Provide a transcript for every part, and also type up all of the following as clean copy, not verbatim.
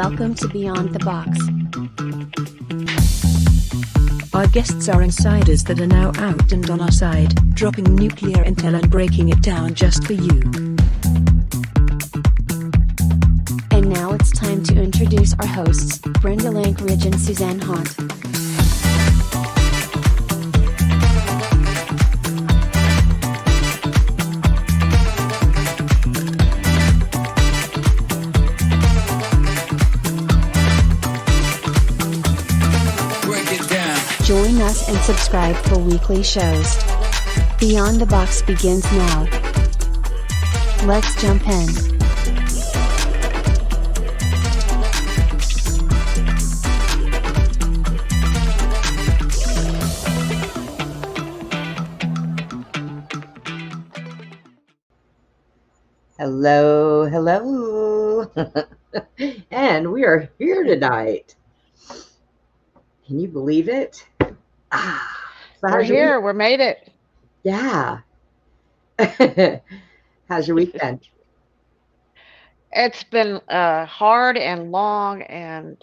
Welcome to Beyond the Box. Our guests are insiders that are now out and on our side, dropping nuclear intel and breaking it down just for you. And now it's time to introduce our hosts, Brenda Lankridge and Suzanne Haunt. Join us and subscribe for weekly shows. Beyond the Box begins now. Let's jump in. Hello, hello. And we are here tonight. Can you believe it? So We're here. We made it. Yeah. How's your week been? It's been hard and long, and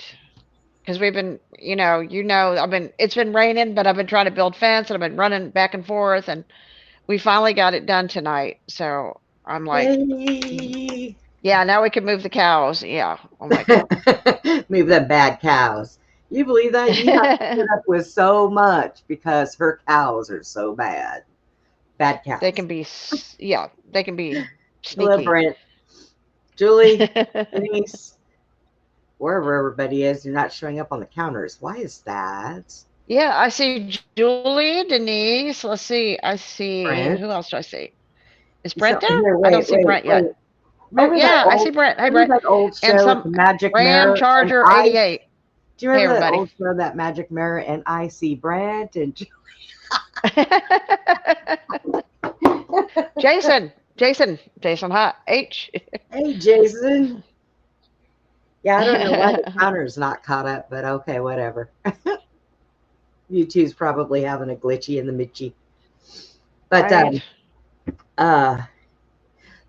because we've been, it's been raining, but I've been trying to build fence, and I've been running back and forth, and we finally got it done tonight. So I'm like, Hey. Yeah, now we can move the cows. Yeah. Oh my God. Move them bad cows. You believe that? You have to put up with so much because her cows are so bad. Bad cows. They can be sneaky. Hello, Brent. Julie, Denise, wherever everybody is, you're not showing up on the counters. Why is that? Yeah, I see Julie, Denise. Let's see. I see. Brent. Who else do I see? Is Brent there? Here, I don't see Brent yet. Remember I see Brent. Hey, Brent. That old show And with the magic Ram mirror Charger and 88. Do you remember that Hey, old show, that magic mirror, and I see Brent and Jason, hi, H. Hey, Jason. Yeah, I don't know why the counter's not caught up, but okay, whatever. YouTube's probably having a glitchy in the Mitchie. But Right.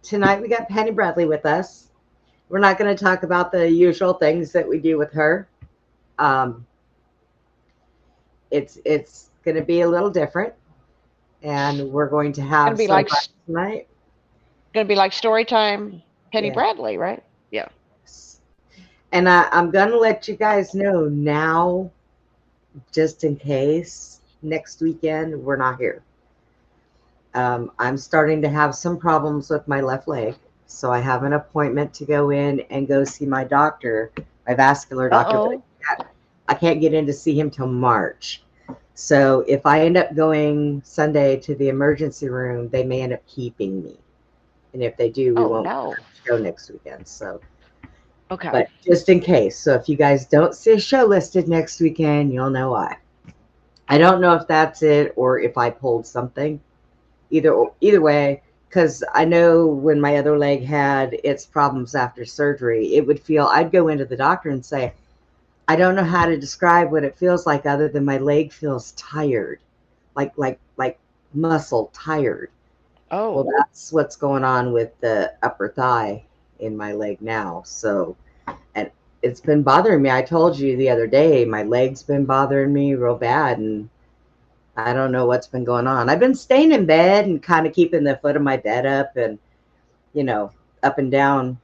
Tonight we got Penny Bradley with us. We're not going to talk about the usual things that we do with her. It's going to be a little different, and we're going to have Gonna be like tonight. Gonna be like story time, Penny Yeah. Bradley, right? Yeah. And I'm going to let you guys know now, just in case next weekend we're not here. I'm starting to have some problems with my left leg. So I have an appointment to go in and go see my doctor, my vascular doctor. But I can't get in to see him till March. So if I end up going Sunday to the emergency room, they may end up keeping me. And if they do, we won't go next weekend. So, Okay. But just in case. So if you guys don't see a show listed next weekend, you'll know why. I don't know if that's it or if I pulled something. Either way, because I know when my other leg had its problems after surgery, I'd go into the doctor and say, I don't know how to describe what it feels like other than my leg feels tired, like muscle tired. Oh. Well, that's what's going on with the upper thigh in my leg now. So, and it's been bothering me. I told you the other day, my leg's been bothering me real bad, and I don't know what's been going on. I've been staying in bed and kind of keeping the foot of my bed up and, up and down,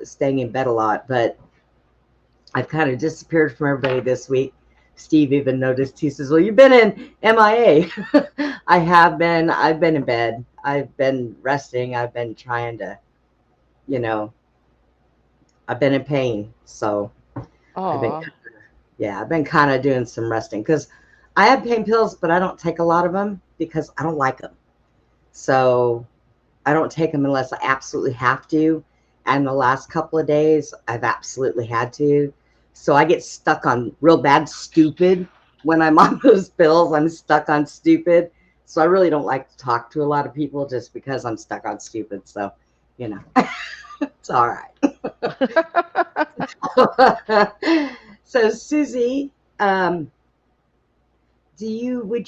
staying in bed a lot. But I've kind of disappeared from everybody this week. Steve even noticed. He says, well, you've been in MIA. I have been. I've been in bed. I've been resting. I've been trying to, I've been in pain. So I've been kind of doing some resting because I have pain pills, but I don't take a lot of them because I don't like them. So I don't take them unless I absolutely have to. And the last couple of days, I've absolutely had to. So I get stuck on real bad stupid. When I'm on those pills, I'm stuck on stupid. So I really don't like to talk to a lot of people just because I'm stuck on stupid. So, it's all right. So Susie, would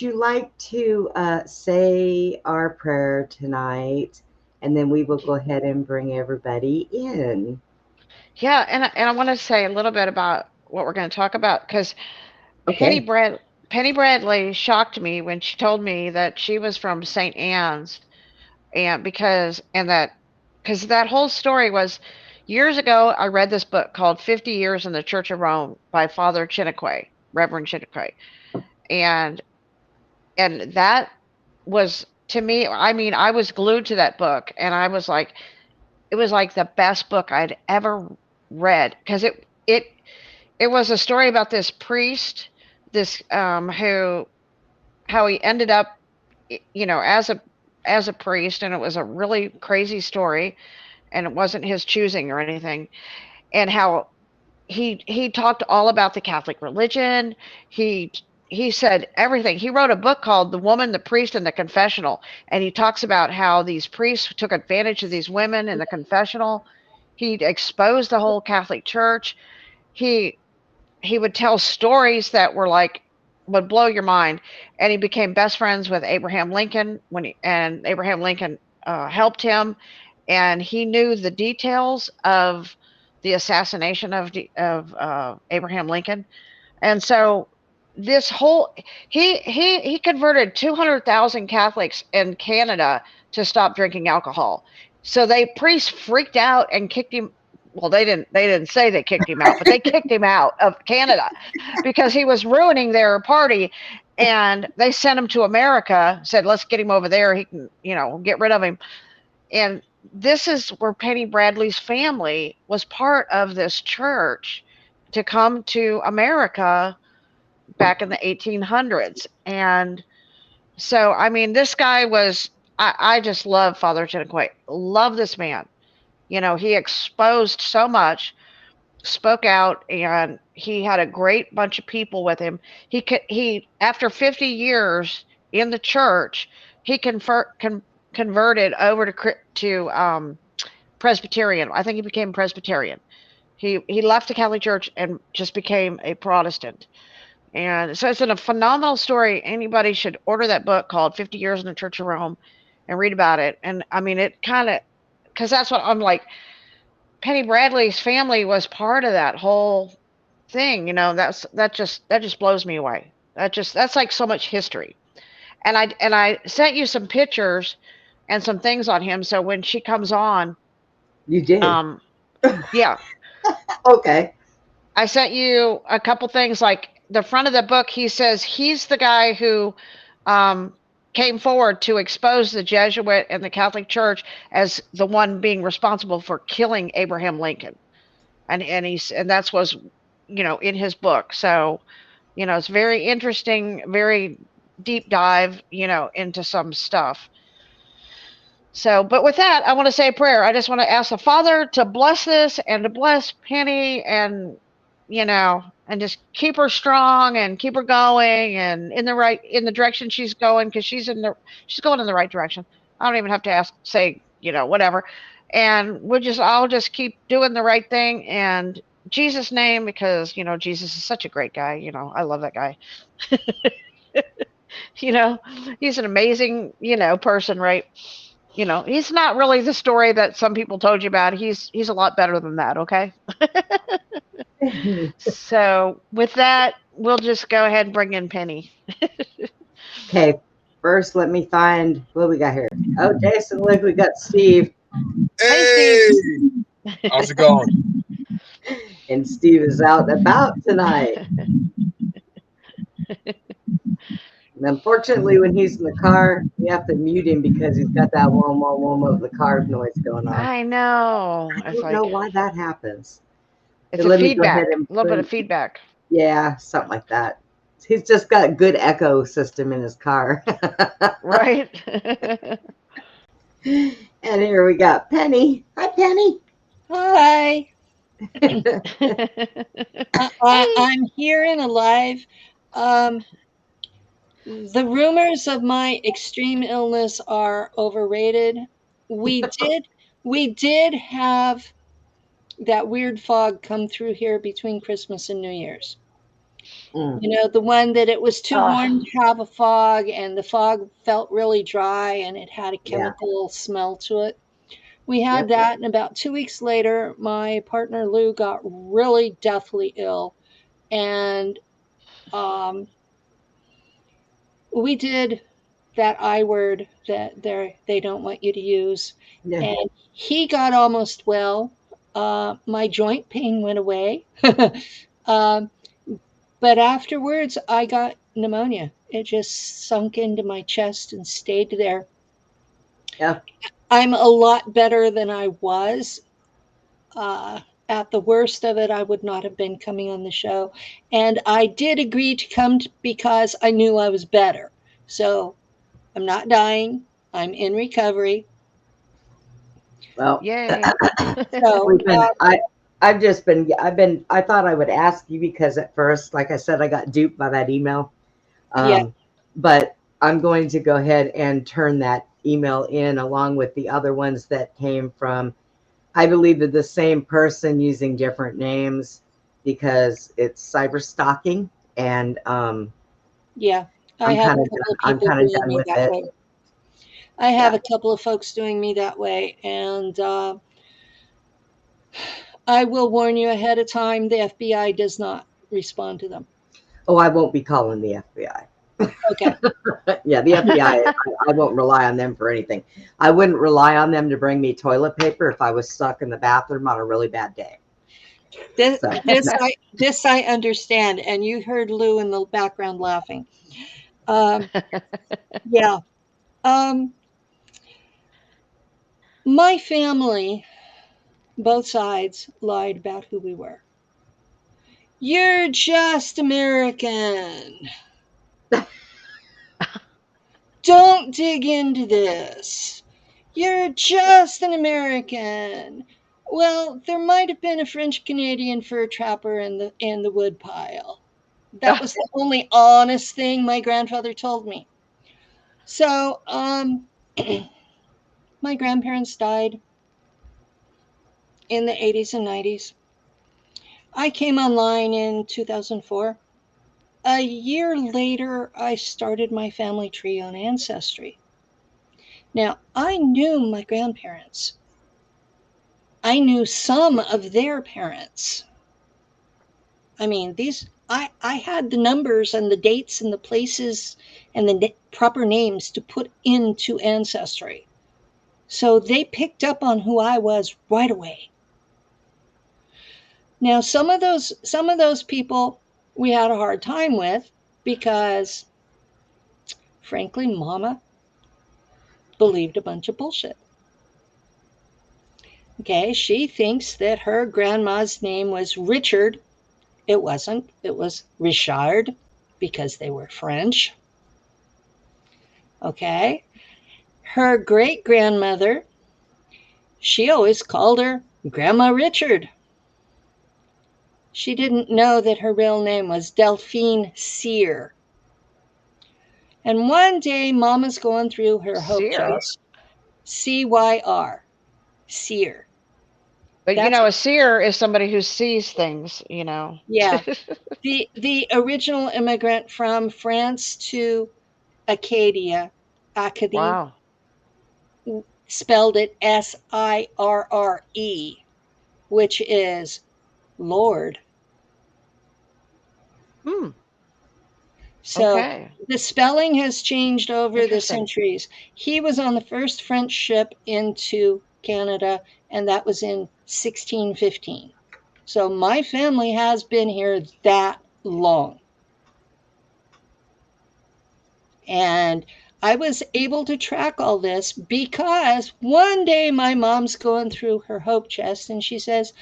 you like to say our prayer tonight, and then we will go ahead and bring everybody in? Yeah, and I want to say a little bit about what we're going to talk about because Penny Okay. Brad Penny Bradley shocked me when she told me that she was from St. Anne's, and because that whole story was years ago. I read this book called 50 Years in the Church of Rome by Father Chinquay, Reverend Chinquay, and that was to me. I mean, I was glued to that book, and I was like, it was like the best book I'd ever read because it was a story about this priest, this who how he ended up, as a priest, and it was a really crazy story, and it wasn't his choosing or anything, and how he talked all about the Catholic religion. He he said everything. He wrote a book called The Woman, the Priest, and the Confessional, and he talks about how these priests took advantage of these women in the confessional. He exposed the whole Catholic Church. He he would tell stories that were like would blow your mind, and he became best friends with Abraham Lincoln and Abraham Lincoln helped him, and he knew the details of the assassination of Abraham Lincoln, and so this whole he converted 200,000 Catholics in Canada to stop drinking alcohol. So they priests freaked out and kicked him. Well, they didn't say they kicked him out, but they kicked him out of Canada because he was ruining their party. And they sent him to America. Said, "Let's get him over there. He can, get rid of him." And this is where Penny Bradley's family was part of this church to come to America back in the 1800s. And so, I mean, this guy was, I just love Father Chinquay. Love this man. He exposed so much, spoke out, and he had a great bunch of people with him. After 50 years in the church, he converted over to Presbyterian. I think he became Presbyterian. He left the Catholic Church and just became a Protestant. And so it's a phenomenal story. Anybody should order that book called 50 Years in the Church of Rome and read about it. And I mean, it kind of, because that's what I'm like, Penny Bradley's family was part of that whole thing. That just blows me away. That's like so much history. And I sent you some pictures and some things on him. So when she comes on, You did. um, yeah, Okay. I sent you a couple things like the front of the book. He says he's the guy who um, came forward to expose the Jesuit and the Catholic Church as the one being responsible for killing Abraham Lincoln, and that's was in his book. So it's very interesting, very deep dive into some stuff. So, but with that, I want to say a prayer. I just want to ask the Father to bless this and to bless Penny and just keep her strong and keep her going and in the direction she's going because she's going in the right direction. I don't even have to say whatever, and I'll just keep doing the right thing and Jesus' name because Jesus is such a great guy. I love that guy. you know, he's an amazing person, right? He's not really the story that some people told you about. He's a lot better than that, okay? So with that, we'll just go ahead and bring in Penny. Okay. First, let me find what we got here. Oh, Jason, look, we got Steve. Hey, Hey, Steve. how's it going? And Steve is out and about tonight. And unfortunately, when he's in the car, we have to mute him because he's got that wom wom wom of the car noise going on. I know. I It's don't know like why that happens. it's So a let me go ahead feedback, and a little bit of feedback. yeah, something like that. He's just got a good echo system in his car. Right? And here we got Penny. Hi, Penny. Hi. I'm here and alive. The rumors of my extreme illness are overrated. We did have that weird fog come through here between Christmas and New Year's. The one that it was too warm to have a fog and the fog felt really dry and it had a chemical smell to it. We had Yep. that, and about 2 weeks later, my partner Lou got really deathly ill, and we did that I word that they don't want you to use, Yeah. and he got almost well. My joint pain went away, um, but afterwards I got pneumonia. It just sunk into my chest and stayed there. Yeah. I'm a lot better than I was. At the worst of it, I would not have been coming on the show. And I did agree to come because I knew I was better. So I'm not dying. I'm in recovery. Well, Yay. So we've been, I thought I would ask you because at first, like I said, I got duped by that email. Yeah. But I'm going to go ahead and turn that email in along with the other ones that came from, I believe, that the same person using different names because it's cyber stalking, and Yeah, I I'm have kind a of couple of I'm people kind of doing done me with that it. way. I have Yeah. a couple of folks doing me that way, and I will warn you ahead of time, the FBI does not respond to them. Oh, I won't be calling the FBI. Okay. Yeah, the FBI, I won't rely on them for anything. I wouldn't rely on them to bring me toilet paper if I was stuck in the bathroom on a really bad day. This, So, this, no. I understand, and you heard Lou in the background laughing. Yeah. My family, both sides, lied about who we were. You're just American. Don't dig into this. You're just an American. Well, there might have been a French Canadian fur trapper in the wood pile. That was the only honest thing my grandfather told me. So, my grandparents died in the 80s and 90s. I came online in 2004. A year later, I started my family tree on Ancestry. Now, I knew my grandparents. I knew some of their parents. I mean, I had the numbers and the dates and the places and the proper names to put into Ancestry. So they picked up on who I was right away. Now, some of those people we had a hard time with because frankly, mama believed a bunch of bullshit. Okay, she thinks that her grandma's name was Richard. It wasn't. It was Richard because they were French. Okay. Her great grandmother, she always called her Grandma Richard. She didn't know that her real name was Delphine Cyr. And one day, Mama's going through her hope Seer. chest. CYR. Cyr. But That's a seer is somebody who sees things. yeah. The original immigrant from France to Acadia, Acadie, Wow. spelled it Sirre, which is Lord. Hmm. So Okay. the spelling has changed over the Interesting. centuries. He was on the first French ship into Canada, and that was in 1615. So my family has been here that long. And I was able to track all this because one day my mom's going through her hope chest and she says,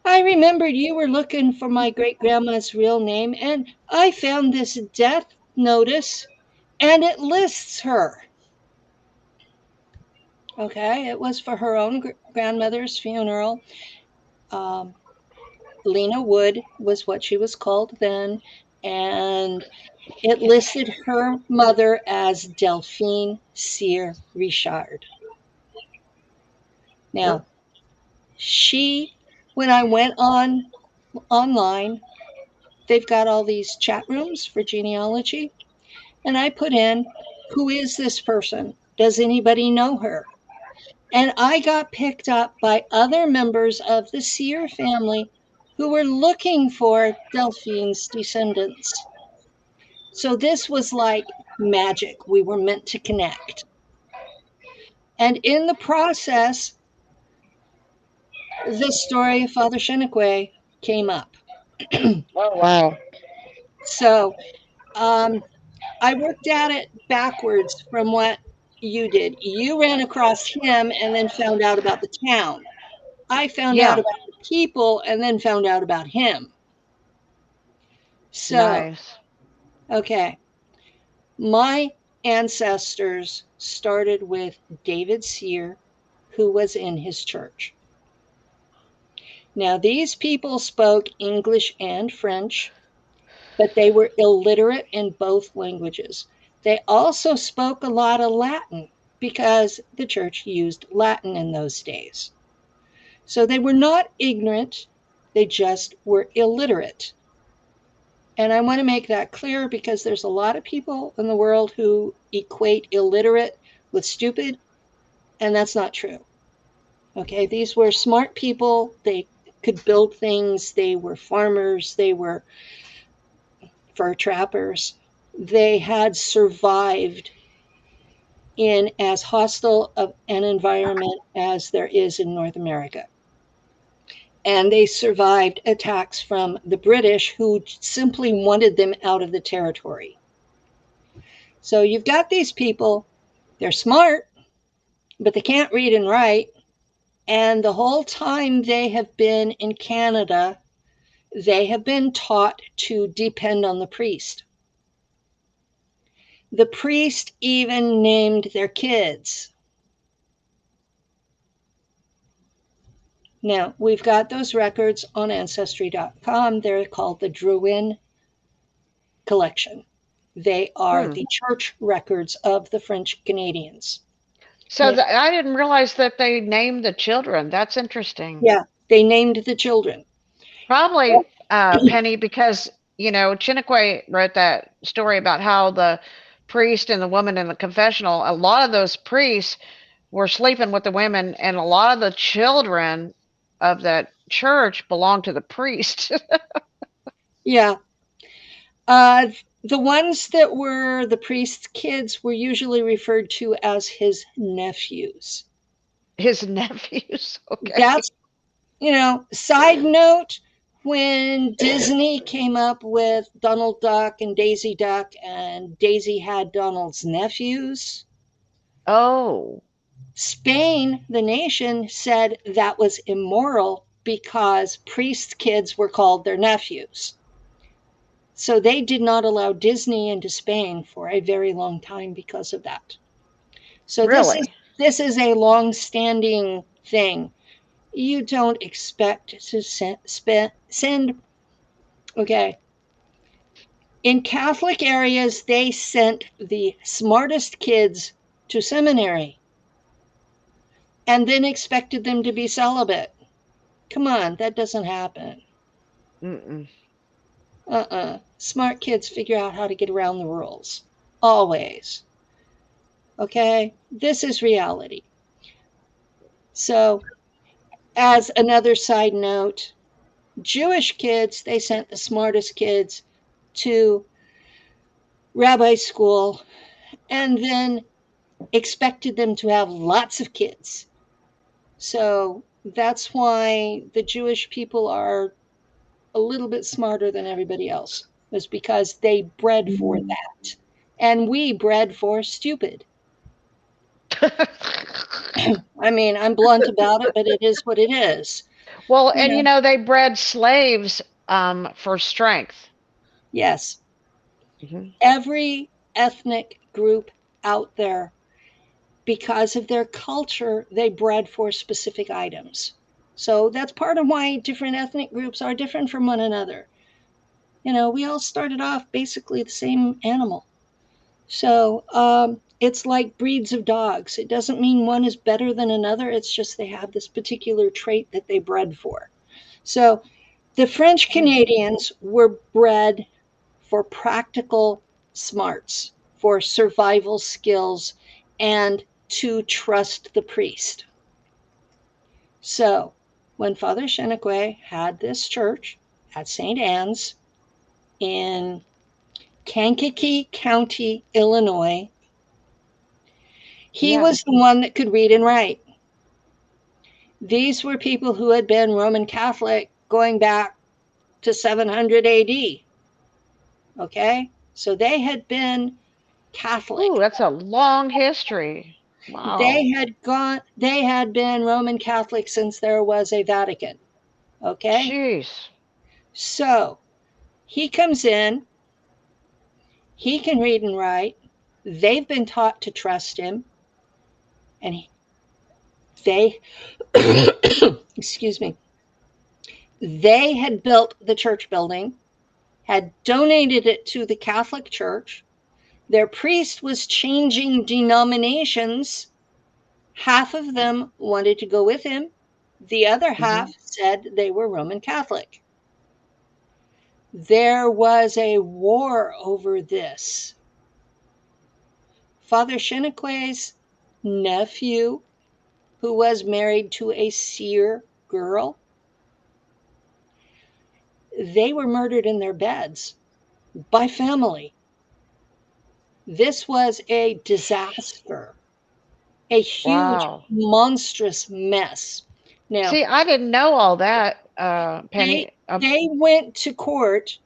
I remembered you were looking for my great grandma's real name, and I found this death notice and it lists her. Okay, it was for her own grandmother's funeral. Lena Wood was what she was called then, and it listed her mother as Delphine Cyr Richard. Now, when I went online, they've got all these chat rooms for genealogy, and I put in, who is this person? Does anybody know her? And I got picked up by other members of the Seer family who were looking for Delphine's descendants. So this was like magic. We were meant to connect. And in the process, the story of Father Chenique came up. Oh, wow. So I worked at it backwards from what you did. You ran across him and then found out about the town. I found out Yeah. about the people and then found out about him. So, Nice. okay. My ancestors started with David Seer, who was in his church. Now, these people spoke English and French, but they were illiterate in both languages. They also spoke a lot of Latin because the church used Latin in those days. So they were not ignorant, they just were illiterate. And I want to make that clear because there's a lot of people in the world who equate illiterate with stupid, and that's not true. Okay, these were smart people. They could build things. They were farmers. They were fur trappers. They had survived in as hostile of an environment as there is in North America. And they survived attacks from the British, who simply wanted them out of the territory. So you've got these people, they're smart, but they can't read and write. And the whole time they have been in Canada, they have been taught to depend on the priest. The priest even named their kids. Now, we've got those records on Ancestry.com. They're called the Drouin Collection. They are the church records of the French Canadians. So I didn't realize that they named the children. That's interesting. Yeah, they named the children. Probably, Penny, because, Chiniquy wrote that story about how the priest and the woman in the confessional, a lot of those priests were sleeping with the women, and a lot of the children of that church belonged to the priest. Yeah. The ones that were the priest's kids were usually referred to as his nephews. His nephews. Okay. That's, side note, when Disney came up with Donald Duck and Daisy Duck, and Daisy had Donald's nephews, Oh, Spain, the nation, said that was immoral because priests' kids were called their nephews. So they did not allow Disney into Spain for a very long time because of that. So really? this is a long-standing thing. You don't expect to send. Okay. In Catholic areas, they sent the smartest kids to seminary and then expected them to be celibate. Come on, that doesn't happen. Mm-mm. Smart kids figure out how to get around the rules. Always. Okay? This is reality. So, as another side note, Jewish kids, they sent the smartest kids to rabbi school and then expected them to have lots of kids. So that's why the Jewish people are a little bit smarter than everybody else, is because they bred for that. And we bred for stupid. I mean, I'm blunt about it, but it is what it is. Well, and they bred slaves for strength. Yes. Mm-hmm. Every ethnic group out there, because of their culture, they bred for specific items. So that's part of why different ethnic groups are different from one another. We all started off basically the same animal. So it's like breeds of dogs. It doesn't mean one is better than another. It's just they have this particular trait that they bred for. So the French Canadians were bred for practical smarts, for survival skills, and to trust the priest. So when Father Chenique had this church at St. Anne's in Kankakee County, Illinois, he Yeah. was the one that could read and write. These were people who had been Roman Catholic going back to 700 AD. Okay? So they had been Catholic. Ooh, that's a long history. Wow. They had been Roman Catholic since there was a Vatican. Okay? Jeez. So he comes in, he can read and write. They've been taught to trust him. And they, excuse me, they had built the church building, had donated it to the Catholic Church. Their priest was changing denominations. Half of them wanted to go with him. The other half said they were Roman Catholic. There was a war over this. Father Chenique's nephew, who was married to a seer girl, they were murdered in their beds by family. This was a disaster, a huge, Wow. monstrous mess. Now, See, I didn't know all that, Penny. they went to court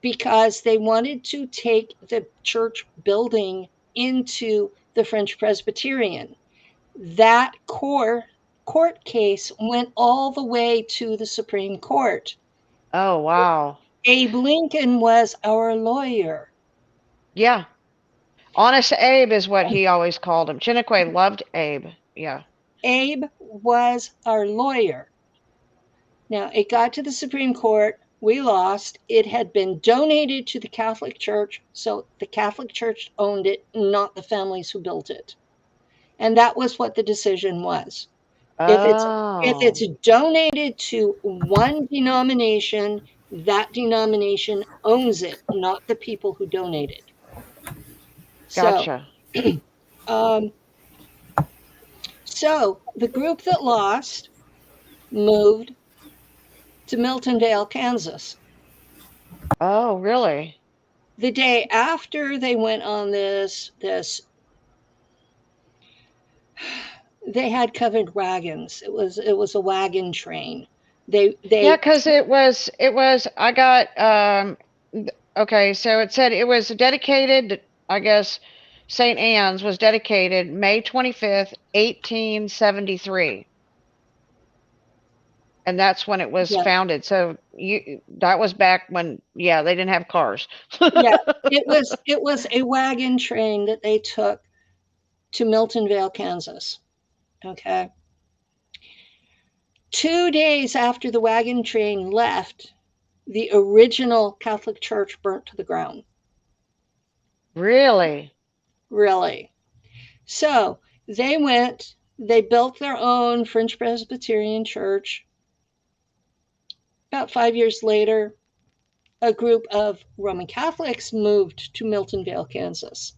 because they wanted to take the church building into the French Presbyterian. That court case went all the way to the Supreme Court. Oh, wow. Abe Lincoln was our lawyer. Yeah. Honest Abe is what he always called him. Chiniquy loved Abe. Yeah. Abe was our lawyer. Now, it got to the Supreme Court. We lost. It had been donated to the Catholic Church, so the Catholic Church owned it, not the families who built it. And that was what the decision was. If it's Oh, donated to one denomination, that denomination owns it, not the people who donated. So, gotcha. um, so the group that lost moved to Miltonvale, Kansas. Oh, really? The day after they went on this, they had covered wagons. It was a wagon train. Yeah, They because I got, okay, so it said it was dedicated, I guess, St. Anne's was dedicated May 25th, 1873. And that's when it was yeah, founded. So that was back when, yeah, they didn't have cars. yeah, it was a wagon train that they took to Miltonvale, Kansas. Okay. 2 days after the wagon train left, the original Catholic Church burnt to the ground. Really? Really. So they built their own French Presbyterian church. About 5 years later, a group of Roman Catholics moved to Miltonvale, Kansas.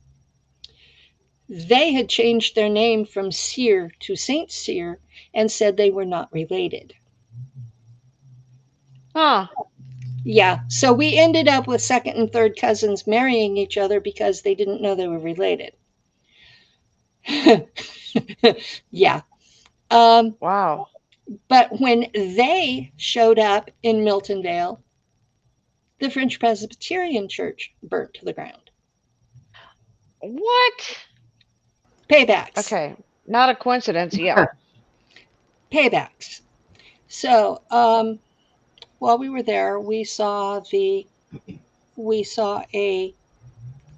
They had changed their name from Cyr to Saint Cyr and said they were not related. Huh. Yeah, so we ended up with second and third cousins marrying each other because they didn't know they were related. Yeah. Wow. But when they showed up in Miltonvale, the French Presbyterian Church burnt to the ground. What? Paybacks. Okay. Not a coincidence. Yeah. Paybacks. So while we were there, we saw a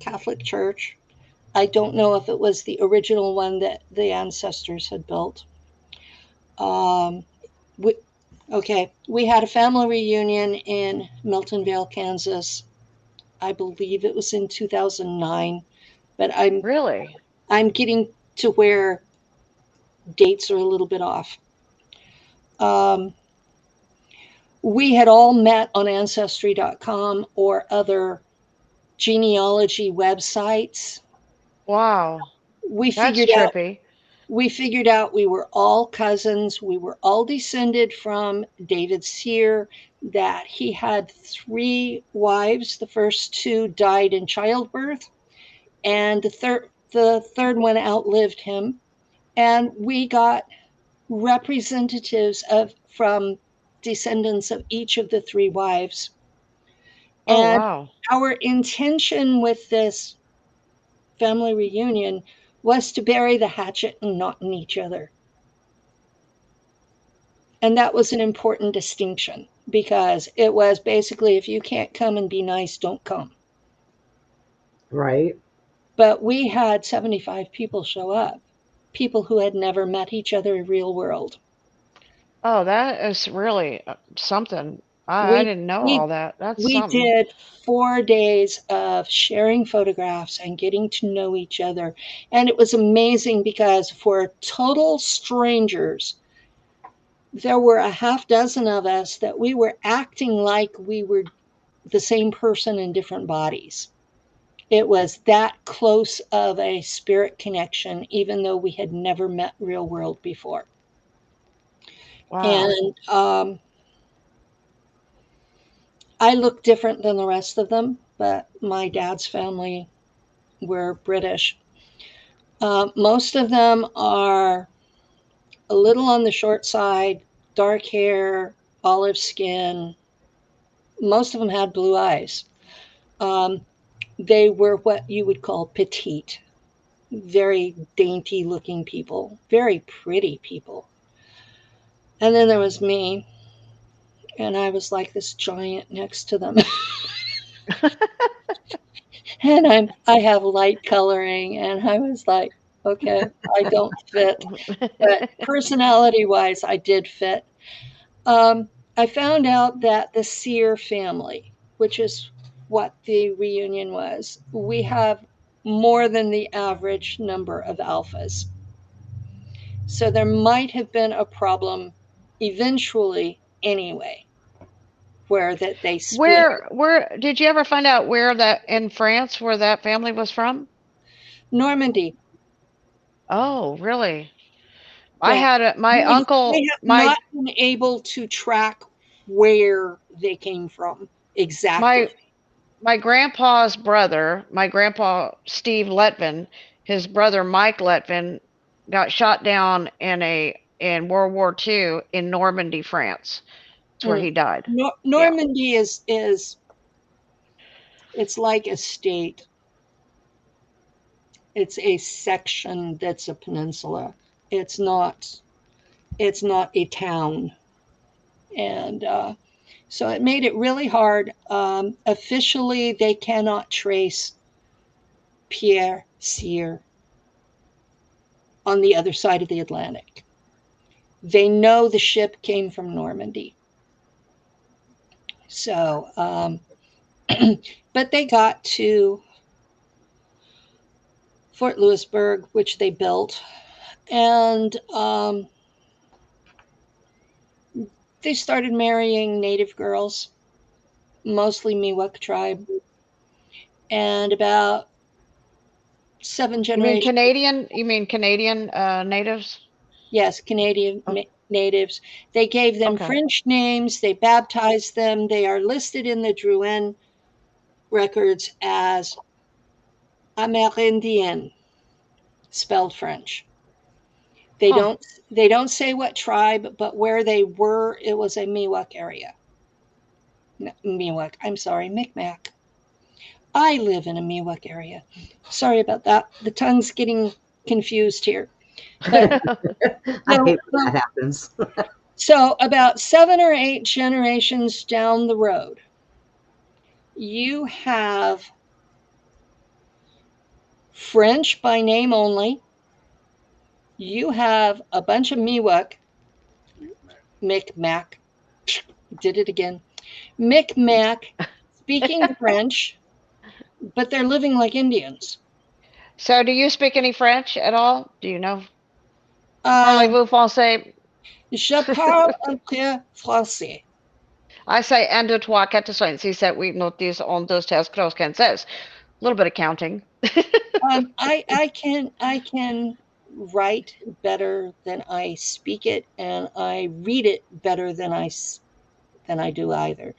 Catholic church. I don't know if it was the original one that the ancestors had built. We had a family reunion in Miltonvale, Kansas. I believe it was in 2009, but Really? I'm getting to where dates are a little bit off. We had all met on Ancestry.com or other genealogy websites. Wow. We That's figured out trippy. We figured out we were all cousins. We were all descended from David Sear, that he had 3 wives. The first 2 died in childbirth, and the third one outlived him. And we got representatives of from descendants of each of the 3 wives. Oh, And wow. our intention with this family reunion was to bury the hatchet and not in each other. And that was an important distinction, because it was basically, if you can't come and be nice, don't come. Right. But we had 75 people show up, people who had never met each other in real world. Oh, that is really something. I We didn't know we all that. That's we something. did 4 days of sharing photographs and getting to know each other. And it was amazing, because for total strangers, there were a half dozen of us that we were acting like we were the same person in different bodies. It was that close of a spirit connection, even though we had never met real world before. Wow. And I look different than the rest of them, but my dad's family were British. Most of them are a little on the short side, dark hair, olive skin. Most of them had blue eyes. Um, they were what you would call petite, very dainty looking people, very pretty people. And then there was me, and I was like this giant next to them. And I have light coloring, and I was like, okay, I don't fit. But personality wise, I did fit. I found out that the Sear family, which is what the reunion was, we have more than the average number of alphas. So there might have been a problem eventually anyway, where that they split. Where did you ever find out where that in France where that family was from? Normandy, Oh, really? I yeah. had my They uncle, have not been able to track where they came from exactly. my my grandpa's brother, my grandpa Steve Letvin, his brother Mike Letvin got shot down in World War II in Normandy, France. That's where Mm. he died. Yeah. Normandy is it's like a state. It's a section that's a peninsula. It's not it's not a town. And so it made it really hard. Officially, they cannot trace Pierre Cyr on the other side of the Atlantic. They know the ship came from Normandy. So, but they got to Fort Louisburg, which they built, and they started marrying native girls, mostly Miwok tribe, and about 7 You mean generations. Canadian? You mean Canadian natives? Yes, Canadian Oh, natives. They gave them okay. French names. They baptized them. They are listed in the Drouin records as Amérindien, spelled French. They Huh. don't they don't say what tribe, but where they were, it was a Miwok area. Miwok, I'm sorry, Micmac. I live in a Miwok area. Sorry about that. The tongue's getting confused here. But I so, hate when that happens. so about 7 or 8 generations down the road, you have French by name only. You have a bunch of Miwok, Micmac, did it again, Micmac speaking French, but they're living like Indians. So, do you speak any French at all? Do you know? Um, Parlez-vous français? je parle un peu français. I say un, deux, trois, quatre, cinq, six, sept, huit, neuf, dix, onze, douze, treize, quatorze, quinze, seize. A little bit of counting. I can write better than I speak it, and I read it better than I do either.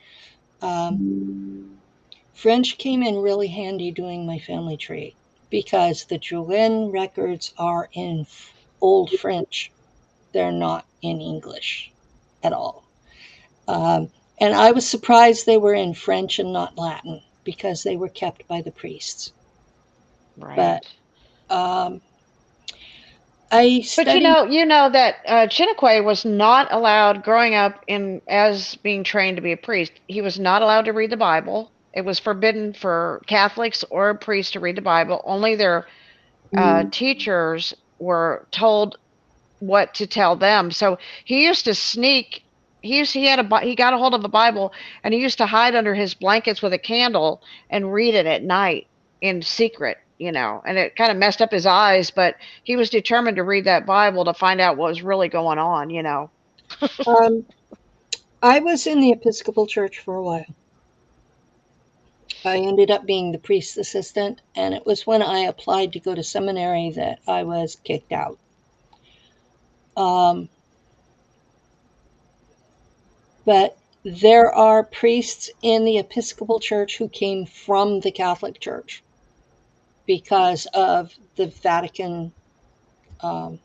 French came in really handy doing my family tree because the Drouin records are in Old French. They're not in English at all. And I was surprised they were in French and not Latin because they were kept by the priests. Right. But I But studied. you know that Chinquay was not allowed growing up in as being trained to be a priest. He was not allowed to read the Bible. It was forbidden for Catholics or priests to read the Bible. Only their teachers were told what to tell them. So he used to sneak. He got a hold of a Bible and he used to hide under his blankets with a candle and read it at night in secret. And it kind of messed up his eyes, but he was determined to read that Bible to find out what was really going on. I was in the Episcopal Church for a while. I ended up being the priest's assistant, and it was when I applied to go to seminary that I was kicked out. But there are priests in the Episcopal Church who came from the Catholic Church because of the Vatican. What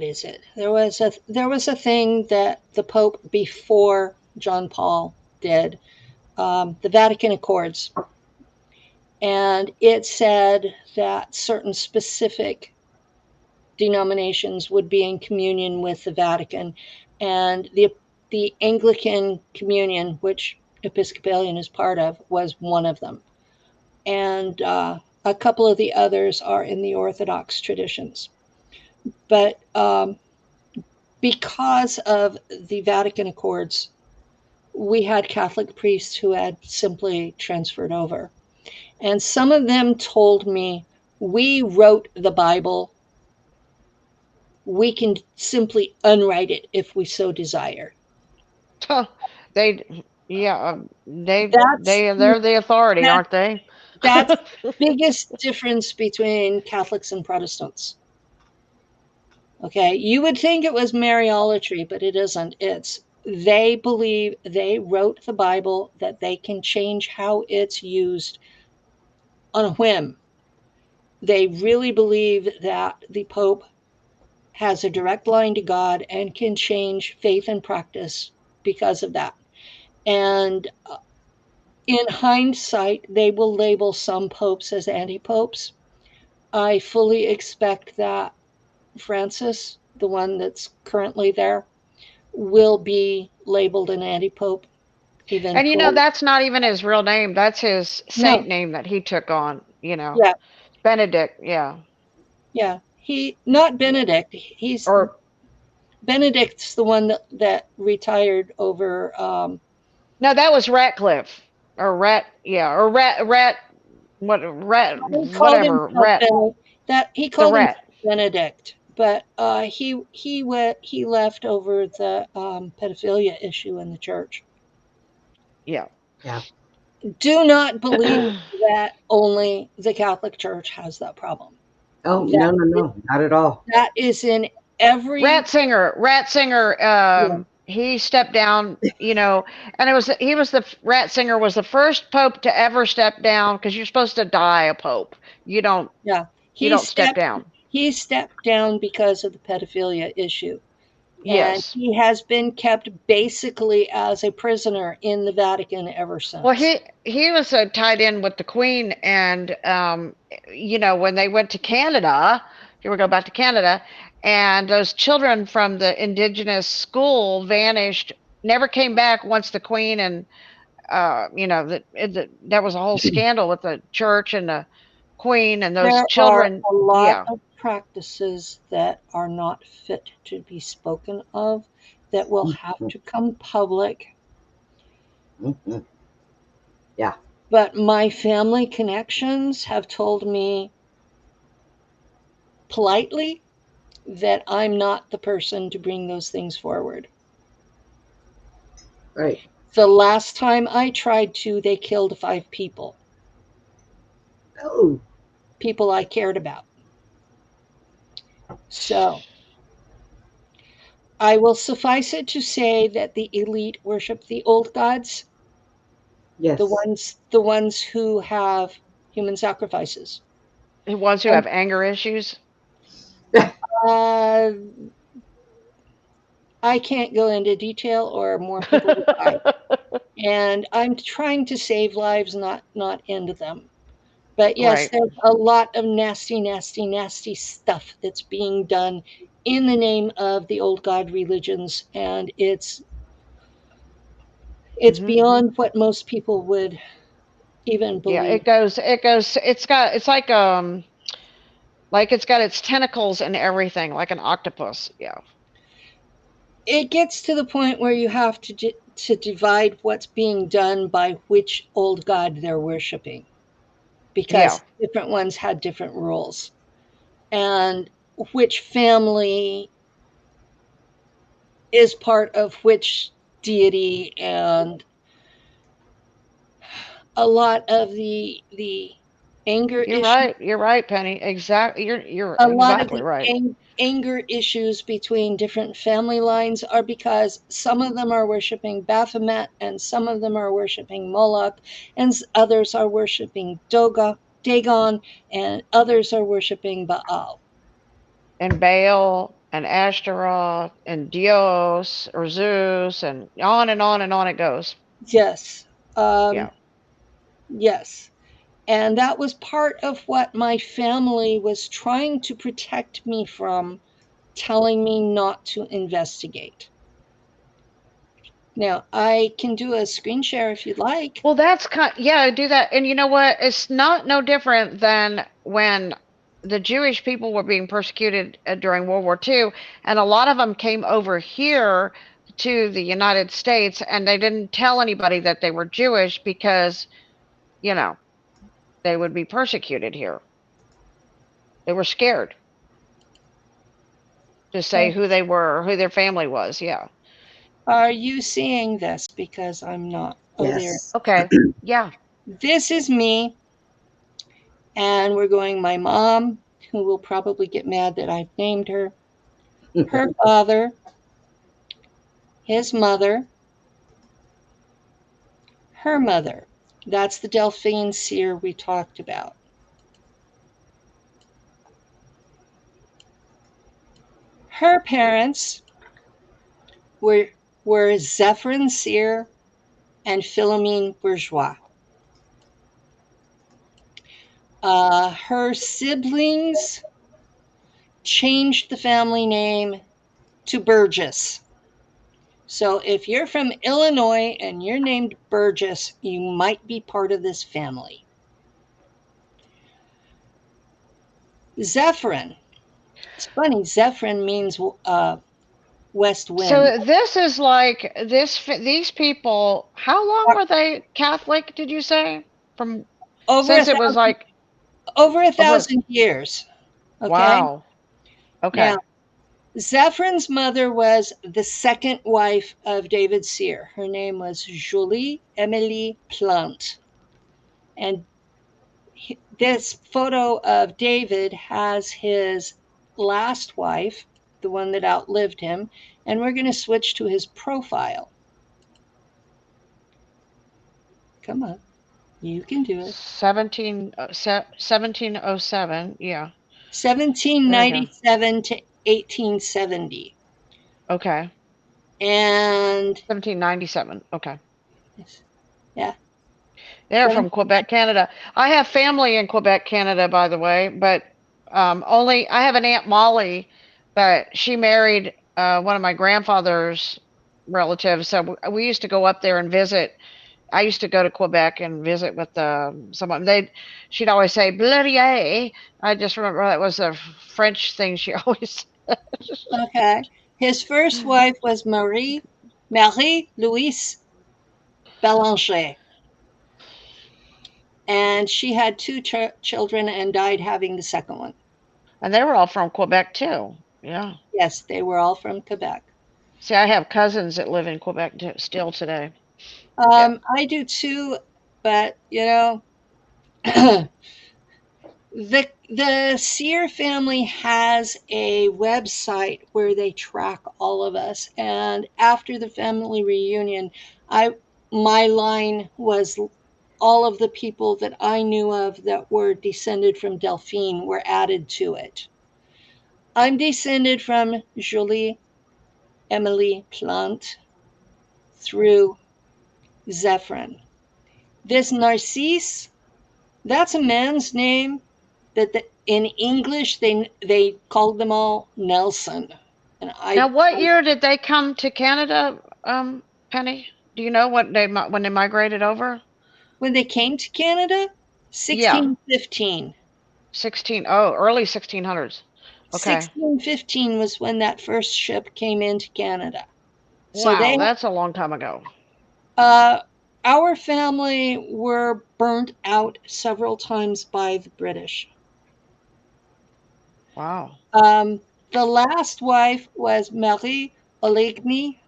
is it? There was a thing that the Pope before John Paul did, the Vatican Accords, and it said that certain specific denominations would be in communion with the Vatican, and the Anglican Communion, which Episcopalian is part of, was one of them, and a couple of the others are in the Orthodox traditions. But because of the Vatican Accords, we had Catholic priests who had simply transferred over. And some of them told me, we wrote the Bible. We can simply unwrite it if we so desire. They, yeah, That's they're the authority, that, aren't they? that's the biggest difference between Catholics and Protestants. Okay, you would think it was Mariolatry, but it isn't. They believe they wrote the Bible, that they can change how it's used on a whim. They really believe that the Pope has a direct line to God and can change faith and practice because of that. And in hindsight, they will label some popes as anti-popes. I fully expect that Francis, the one that's currently there, will be labeled an anti-pope eventually. And that's not even his real name. That's his saint No. name that he took on, Yeah. Benedict, yeah. Yeah. Not Benedict. Benedict's the one that retired over. No, that was Ratcliffe. Or whatever, Rat, He the called himself Rat. Benedict, but he left over the pedophilia issue in the church. Yeah. Yeah. Do not believe that only the Catholic Church has that problem. Oh, no, not at all. That is in every Ratzinger, he stepped down, and Ratzinger was the first pope to ever step down, because you're supposed to die a pope. You don't step down. He stepped down because of the pedophilia issue. Yes. And he has been kept basically as a prisoner in the Vatican ever since. Well, he was tied in with the Queen, and when they went to Canada, here we go back to Canada, and those children from the indigenous school vanished, never came back once the Queen and that was a whole scandal with the church and the Queen and those children. There are a lot of practices that are not fit to be spoken of that will have to come public. Mm-hmm. Yeah. But my family connections have told me politely that I'm not the person to bring those things forward. Right. The last time I tried to, they killed 5 people. Oh. people I cared about. So I will suffice it to say that the elite worship the old gods, Yes. the ones who have human sacrifices. The ones who have anger issues. Uh, I can't go into detail, or more people would die. And I'm trying to save lives, not end them. But yes, Right. there's a lot of nasty, nasty, nasty stuff that's being done in the name of the old god religions, and it's Hmm. beyond what most people would even Yeah, believe. like it's got its tentacles and everything, like an octopus. Yeah. It gets to the point where you have to divide what's being done by which old god they're worshiping, Yeah. because different ones had different rules, and which family is part of which deity, and a lot of the anger You're issues, right. You're right, Penny. Exactly. You're a lot of exactly the right. anger issues between different family lines are because some of them are worshiping Baphomet, and some of them are worshiping Moloch, and others are worshiping Dagon, and others are worshiping Baal. And Baal and Ashtaroth and Dios or Zeus and on and on and on it goes. Yes, Yeah. yes. And that was part of what my family was trying to protect me from, telling me not to investigate. Now, I can do a screen share if you'd like. Well, that's yeah, do that. And you know what? It's not no different than when the Jewish people were being persecuted during World War II, and a lot of them came over here to the United States, and they didn't tell anybody that they were Jewish because, you know, they would be persecuted here. They were scared to say who they were, who their family was. Yeah. Are you seeing this? Because I'm not. Oh, there. Yes. Okay. Yeah. This is me. And we're going my mom, who will probably get mad that I've named her, her father, his mother, her mother. That's the Delphine seer we talked about. Her parents were Zephyrin Seer and Philomene Bourgeois. Her siblings changed the family name to Burgess. So if you're from Illinois and you're named Burgess, you might be part of this family. Zephyrin. It's funny, Zephyrin means west wind. So this is like this. These people. How long were they Catholic? Did you say from since it was like over 1,000 years? Okay. Wow. Okay. Now, Zephyr's mother was the second wife of David Seer. Her name was Julie Emilie Plante. And this photo of David has his last wife, the one that outlived him, and we're going to switch to his profile. Come on, you can do it. 1707, yeah. 1797 to 1870. Okay. And 1797, okay. Yeah. They're from Quebec, Canada. I have family in Quebec, Canada, by the way, but only I have an Aunt Molly, but she married one of my grandfather's relatives, so we used to go up there and visit. I used to go to Quebec and visit with someone. She'd always say "Blerier." I just remember that was a French thing she always said. Okay. His first wife was Marie Louise Bélanger. And she had two children and died having the second one. And they were all from Quebec too. Yeah. Yes, they were all from Quebec. See, I have cousins that live in Quebec still today. I do too, but you know, The Sear family has a website where they track all of us, and after the family reunion, my line was all of the people that I knew of that were descended from Delphine were added to it. I'm descended from Julie Emily Plante through Zephyrin. This Narcisse, that's a man's name that in English they called them all Nelson. And Now, what year did they come to Canada, Penny? Do you know when they migrated over? when they came to Canada, Yeah, 1615. 16. Oh, early 1600s. Okay. 1615 was when that first ship came into Canada. So Wow, that's a long time ago. uh, our family were burnt out several times by the British. Wow. The last wife was Marie Oligny,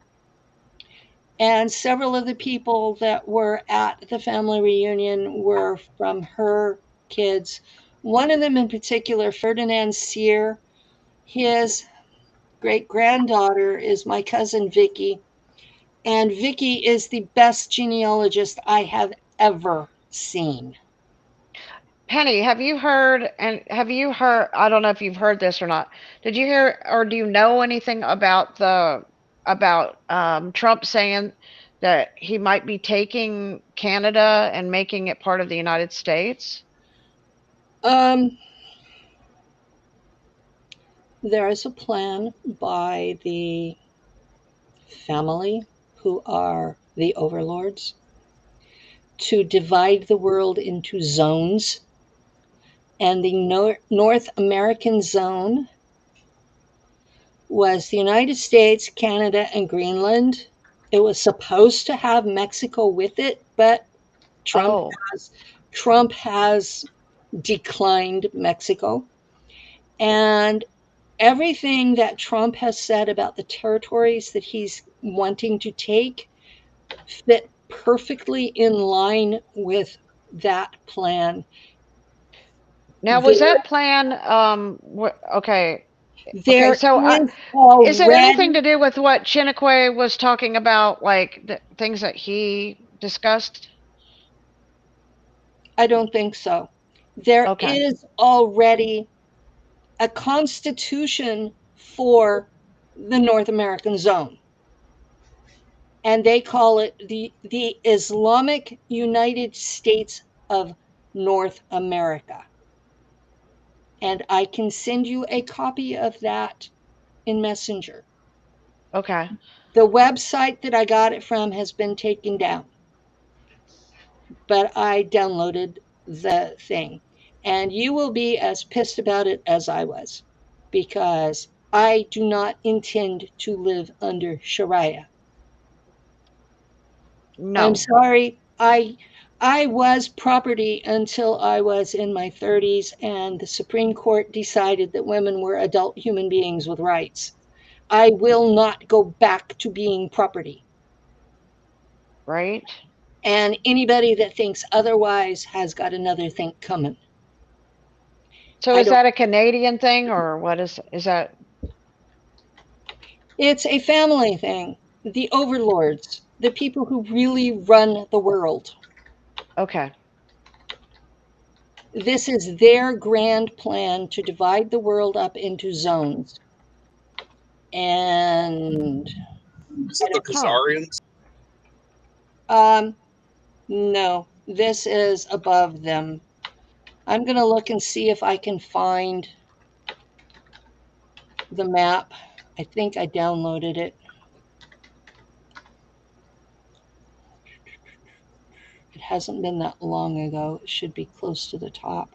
and several of the people that were at the family reunion were from her kids. One of them in particular, Ferdinand Sear, his great granddaughter is my cousin Vicky, and Vicky is the best genealogist I have ever seen. Penny, have you heard, I don't know if you've heard this or not. Did you hear or do you know anything about Trump saying that he might be taking Canada and making it part of the United States? Um, there is a plan by the family, who are the overlords, to divide the world into zones. And the North American zone was the United States, Canada, and Greenland. It was supposed to have Mexico with it, but Trump Oh, Trump has declined Mexico. And everything that Trump has said about the territories that he's wanting to take fit perfectly in line with that plan. now was There, that plan, okay. Okay, there so is is it anything already, to do with what Chiniquy was talking about, like the things that he discussed? I don't think so. There Okay. is already a constitution for the North American zone. And they call it the Islamic United States of North America. And I can send you a copy of that in Messenger. Okay. The website that I got it from has been taken down, but I downloaded the thing. And you will be as pissed about it as I was, because I do not intend to live under Sharia. I'm No. sorry. I was property until I was in my 30s, and the Supreme Court decided that women were adult human beings with rights. I will not go back to being property. Right? And anybody that thinks otherwise has got another thing coming. So I is don't. that a Canadian thing or what is that? It's a family thing. The overlords, the people who really run the world. Okay. This is their grand plan to divide the world up into zones. And Is it the Huh. Khazarians? no, this is above them. I'm going to look and see if I can find the map. I think I downloaded it. It hasn't been that long ago. It should be close to the top.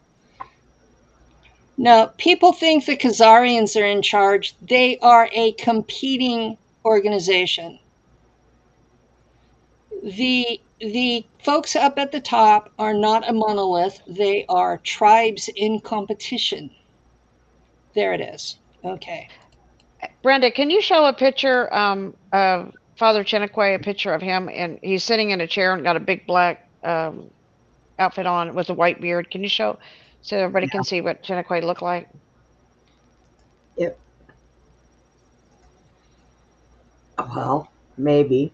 Now, people think the Khazarians are in charge. They are a competing organization. The folks up at the top are not a monolith. They are tribes in competition. There it is. Okay. Brenda, can you show a picture of Father Chiniquy, a picture of him, and he's sitting in a chair and got a big black outfit on with a white beard. Can you show so everybody can see what Chinnequay looked like. Yep. Well, maybe.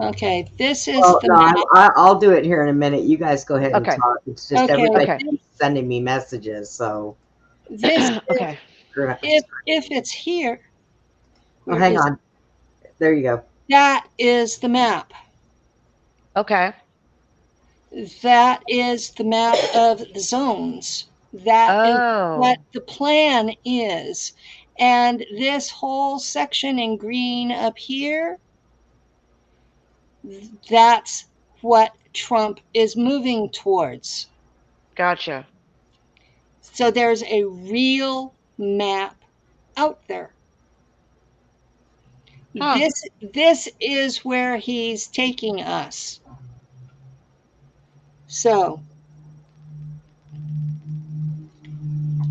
Okay, this is Well, the no, map. I'll do it here in a minute. You guys go ahead and Okay. talk. It's just Okay. everybody Okay. keeps sending me messages, so This Okay. if it's here. Oh, where hang is- on. There you go. That is the map. Okay. That is the map of the zones. That is Oh. what the plan is. And this whole section in green up here, that's what Trump is moving towards. Gotcha. So there's a real map out there. Huh. This is where he's taking us. So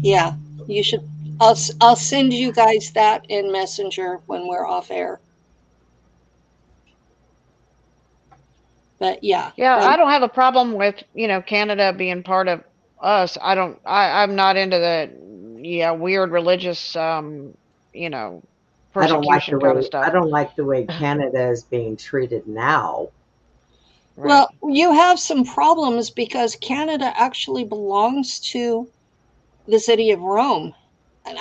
yeah, you should. I'll send you guys that in Messenger when we're off air. But yeah. Yeah, I don't have a problem with, Canada being part of us. I'm not into the weird religious I don't like persecution the kind of way stuff. Canada is being treated now. Right. Well, you have some problems because Canada actually belongs to the city of Rome.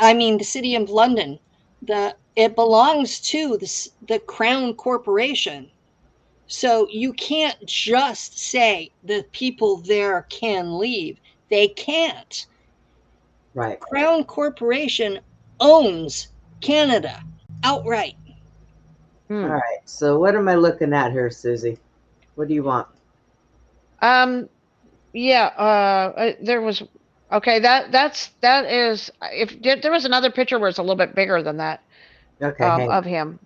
I mean, the city of London. It belongs to the Crown Corporation. So you can't just say the people there can leave. They can't. Right. Crown Corporation owns Canada outright. All right. So what am I looking at here, Susie? What do you want? Yeah, there was okay, that is if there was another picture where it's a little bit bigger than that Okay, hang of on. him.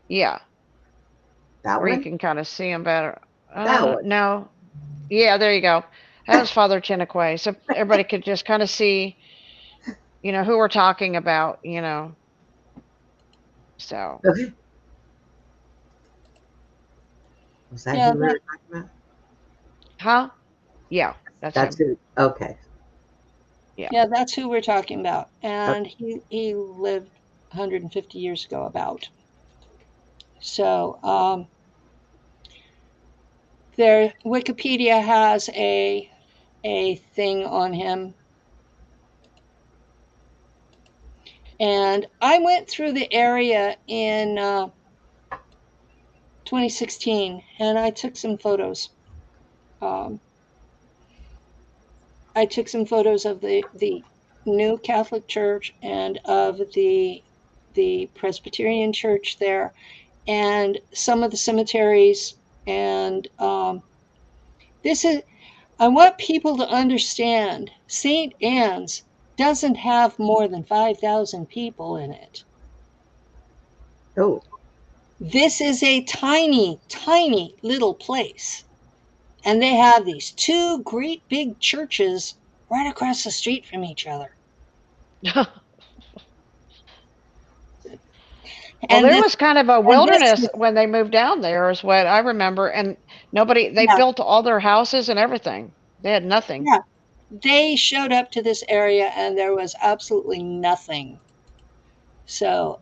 Yeah, That where you one? can kind of see him better. That one. No. Yeah, there you go. That was Father Chinnequay. So everybody could just kind of see, who we're talking about. So, Okay. Was that Yeah, who we were talking about? huh? Yeah, that's That's him. who. Okay. yeah, that's who we're talking about. And Okay. he lived 150 years ago about. So there Wikipedia has a thing on him. And I went through the area in 2016 and I took some photos. I took some photos of the new Catholic Church and of the Presbyterian Church there, and some of the cemeteries. And this is, I want people to understand, St. Anne's doesn't have more than 5,000 people in it. Oh. This is a tiny, tiny little place. And they have these two great big churches right across the street from each other. Well, And there this, was kind of a and this wilderness is, when they moved down there, is what I remember. And they yeah, built all their houses and everything. They had nothing. yeah. They showed up to this area and there was absolutely nothing. So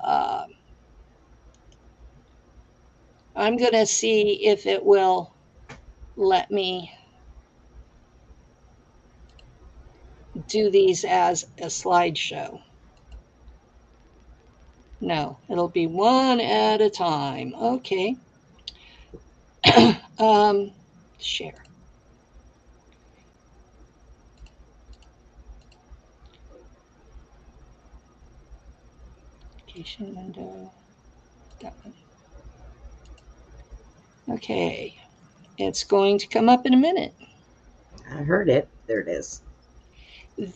I'm going to see if it will let me do these as a slideshow. No, it'll be one at a time. Okay. Share. Application window. That one. Okay. It's going to come up in a minute. I heard it. There it is.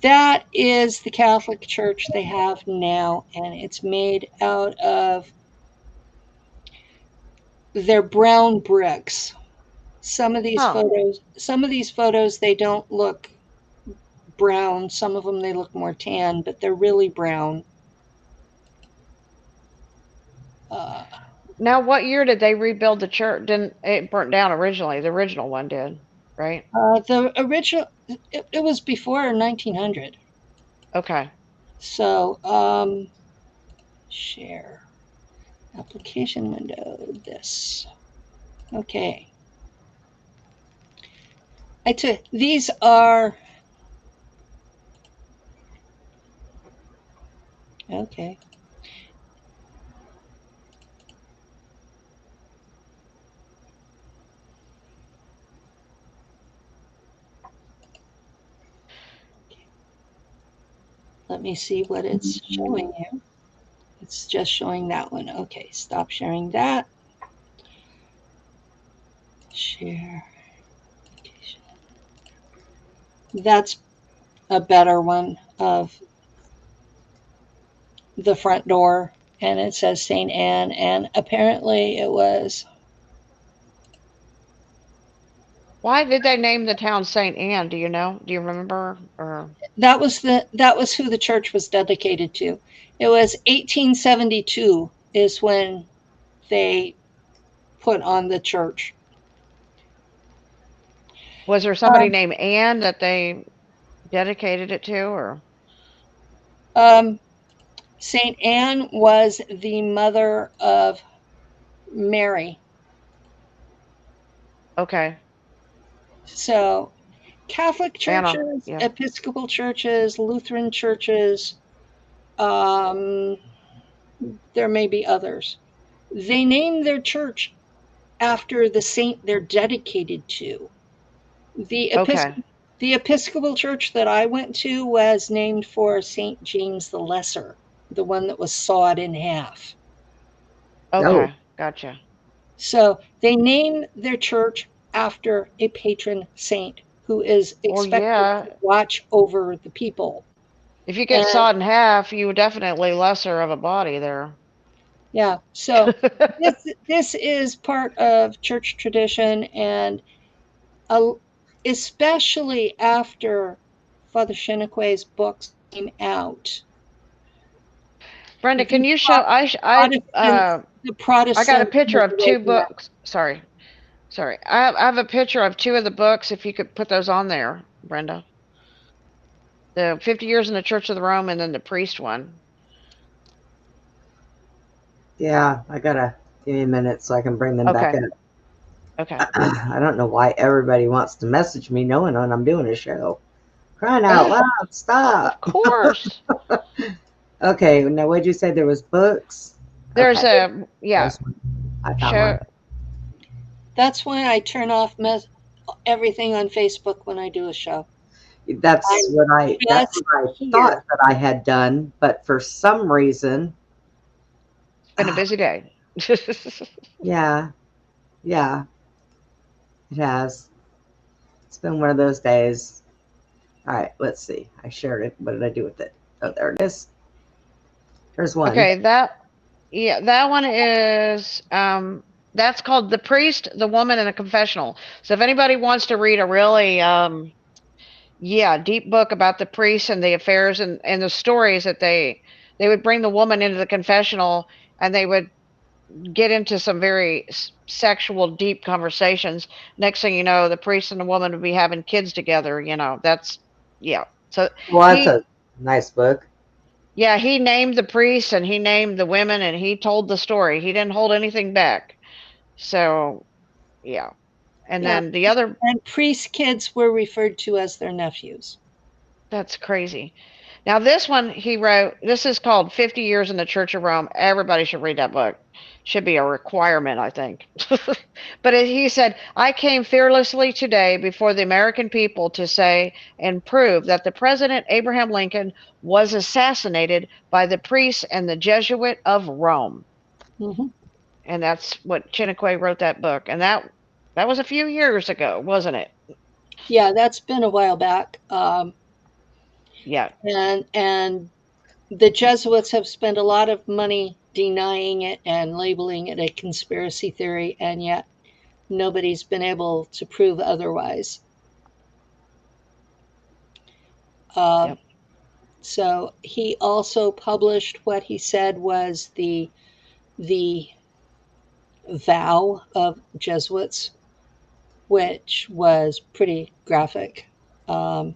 That is the Catholic Church they have now, and it's made out of their brown bricks. Some of these photos, they don't look brown. Some of them they look more tan, but they're really brown. Now, what year did they rebuild the church? Didn't it burnt down originally? The original one did. right? The original, it was before 1900. Okay. So, share application window, this. Okay. These are, okay. Let me see what it's showing you. It's just showing that one. Okay, stop sharing that. Share. That's a better one of the front door, and it says St. Anne, and apparently it was. Why did they name the town St. Anne? Do you know? Do you remember? Or That was who the church was dedicated to. It was 1872 is when they put on the church. was there somebody named Anne that they dedicated it to? Or St. Anne was the mother of Mary. okay, So Catholic Anna. churches, Yeah. Episcopal churches, Lutheran churches, um, there may be others. They name their church after the saint they're dedicated to. The Okay. the Episcopal church that I went to was named for St. James the Lesser, the one that was sawed in half. Oh, Okay. Gotcha. So they name their church after a patron saint who is Well, expected yeah. to watch over the people. If you get And sawed in half, you were definitely lesser of a body there. yeah, so this is part of church tradition, and uh, especially after Father Cheniquet's books came out, Brenda, the can you show? Protestants, the I got a Protestants picture moved of away two from that. books. Sorry. I have a picture of two of the books. If you could put those on there, Brenda. The 50 Years in the Church of the Rome, and then the priest one. yeah. I gotta give me a minute so I can bring them back Okay. up. Okay. I don't know why everybody wants to message me knowing when I'm doing a show. Crying out Of loud, stop. course. Okay, now what'd you say? There was books? There's Okay, a there's one. I found one. show. That's why I turn off everything on Facebook when I do a show. That's I'm what I just thought here. that I had done, but for some reason, It's been a busy day. yeah, yeah, it has. It's been one of those days. All right, let's see. I shared it. What did I do with it? Oh, there it is. There's one. Okay, that one is that's called The Priest, the Woman, and a Confessional. So if anybody wants to read a really deep book about the priests and the affairs and the stories that they would bring the woman into the confessional, and they would get into some very sexual deep conversations. Next thing you know, the priest and the woman would be having kids together, that's yeah. So Well, that's he a nice book. yeah, he named the priests and he named the women and he told the story. He didn't hold anything back. So, yeah. And Yeah, then the other, and priest kids were referred to as their nephews. that's crazy. Now, this one he wrote, this is called 50 Years in the Church of Rome. Everybody should read that book. Should be a requirement, I think. But he said, I came fearlessly today before the American people to say and prove that the President Abraham Lincoln was assassinated by the priests and the Jesuit of Rome. Mm-hmm. And that's what Cheniquet wrote that book. And that was a few years ago, wasn't it? Yeah, that's been a while back. Yeah. And the Jesuits have spent a lot of money denying it and labeling it a conspiracy theory, and yet nobody's been able to prove otherwise. Yep. So he also published what he said was the vow of Jesuits, which was pretty graphic, and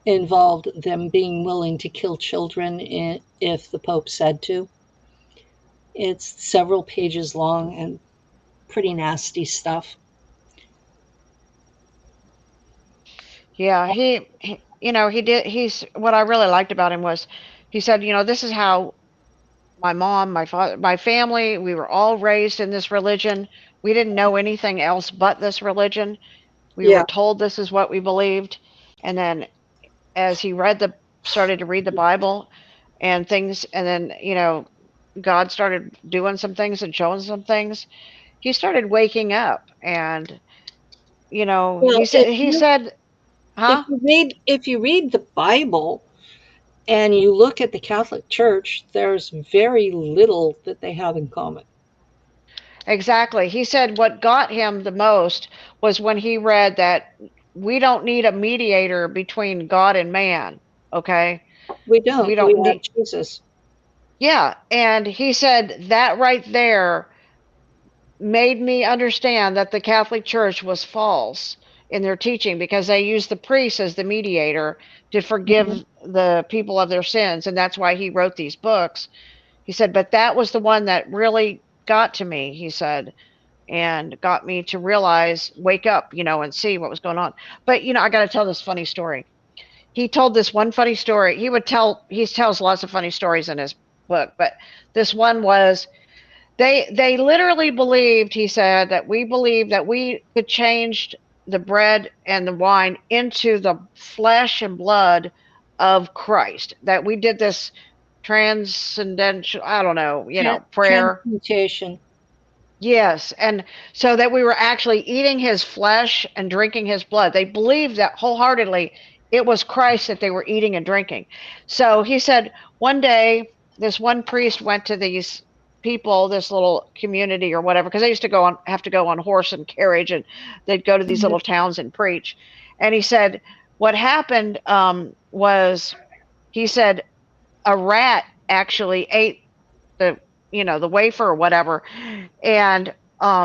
involved them being willing to kill children if the Pope said to. It's several pages long and pretty nasty stuff. Yeah, he did. What I really liked about him was he said, this is how my mom, my father, my family, we were all raised in this religion. We didn't know anything else but this religion. We Yeah. were told this is what we believed. And then as he started to read the Bible and things, and then, God started doing some things and showing some things, he started waking up. And, Well, he said, huh? if you read the Bible and you look at the Catholic Church, there's very little that they have in common. Exactly. He said what got him the most was when he read that we don't need a mediator between God and man. Okay. We don't. We don't We have need, Jesus. yeah. And he said that right there made me understand that the Catholic Church was false in their teaching because they used the priest as the mediator to forgive the people of their sins. And that's why he wrote these books. He said, but that was the one that really got to me, he said, and got me to realize, wake up, and see what was going on. But, I got to tell this funny story. He told this one funny story. He tells lots of funny stories in his book, but this one was they literally believed, he said, that we believed that we could change the bread and the wine into the flesh and blood of Christ, that we did this transcendental, I don't know, prayer. Transmutation. Yes, and so that we were actually eating his flesh and drinking his blood. They believed that wholeheartedly it was Christ that they were eating and drinking. So he said one day this one priest went to these people, this little community or whatever, because they used to have to go on horse and carriage, and they'd go to these little towns and preach. And he said what happened was, he said a rat actually ate the wafer or whatever. And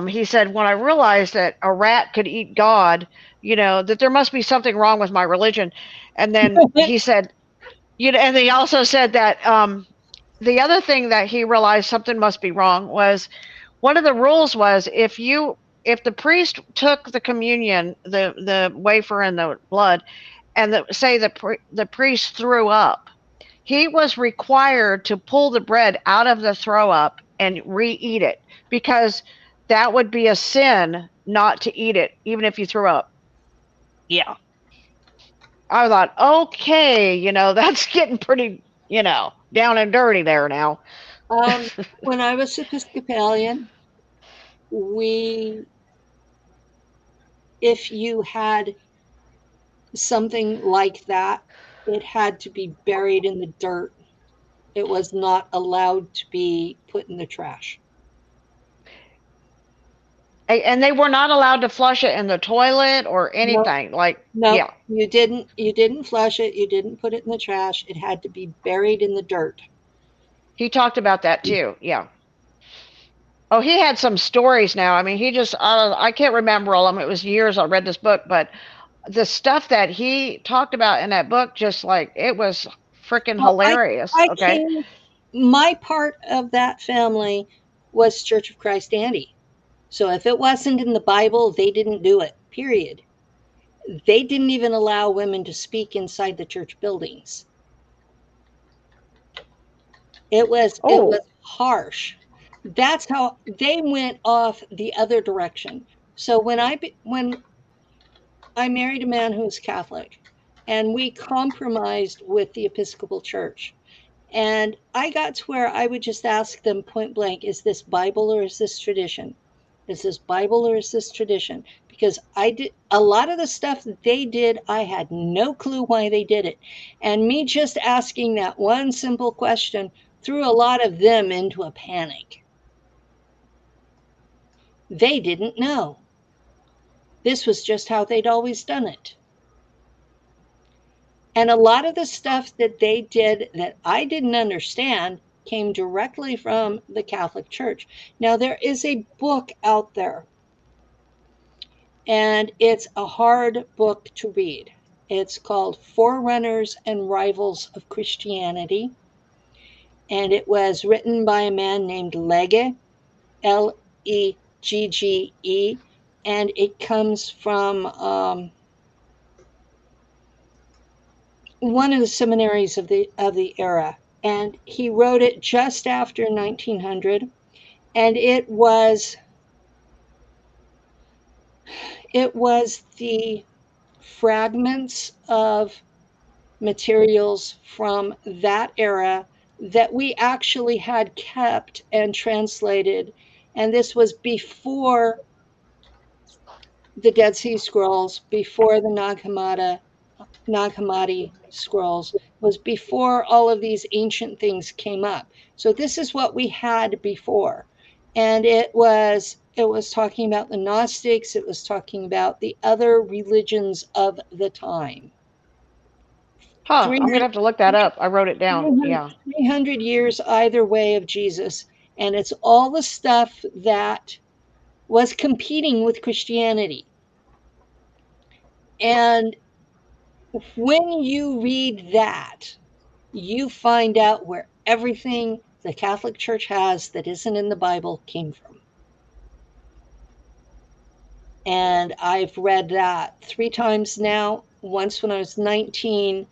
he said, when I realized that a rat could eat God, that there must be something wrong with my religion. And then he said, and he also said that the other thing that he realized something must be wrong was, one of the rules was, if the priest took the communion, the wafer and the blood, and the priest threw up, he was required to pull the bread out of the throw up and re-eat it, because that would be a sin not to eat it, even if you threw up. Yeah. I thought, okay, that's getting pretty, down and dirty there now. When I was Episcopalian, if you had something like that, it had to be buried in the dirt. It was not allowed to be put in the trash. And they were not allowed to flush it in the toilet or anything. No, you didn't flush it. You didn't put it in the trash. It had to be buried in the dirt. He talked about that too. Yeah. Oh, he had some stories now. I mean, I can't remember all of them. It was years I read this book, but the stuff that he talked about in that book, just like, it was freaking hilarious. My part of that family was Church of Christ Andy. So if it wasn't in the Bible, they didn't do it, period. They didn't even allow women to speak inside the church buildings. It was harsh. That's how they went off the other direction. So when I married a man who was Catholic, and we compromised with the Episcopal Church, and I got to where I would just ask them point blank, is this Bible or is this tradition? Is this Bible or is this tradition? Because I did a lot of the stuff that they did, I had no clue why they did it. And me just asking that one simple question threw a lot of them into a panic. They didn't know. This was just how they'd always done it. And a lot of the stuff that they did that I didn't understand, came directly from the Catholic Church. Now, there is a book out there, and it's a hard book to read. It's called Forerunners and Rivals of Christianity, and it was written by a man named Legge, Legge, and it comes from one of the seminaries of the era, and he wrote it just after 1900, and it was the fragments of materials from that era that we actually had kept and translated, and this was before the Dead Sea Scrolls, before the Nag Hammadi scrolls, was before all of these ancient things came up. So this is what we had before. And it was talking about the Gnostics, it was talking about the other religions of the time. Huh, I'm gonna have to look that up. I wrote it down. Yeah. 300 years either way of Jesus. And it's all the stuff that was competing with Christianity. And when you read that, you find out where everything the Catholic Church has that isn't in the Bible came from. And I've read that 3 times now, once when I was 19,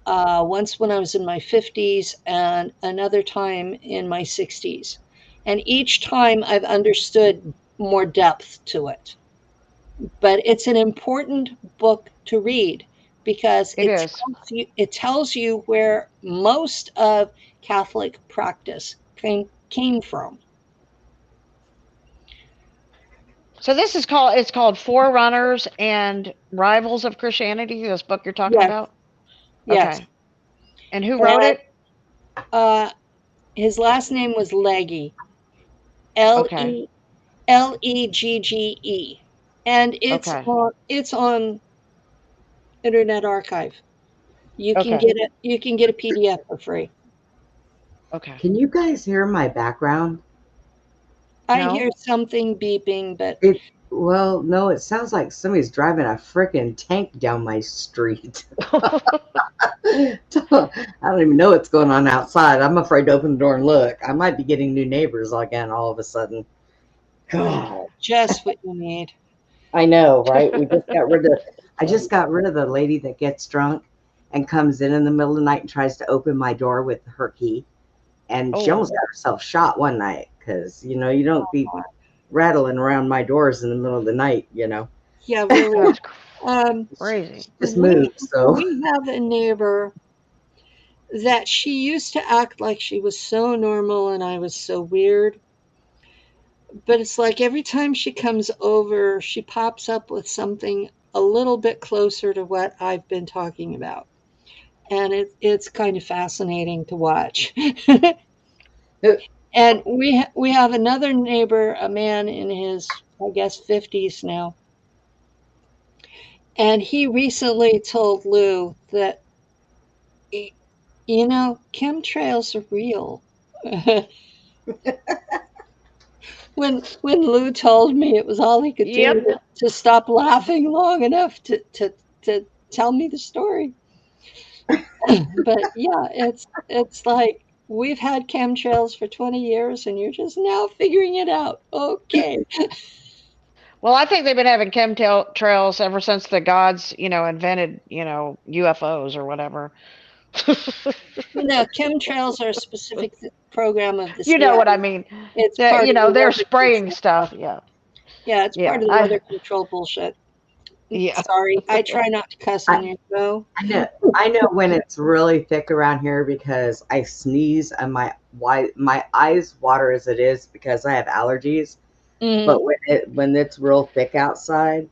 once when I was in my 50s, and another time in my 60s. And each time I've understood more depth to it. But it's an important book to read because it tells you where most of Catholic practice came from. So this is called Forerunners and Rivals of Christianity, this book you're talking about? Yes. Okay. And who wrote it? His last name was Legge. Okay. Legge. And it's on Internet Archive. You can get a PDF for free. Okay. Can you guys hear my background? I hear something beeping, but no, it sounds like somebody's driving a freaking tank down my street. I don't even know what's going on outside. I'm afraid to open the door and look. I might be getting new neighbors again all of a sudden. God. Just what you need. I know, right? I just got rid of the lady that gets drunk and comes in the middle of the night and tries to open my door with her key. And she almost got herself shot one night because, you don't be rattling around my doors in the middle of the night, Yeah, really. Crazy. Just moved, so. We have a neighbor that she used to act like she was so normal and I was so weird. But it's like every time she comes over, she pops up with something a little bit closer to what I've been talking about. And it's kind of fascinating to watch. And we have another neighbor, a man in his, I guess, 50s now. And he recently told Lou that, chemtrails are real. When Lou told me, it was all he could do to stop laughing long enough to tell me the story. But yeah, it's like we've had chemtrails for 20 years and you're just now figuring it out. Okay. Well, I think they've been having chemtrails ever since the gods, invented, UFOs or whatever. No, chemtrails are a specific program of the CIA. You know what I mean. It's part of they're spraying stuff. Yeah. Yeah, it's part of the weather control bullshit. Yeah. Sorry, I try not to cuss on your show. I know when it's really thick around here because I sneeze and my eyes water as it is because I have allergies. Mm-hmm. But when it's real thick outside,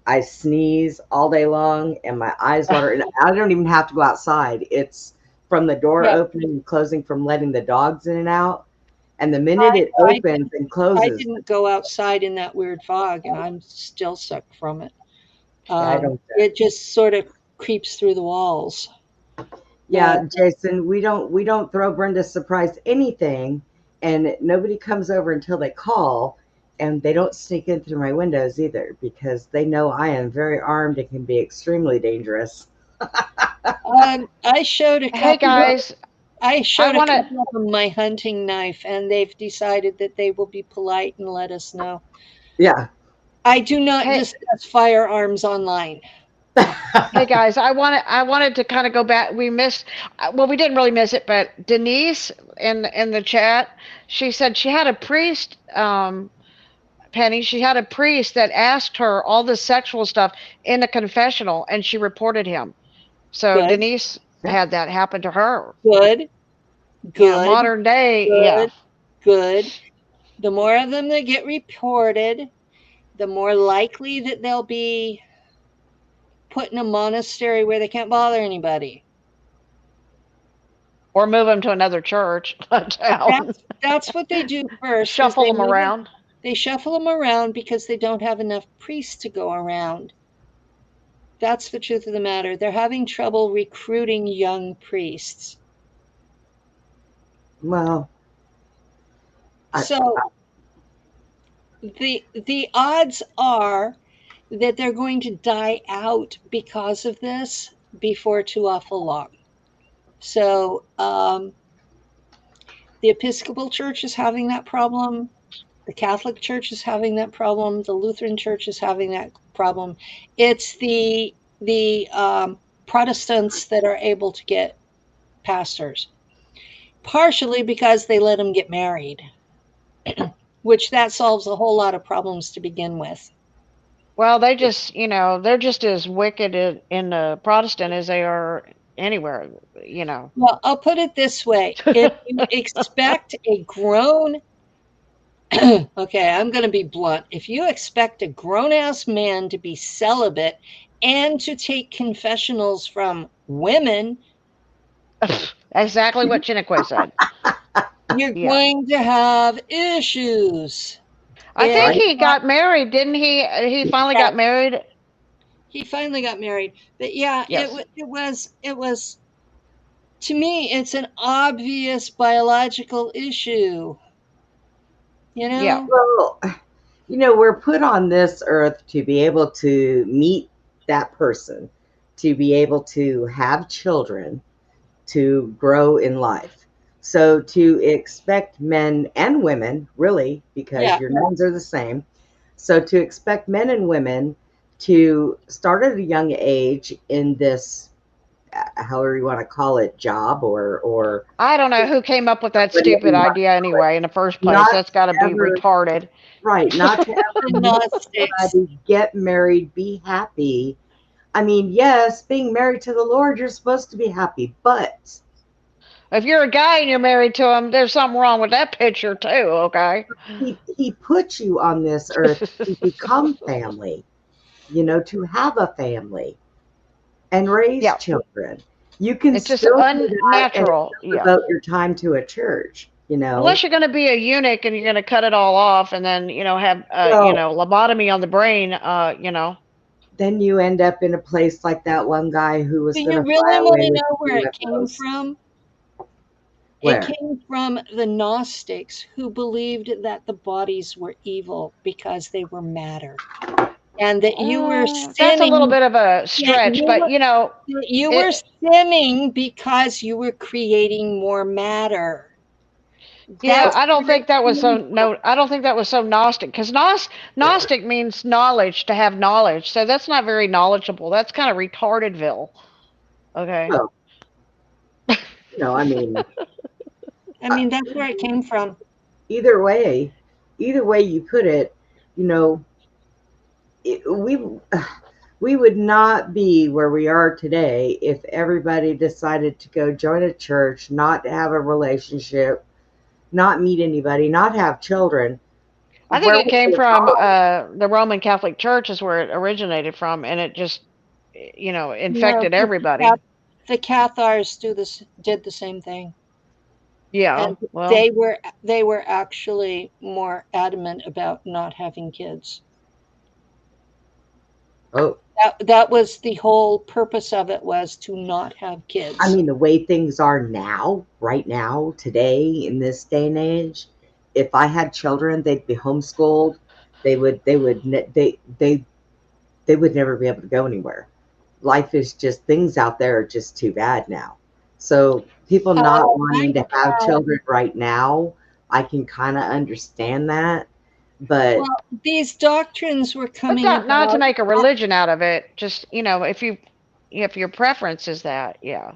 I sneeze all day long and my eyes water. And I don't even have to go outside. It's from the door opening and closing from letting the dogs in and out. And the minute it opens and closes. I didn't go outside in that weird fog and I'm still sick from it. It just sort of creeps through the walls. Yeah, Jason, we don't throw Brenda surprise anything, and nobody comes over until they call, and they don't sneak in through my windows either because they know I am very armed and can be extremely dangerous. I showed a Hey couple. guys, I showed a want to. couple of them my hunting knife, and they've decided that they will be polite and let us know. Yeah. I do not Hey, discuss firearms online. hey guys, I wanted to kind of go back. We missed, well, we didn't really miss it, but Denise in the chat, she said she had a priest, Penny. She had a priest that asked her all this sexual stuff in the confessional, and she reported him. So Good, Denise had that happen to her. good, good, Modern day, yeah. good, good. The more of them that get reported, the more likely that they'll be put in a monastery where they can't bother anybody. Or move them to another church, town. That's what they do first. Shuffle them around. They shuffle them around because they don't have enough priests to go around. That's the truth of the matter. They're having trouble recruiting young priests. Well, So the odds are that they're going to die out because of this before too awful long. So the Episcopal Church is having that problem. The Catholic Church is having that problem. The Lutheran Church is having that problem. It's the Protestants that are able to get pastors, partially because they let them get married, which that solves a whole lot of problems to begin with. Well, they just, they're just as wicked in the Protestant as they are anywhere, Well, I'll put it this way. If you expect a grown, okay, I'm going to be blunt. If you expect a grown-ass man to be celibate and to take confessionals from women, Exactly what Chiniquay said. you're Yeah. going to have issues. I think And he got married, didn't he? He finally got married. he finally got married. But yeah, Yes. it was to me, it's an obvious biological issue. You know? Yeah. well, we're put on this earth to be able to meet that person, to be able to have children, to grow in life. So to expect men and women, really, because Yeah. your names are the same. So to expect men and women to start at a young age in this, however you want to call it, job or I don't know who came up with that whatever you stupid want to idea call it, anyway in the first place. not That's got to be ever retarded. right, not to ever The meet Gnostics. somebody, get married, be happy. I mean, yes, being married to the Lord, you're supposed to be happy, but If you're a guy and you're married to him, there's something wrong with that picture too, okay? he put you on this earth to become family, to have a family and raise Yeah. children. You can It's just still do that and unnatural. still Yeah. devote your time to a church, Unless you're going to be a eunuch and you're going to cut it all off and then, have, Well, lobotomy on the brain, then you end up in a place like that one guy who was Do going you to really fly want away to with know where it came UFOs. from? Where? It came from the Gnostics, who believed that the bodies were evil because they were matter, and that you were that's a little sinning. bit of a Yeah, stretch, but you were it, sinning because you were creating more matter. yeah, That's I don't where think that it was so came from. no, I don't think that was so Gnostic because Gnostic means knowledge, to have knowledge. So that's not very knowledgeable. That's kind of retardedville. Okay. Well, I mean, I mean, that's where it came from. either way you put it, you know, it, we would not be where we are today if everybody decided to go join a church, not have a relationship, not meet anybody, not have children. I think Where it would came we have from gone? the Roman Catholic Church is where it originated from, and it just No, infected everybody. the Cathars did the same thing, Yeah. and Well, they were actually more adamant about not having kids. Oh, That was the whole purpose of it, was to not have kids. I mean, the way things are now, right now, today, in this day and age, if I had children, they'd be homeschooled. They would never be able to go anywhere. Life is just, things out there are just too bad now. So people not wanting to have children right now, I can kind of understand that. But well, these doctrines were But coming not to about make a religion out of it. Just, if your preference is that, yeah.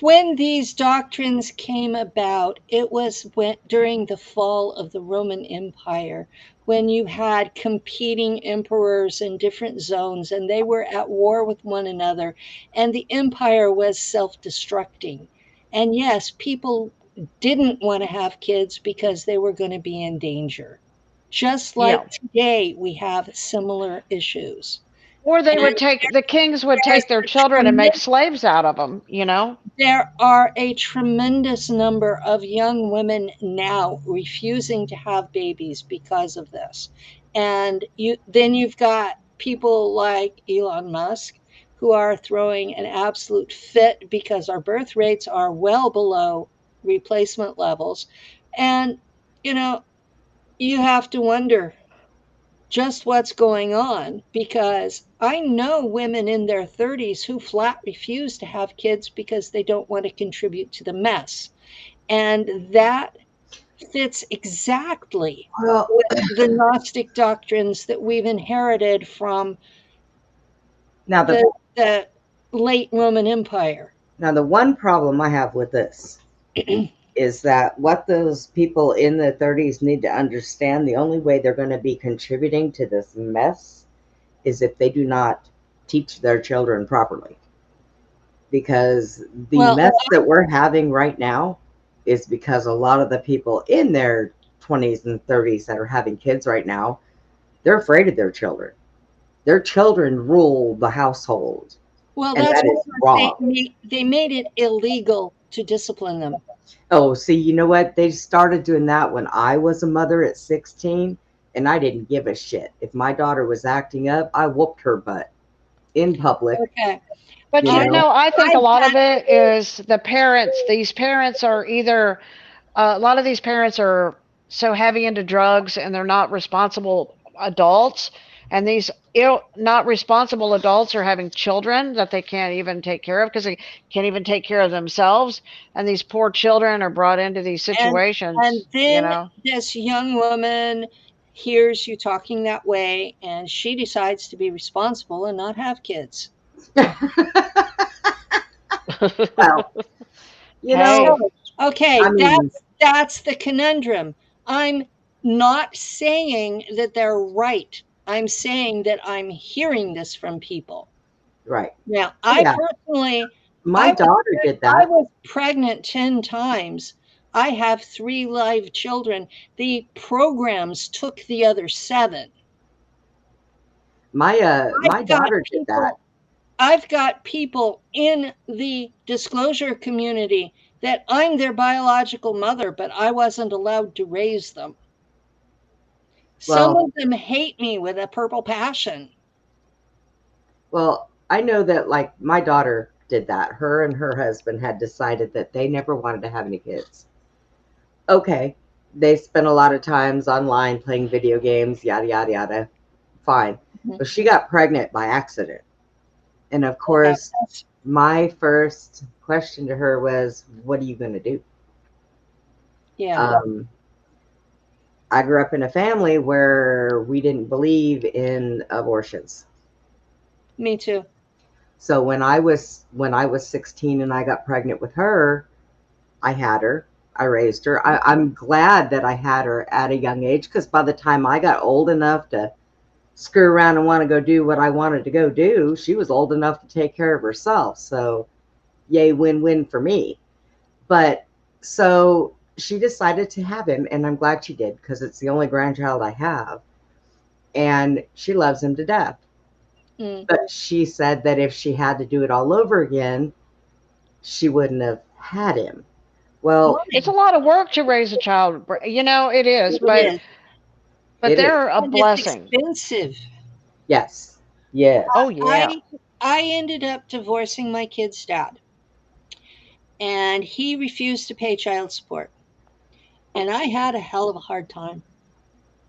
when these doctrines came about. It was during the fall of the Roman Empire, when you had competing emperors in different zones, and they were at war with one another, and the empire was self-destructing. And yes, people didn't want to have kids because they were going to be in danger. Just like Yeah. today, we have similar issues. Or And the kings would there's take their a children and make tremendous slaves out of them. there are a tremendous number of young women now refusing to have babies because of this. And you've got people like Elon Musk who are throwing an absolute fit because our birth rates are well below replacement levels. And you know, you have to wonder just what's going on, because I know women in their 30s who flat refuse to have kids because they don't want to contribute to the mess. And that fits exactly well, with the Gnostic doctrines that we've inherited from now the late Roman Empire. the one problem I have with this is that what those people in the 30s need to understand, the only way they're going to be contributing to this mess is if they do not teach their children properly. Because the mess that we're having right now is because a lot of the people in their 20s and 30s that are having kids right now, they're afraid of their children. Their children rule the household. Well, And that's that is what wrong. they made it illegal to discipline them. Oh, see, you know what? They started doing that when I was a mother at 16, and I didn't give a shit. If my daughter was acting up, I whooped her butt in public. Okay. But I think a lot of it is the parents. These parents are either a lot of these parents are so heavy into drugs and they're not responsible adults. And these not responsible adults are having children that they can't even take care of because they can't even take care of themselves. And these poor children are brought into these situations. And then this young woman hears you talking that way, and she decides to be responsible and not have kids. Well, Hey. Okay, I mean, that's the conundrum. I'm not saying that they're right. I'm saying that I'm hearing this from people. right. Now, personally, my daughter did that. I was pregnant 10 times. I have 3 live children. The programs took the other 7. My daughter did that. I've got people in the disclosure community that I'm their biological mother, but I wasn't allowed to raise them. Some of them hate me with a purple passion. Well, I know that, like, my daughter did that. Her and her husband had decided that they never wanted to have any kids. Okay, they spent a lot of times online playing video games, yada, yada, yada. Fine. Mm-hmm. But she got pregnant by accident. And of course, my first question to her was, what are you going to do? Yeah. I grew up in a family where we didn't believe in abortions. Me too. So when I was 16 and I got pregnant with her, I had her. I raised her. I'm glad that I had her at a young age, because by the time I got old enough to screw around and want to go do what I wanted to go do, she was old enough to take care of herself. So yay, win-win for me. But so she decided to have him, and I'm glad she did, because it's the only grandchild I have. And she loves him to death. But she said that if she had to do it all over again, she wouldn't have had him. Well, it's a lot of work to raise a child. It is, but they're a blessing. It's expensive. Yes. Yes. Oh yeah. I ended up divorcing my kid's dad, and he refused to pay child support. And I had a hell of a hard time.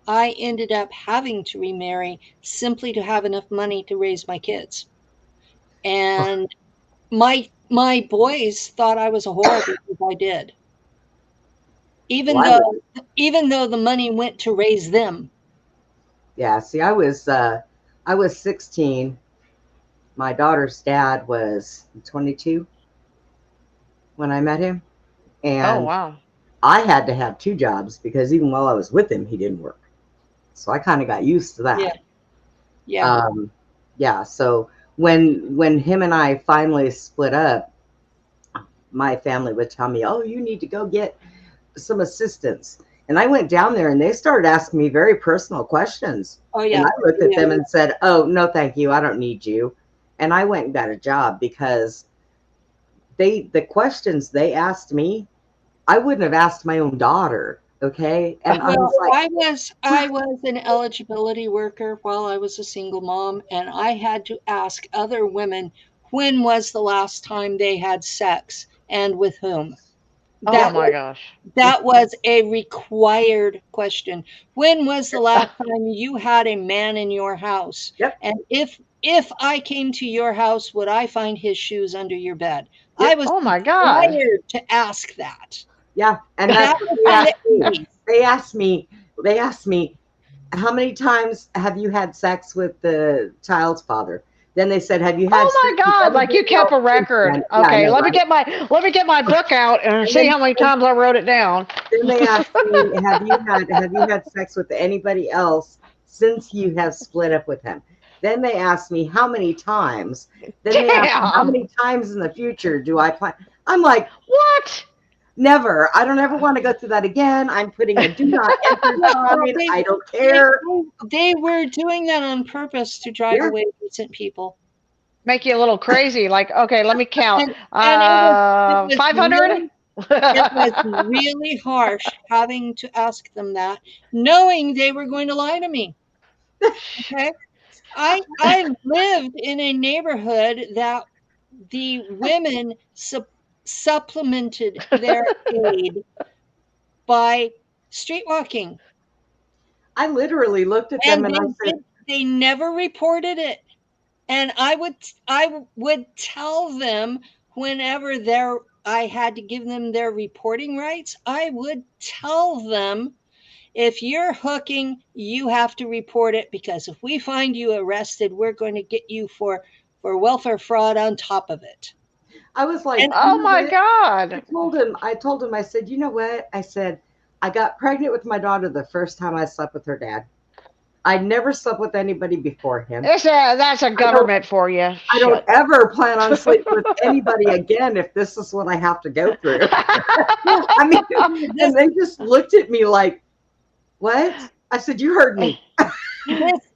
I ended up having to remarry simply to have enough money to raise my kids. And my boys thought I was a whore because I did. Even Well, though even though the money went to raise them. yeah. See, I was 16. My daughter's dad was 22 when I met him, Oh and wow. I had to have two jobs because even while I was with him, he didn't work. So I kind of got used to Yeah. that. Yeah. Um, yeah. So when him and I finally split up, my family would tell me, "Oh, you need to go get some assistance." And I went down there and they started asking me very personal questions. Oh And yeah. I looked at Yeah. them and said, "Oh, no, thank you. I don't need you." And I went and got a job because the questions they asked me, I wouldn't have asked my own daughter. Okay. And I was Well, like, I was an eligibility worker while I was a single mom, and I had to ask other women when was the last time they had sex and with whom. Oh That my was gosh. that was a required question. When was the last time you had a man in your house? yep, And if I came to your house, would I find his shoes under your bed? I yep, was Oh my God. required to ask that. yeah. And that's That what was they for asked the me. 80s. They asked me, how many times have you had sex with the child's father? Then they said, have you had sex Oh my with God. Like anybody you kept else a since record. then? Yeah, I Okay, know, right? let me get my book out and And see how many times I wrote it down. then they asked me, have you had sex with anybody else since you have split up with him? Then they asked me how many times. Then they asked me how Damn. many times in the future do I plan? I'm like, What? never. I don't ever want to go through that again. I'm putting a do not enter Well, sign. I don't they, care. they were doing that on purpose to drive Yeah. away decent people. Make you a little crazy. Like, okay, let me count. And it was 500? really it was really harsh having to ask them that, knowing they were going to lie to me. Okay. I lived in a neighborhood that the women supplemented their aid by street walking. I literally looked at them And and I said, they never reported it. And I would tell them whenever I had to give them their reporting rights, I would tell them, if you're hooking, you have to report it, because if we find you arrested, we're going to get you for welfare fraud on top of it. I was And like, you Oh know my what? God. I told him, I said, you know what? I said, I got pregnant with my daughter the first time I slept with her dad. I never slept with anybody before him. That's a I don't government for you. I don't Shit. ever plan on sleeping with anybody again if this is what I have to go through. I mean, and they just looked at me like, what? I said, you heard me.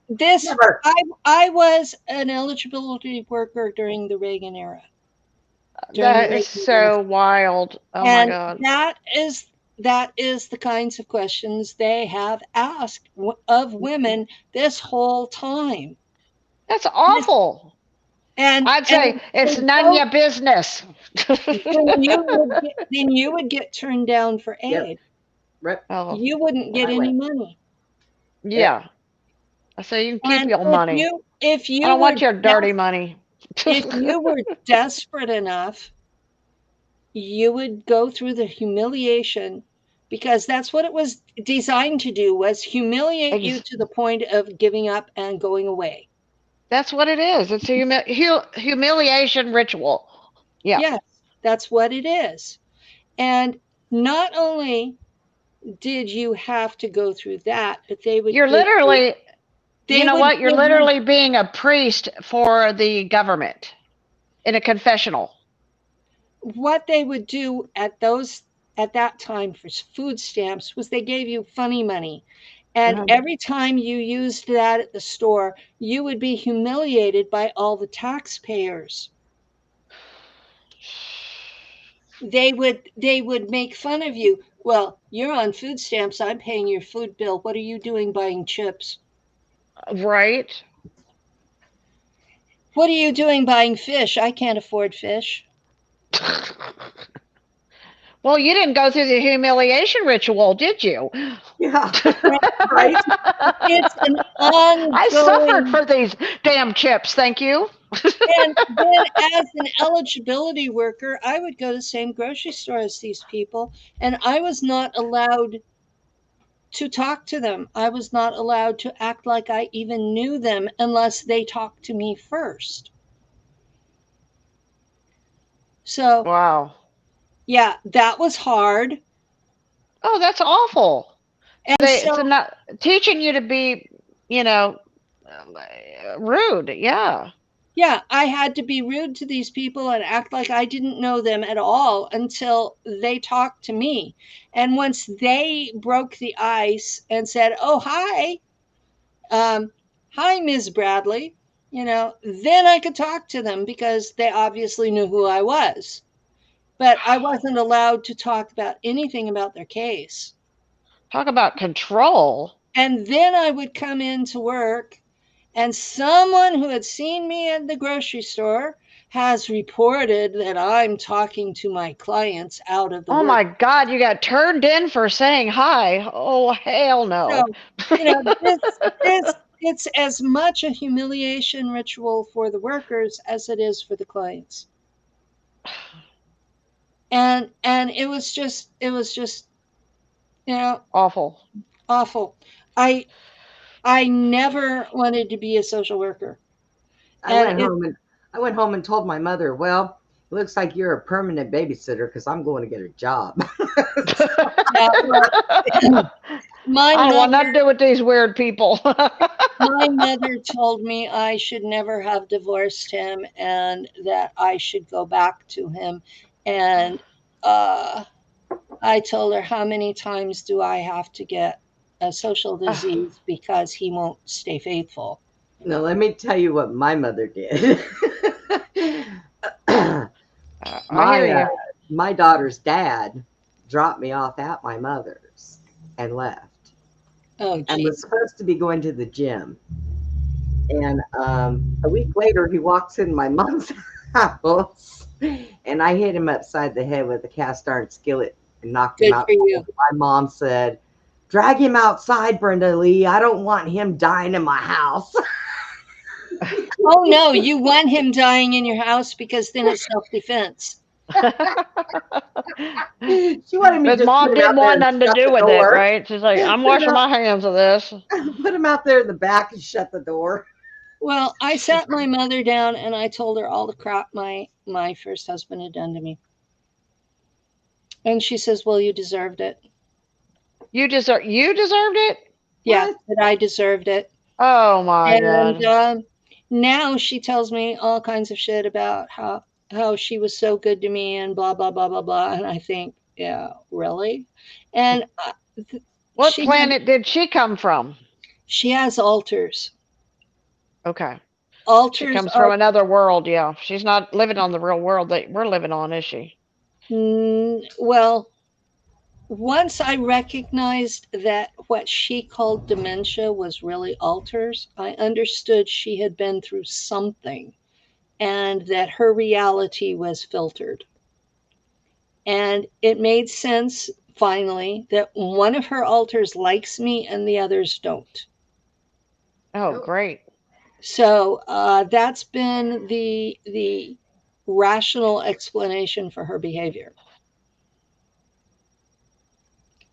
this Never. I was an eligibility worker during the Reagan era. During the That is Reagan era. so wild. Oh my And God. that is the kinds of questions they have asked of women this whole time. That's awful. And I'd say and it's and none of so your business. then you would get turned down for Yep. aid. Rep. Oh, You wouldn't get I any went. money. Yep. yeah. I say you can keep And your if money. you if I you don't were want your dirty money. if you were desperate enough, you would go through the humiliation, because that's what it was designed to do, was humiliate you Ex- to the point of giving up and going away. That's what it is. It's a humiliation ritual. Yeah. Yes, that's what it is. And not only did you have to go through that, but they would You're give you literally, you they know would what? You're give you literally being a priest for the government in a confessional. what they would do at that time for food stamps was they gave you funny money. And Mhm. every time you used that at the store, you would be humiliated by all the taxpayers. They would make fun of you. Well, you're on food stamps. I'm paying your food bill. What are you doing buying chips? Right? What are you doing buying fish? I can't afford fish. Well, you didn't go through the humiliation ritual, did you? Yeah, right. It's an I suffered ongoing. for these damn chips, thank you. And then, as an eligibility worker, I would go to the same grocery store as these people, and I was not allowed to talk to them. I was not allowed to act like I even knew them unless they talked to me first. So, Wow. yeah, that was hard. Oh, that's awful. And They so, to not teaching you to be, you know, rude. Yeah. yeah, I had to be rude to these people and act like I didn't know them at all until they talked to me. And once they broke the ice and said, "Oh, hi, hi, Ms. Bradley," then I could talk to them because they obviously knew who I was. But I wasn't allowed to talk about anything about their case. Talk about control. And then I would come into work, and someone who had seen me at the grocery store has reported that I'm talking to my clients out of the Oh work. my God, you got turned in for saying hi. Oh, hell no. So, this it's as much a humiliation ritual for the workers as it is for the clients. And it was just Awful. awful. I never wanted to be a social worker. I And went home and I went home and told my mother, "Well, it looks like you're a permanent babysitter because I'm going to get a job." yeah, well, my I don't want mother nothing to do with these weird people. my mother told me I should never have divorced him and that I should go back to him. And I told her, how many times do I have to get a social disease because he won't stay faithful? Now, let me tell you what my mother did. I hear my you. my daughter's dad dropped me off at my mother's and left, Oh, and gee. was supposed to be going to the gym. And a week later, he walks in my mom's house, and I hit him upside the head with a cast iron skillet and knocked him Good out. for you. My mom said, "Drag him outside, Brenda Lee. I don't want him dying in my house." Oh, no, you want him dying in your house because then it's self defense. She wanted me to But just put mom him out didn't there want and nothing to shut do the with it, door. right? She's like, I'm Put him washing out, my hands of this. put him out there in the back and shut the door. Well, I sat my mother down and I told her all the crap my first husband had done to me. And she says, "Well, you deserved it." You deserved it? Yeah, What? that I deserved it. Oh my And God. now she tells me all kinds of shit about how she was so good to me and blah blah blah blah blah. And I think, yeah, really? And What planet did she come from? she has altars. Okay. She Altars comes are, from another world, yeah. She's not living on the real world that we're living on, is she? well, once I recognized that what she called dementia was really altars, I understood she had been through something and that her reality was filtered. And it made sense finally that one of her altars likes me and the others don't. Oh, great. So that's been the rational explanation for her behavior.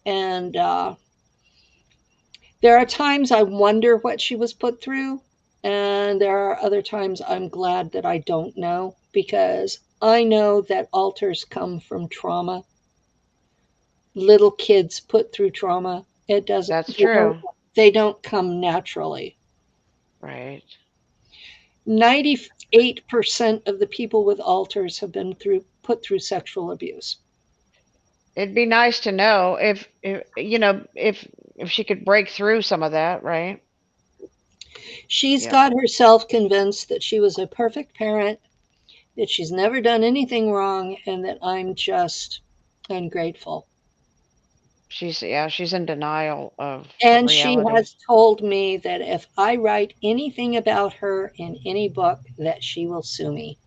And there are times I wonder what she was put through, and there are other times I'm glad that I don't know because I know that altars come from trauma. Little kids put through trauma. It doesn't That's true. they don't come naturally. Right. 98% of the people with altars have been put through sexual abuse. It'd be nice to know if she could break through some of that, right? She's Yeah. got herself convinced that she was a perfect parent, that she's never done anything wrong, and that I'm just ungrateful. she's in denial of And she reality. has told me that if I write anything about her in any book, that she will sue me.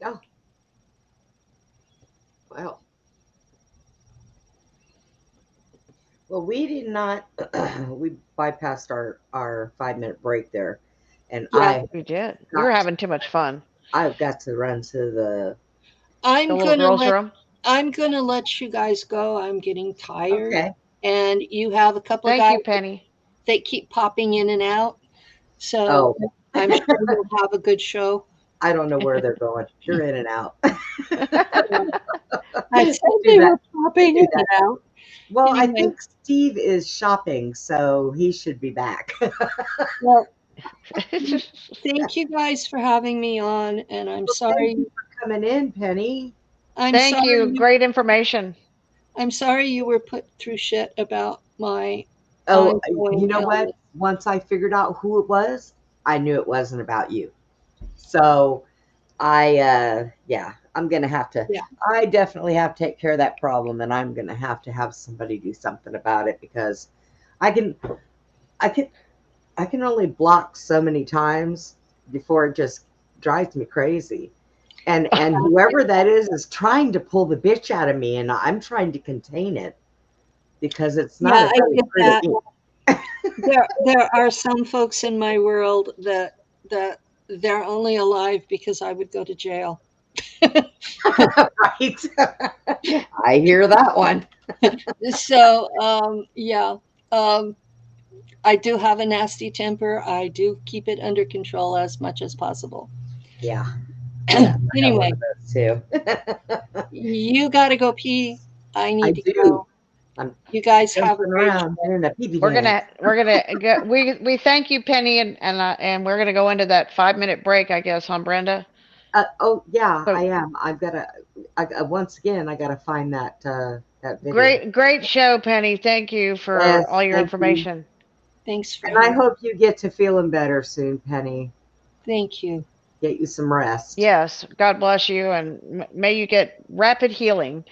Oh, well. Well, we did not. We bypassed our 5 minute break there, and Yeah. You did. You were having too much fun. I've got to run to the. I'm The little gonna girl's let room. I'm gonna let you guys go. I'm getting tired. Okay. And you have a couple Thank guys you, Penny. that keep popping in and out. So Oh, I'm sure you'll have a good show. I don't know where they're going. They're in and out. I said Do they that. were popping Do in that. and out. Well, I Anyway. think Steve is shopping, so he should be back. Well, thank you guys for having me on, and I'm Thank sorry. you for coming in, Penny. Thank you. Great information. I'm sorry you were put through shit about my Oh, ongoing you know what? illness. Once I figured out who it was, I knew it wasn't about you. So yeah, I'm gonna have to. Yeah. I definitely have to take care of that problem, and I'm gonna have somebody do something about it because I can, I can, I can only block so many times before it just drives me crazy. And whoever that is trying to pull the bitch out of me, and I'm trying to contain it because it's not Yeah, a I very get pretty that. thing. There are some folks in my world that they're only alive because I would go to jail. Right? I hear that one. So yeah. I do have a nasty temper. I do keep it under control as much as possible. Yeah. I got Anyway, one of those too. you got to go pee. I I need to do. go. I'm You guys have a jumping great around show. doing a pee-pee We're dance. gonna go. We thank you, Penny, and we're gonna go into that 5 minute break, I guess, huh, Brenda? Oh yeah, So I am. Once again, I gotta find that video. great show, Penny. Thank you for all Yes, your thank you. information. Thanks for And I having. hope you get to feeling better soon, Penny. Thank you. Get you some rest. Yes, God bless you, and may you get rapid healing.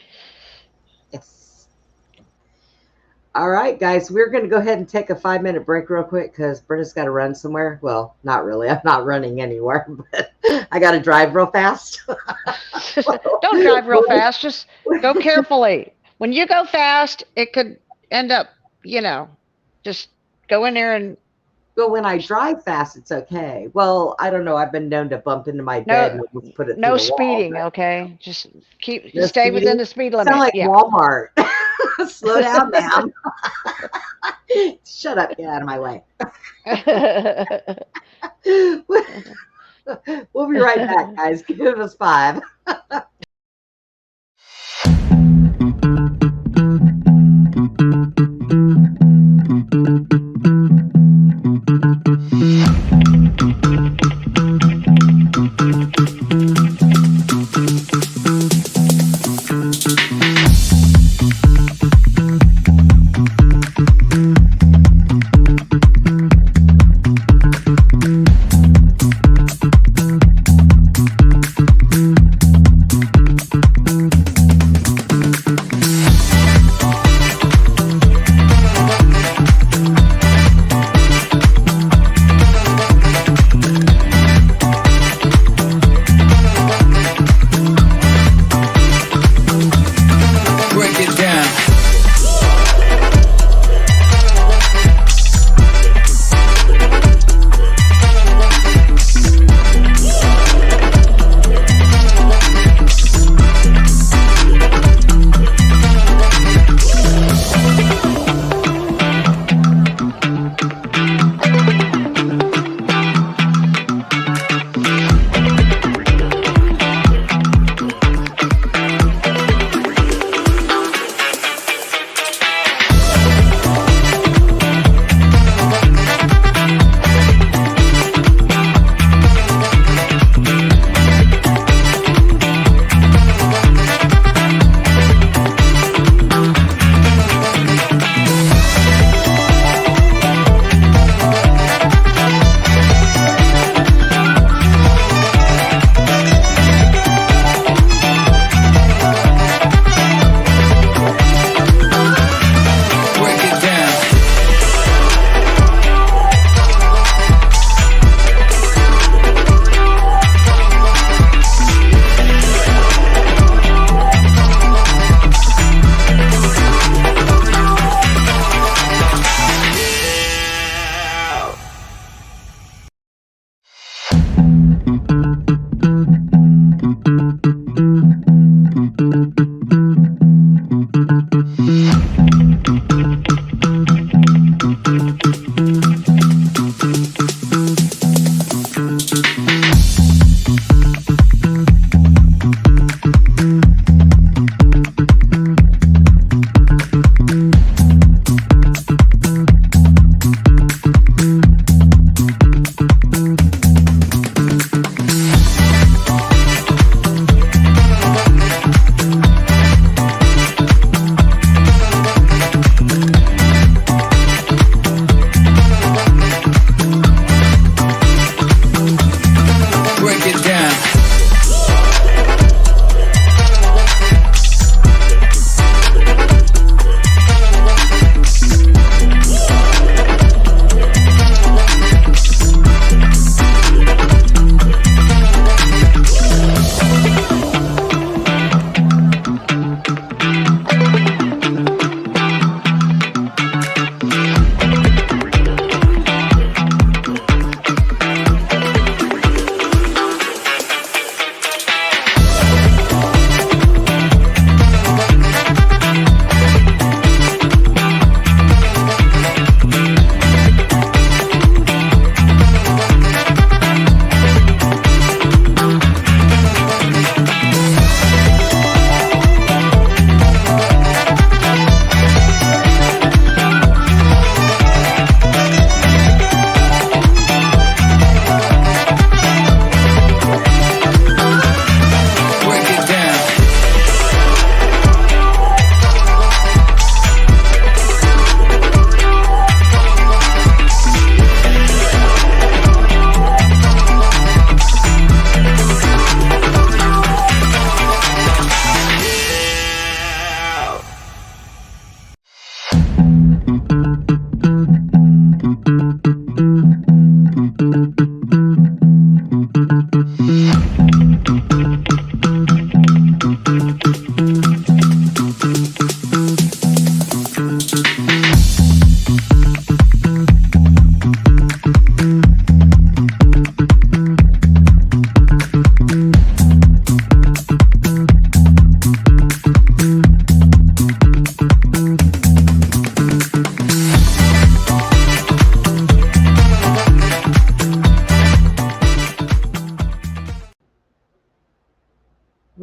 Yes. All right, guys, we're going to go ahead and take a 5 minute break real quick because Britta's got to run somewhere. Well, not really. I'm not running anywhere, but I got to drive real fast. Don't drive real fast. Just go carefully. When you go fast, it could end up, just go in there and But when I drive fast, it's okay. Well, I don't know. I've been known to bump into my bed no and almost put it through no the wall. speeding, okay? Just No stay within speeding. the speed Sound limit. like Yeah. Walmart. Slow down, ma'am. Shut up. Get out of my way. We'll be right back, guys. Give us 5.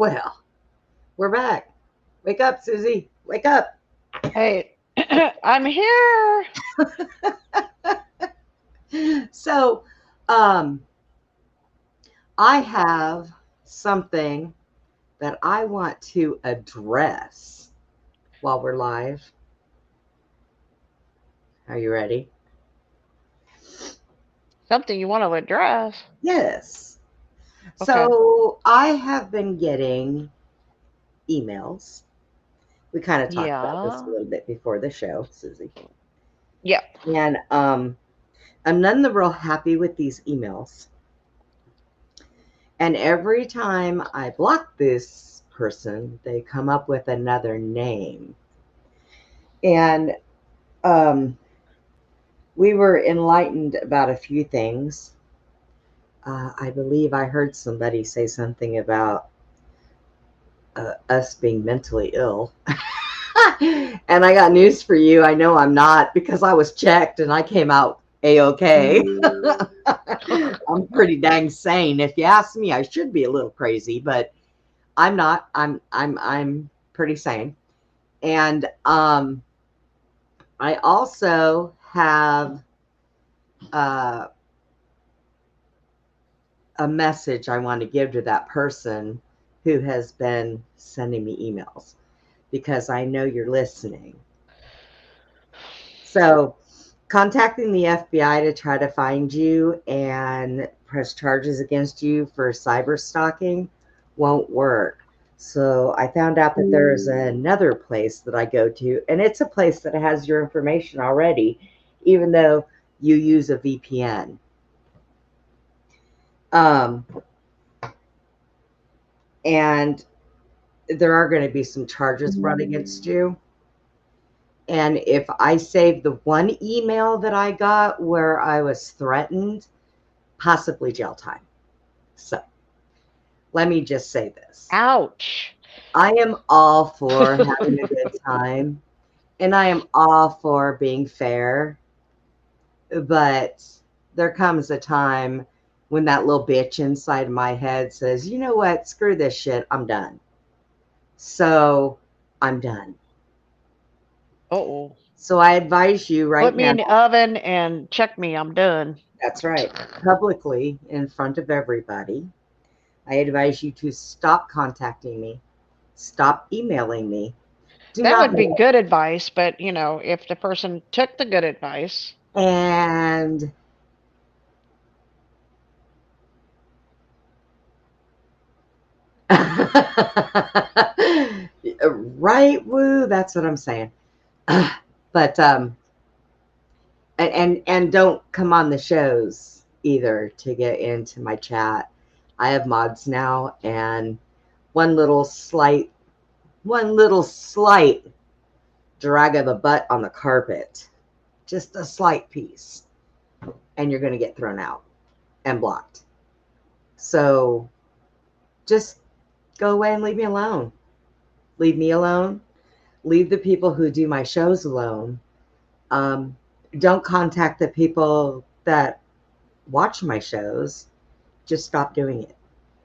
Well, we're back. Wake up, Susie. Wake up. Hey, I'm here. So, um, I have something that I want to address while we're live. Are you ready? Something you want to address? Yes. Okay. So I have been getting emails. We kind of talked about this a Yeah. little bit before the show, Susie. Yep. And I'm none the real happy with these emails. And every time I block this person, they come up with another name. And we were enlightened about a few things. I believe I heard somebody say something about us being mentally ill. And I got news for you. I know I'm not, because I was checked and I came out A-okay. I'm pretty dang sane. If you ask me, I should be a little crazy, but I'm not. I'm pretty sane. And I also have a message I want to give to that person who has been sending me emails, because I know you're listening. So, contacting the FBI to try to find you and press charges against you for cyber stalking won't work. So, I found out that there's another place that I go to, and it's a place that has your information already, even though you use a VPN. And there are going to be some charges brought against you. And if I save the one email that I got where I was threatened, possibly jail time. So let me just say this. Ouch. I am all for having a good time, and I am all for being fair. But there comes a time when that little bitch inside my head says, you know what? Screw this shit. I'm done. So I'm done. Uh-oh. So I advise you right Put me now. in the oven and check me. I'm done. That's right. Publicly, in front of everybody, I advise you to stop contacting me. Stop emailing me. Do That not would be mail. good advice, but if the person took the good advice. And right, woo, that's what I'm saying. But and don't come on the shows either to get into my chat. I have mods now, and one little slight drag of a butt on the carpet, just a slight piece, and you're going to get thrown out and blocked. So just go away and leave me alone. Leave me alone. Leave the people who do my shows alone. Don't contact the people that watch my shows. Just stop doing it,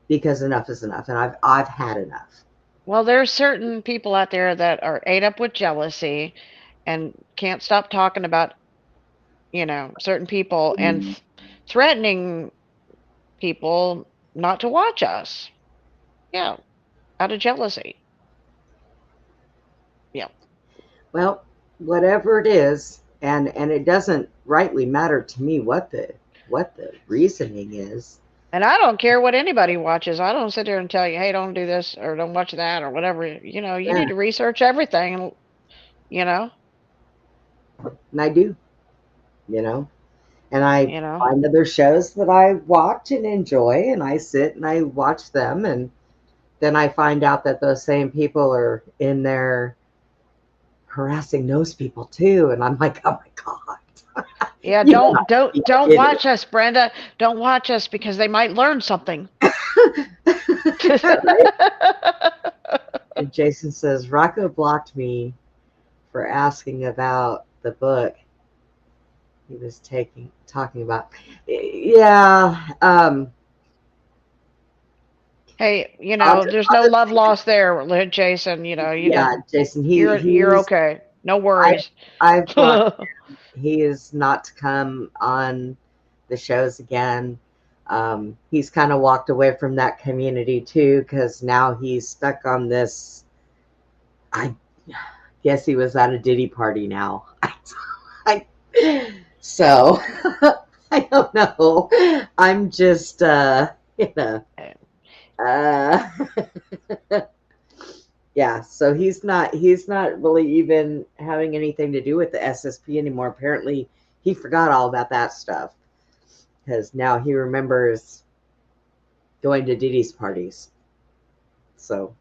because enough is enough, and I've had enough. Well, there's certain people out there that are ate up with jealousy and can't stop talking about, certain people and threatening people not to watch us. Yeah, out of jealousy. Yeah. Well, whatever it is, and it doesn't rightly matter to me what the reasoning is. And I don't care what anybody watches. I don't sit there and tell you, hey, don't do this or don't watch that or whatever. You Yeah. need to research everything, And I do, and I find other shows that I watch and enjoy, and I sit and I watch them, and then I find out that those same people are in there harassing those people too, and I'm like, oh my God. Yeah, don't watch us, Brenda. Don't watch us, because they might learn something. And Jason says, Rocco blocked me for asking about the book he was talking about. Yeah. Hey, I'll, there's I'll no just, love lost there, Jason. You yeah, don't. Jason. You're okay. No I worries. I've blocked. He is not to come on the shows again. He's kind of walked away from that community too because now he's stuck on this. I guess he was at a Diddy party now. I, so I don't know. I'm just you know uh yeah. So he's not really even having anything to do with the SSP anymore. Apparently, he forgot all about that stuff because now he remembers going to Diddy's parties. So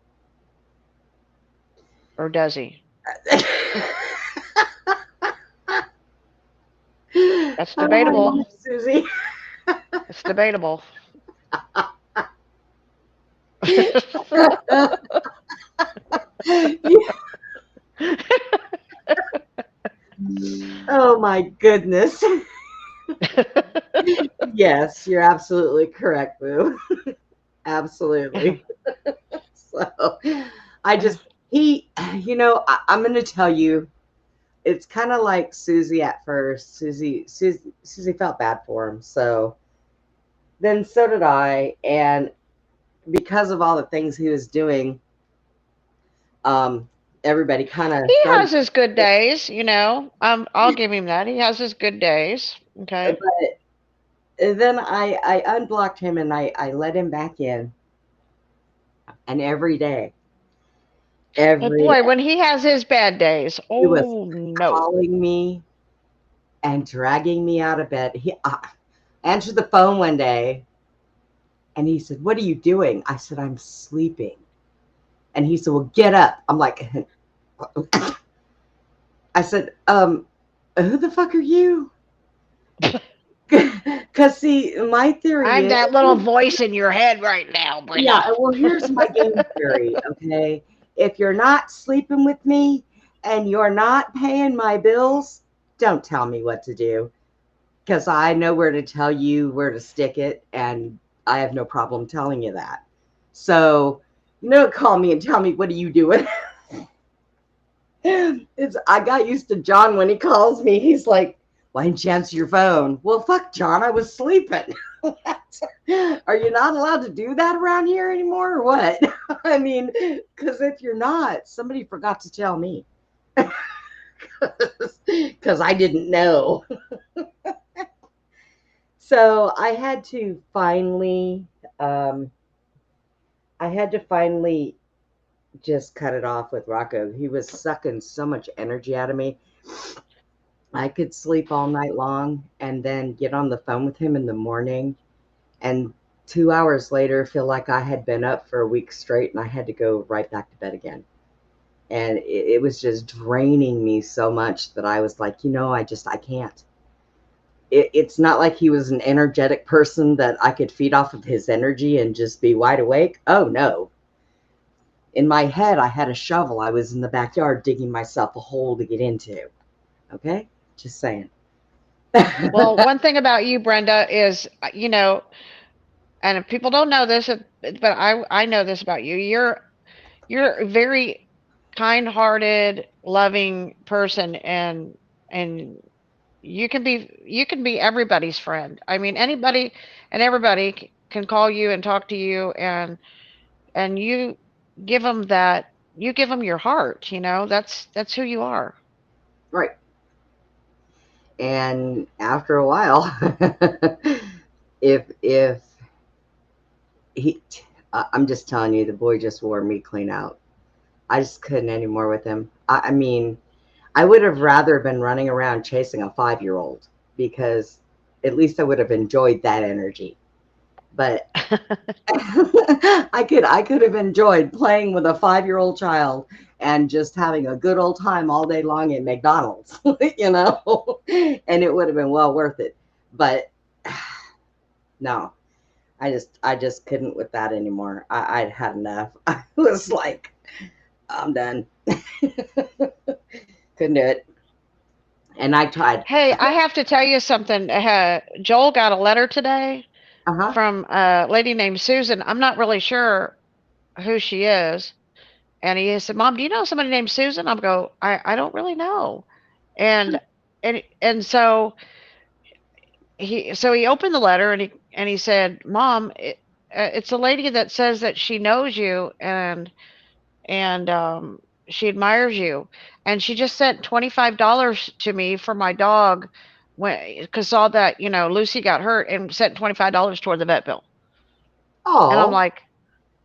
Or does he? That's debatable. Susie. It's debatable. Oh my goodness. Yes, you're absolutely correct, Boo. Absolutely. So I just I'm going to tell you, it's kind of like Susie at first. Susie felt bad for him. So then so did I, and because of all the things he was doing, everybody kind of He started. has his good days. I'll give him that. He has his good days. Okay. But then I unblocked him and I let him back in, and And every boy, day when he has his bad days, he was oh no. calling me and dragging me out of bed. He answered the phone one day and he said, "What are you doing?" I said, "I'm sleeping." And he said, "Well, get up." I'm like, I said, who the fuck are you? Because see, my theory I'm is, that little voice in your head right now, yeah, Brenda. well, here's my game theory, okay? If you're not sleeping with me and you're not paying my bills, don't tell me what to do because I know where to tell you where to stick it, and I have no problem telling you that. So, call me and tell me, what are you doing? I got used to John when he calls me. He's like, "Why didn't you answer your phone?" Well, fuck, John, I was sleeping. Are you not allowed to do that around here anymore or what? I mean, because if you're not, somebody forgot to tell me. Because I didn't know. So um, I had to finally just cut it off with Rocco. He was sucking so much energy out of me. I could sleep all night long and then get on the phone with him in the morning, and 2 hours later feel like I had been up for a week straight and I had to go right back to bed again. And it was just draining me so much that I was like, I can't. It's not like he was an energetic person that I could feed off of his energy and just be wide awake. Oh no. In my head, I had a shovel. I was in the backyard digging myself a hole to get into. Okay? Just saying. Well, one thing about you, Brenda, is and if people don't know this, but I know this about you. You're a very kind-hearted, loving person, and you can be everybody's friend. I mean, anybody and everybody can call you and talk to you, and you give them your heart. That's who you are. Right. And after a while, if he, I'm just telling you, the boy just wore me clean out. I just couldn't anymore with him. I mean, I would have rather been running around chasing a 5-year-old because at least I would have enjoyed that energy. But I could have enjoyed playing with a 5-year-old child and just having a good old time all day long at McDonald's, and it would have been well worth it. But no, I just couldn't with that anymore. I'd had enough. I was like, I'm done. Couldn't do it. And I tried. Hey, I have to tell you something. Joel got a letter today Uh-huh. from a lady named Susan. I'm not really sure who she is. And he said, "Mom, do you know somebody named Susan?" I don't really know. And so he opened the letter and he said, "Mom, it's a lady that says that she knows you and she admires you, and she just sent $25 to me for my dog when because saw that Lucy got hurt and sent $25 toward the vet bill." And I'm Oh, like,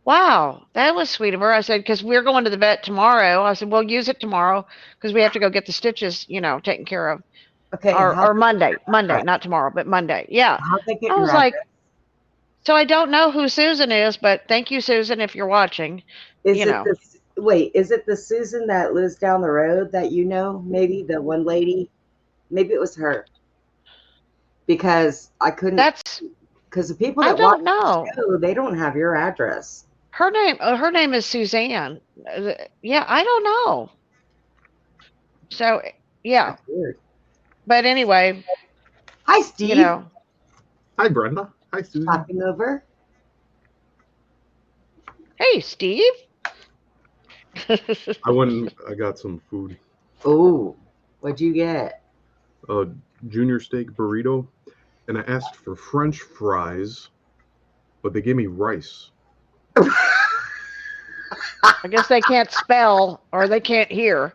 "Wow, that was sweet of her." I said, "Because we're going to the vet tomorrow." I said, "We'll use it tomorrow because we have to go get the stitches, taken care of." okay. Or Monday, not tomorrow, but Monday. Yeah. How'd they get I your was like, address? so I don't know who Susan is, but thank you, Susan, if you're watching. Is You it know, this? Wait, is it the Susan that lives down the road that you know? Maybe the one lady. Maybe it was her because I couldn't. that's Because the people I that watch don't the know. show, they don't have your address. Her name. Her name is Suzanne. Yeah, I don't know. So yeah, That's weird. but anyway, Hi, you Steve. know, Hi, Brenda. Hi, Susan. Popping over. hey, Steve. I got some food. Oh, what'd you get? A junior steak burrito, and I asked for French fries, but they gave me rice. I guess they can't spell or they can't hear.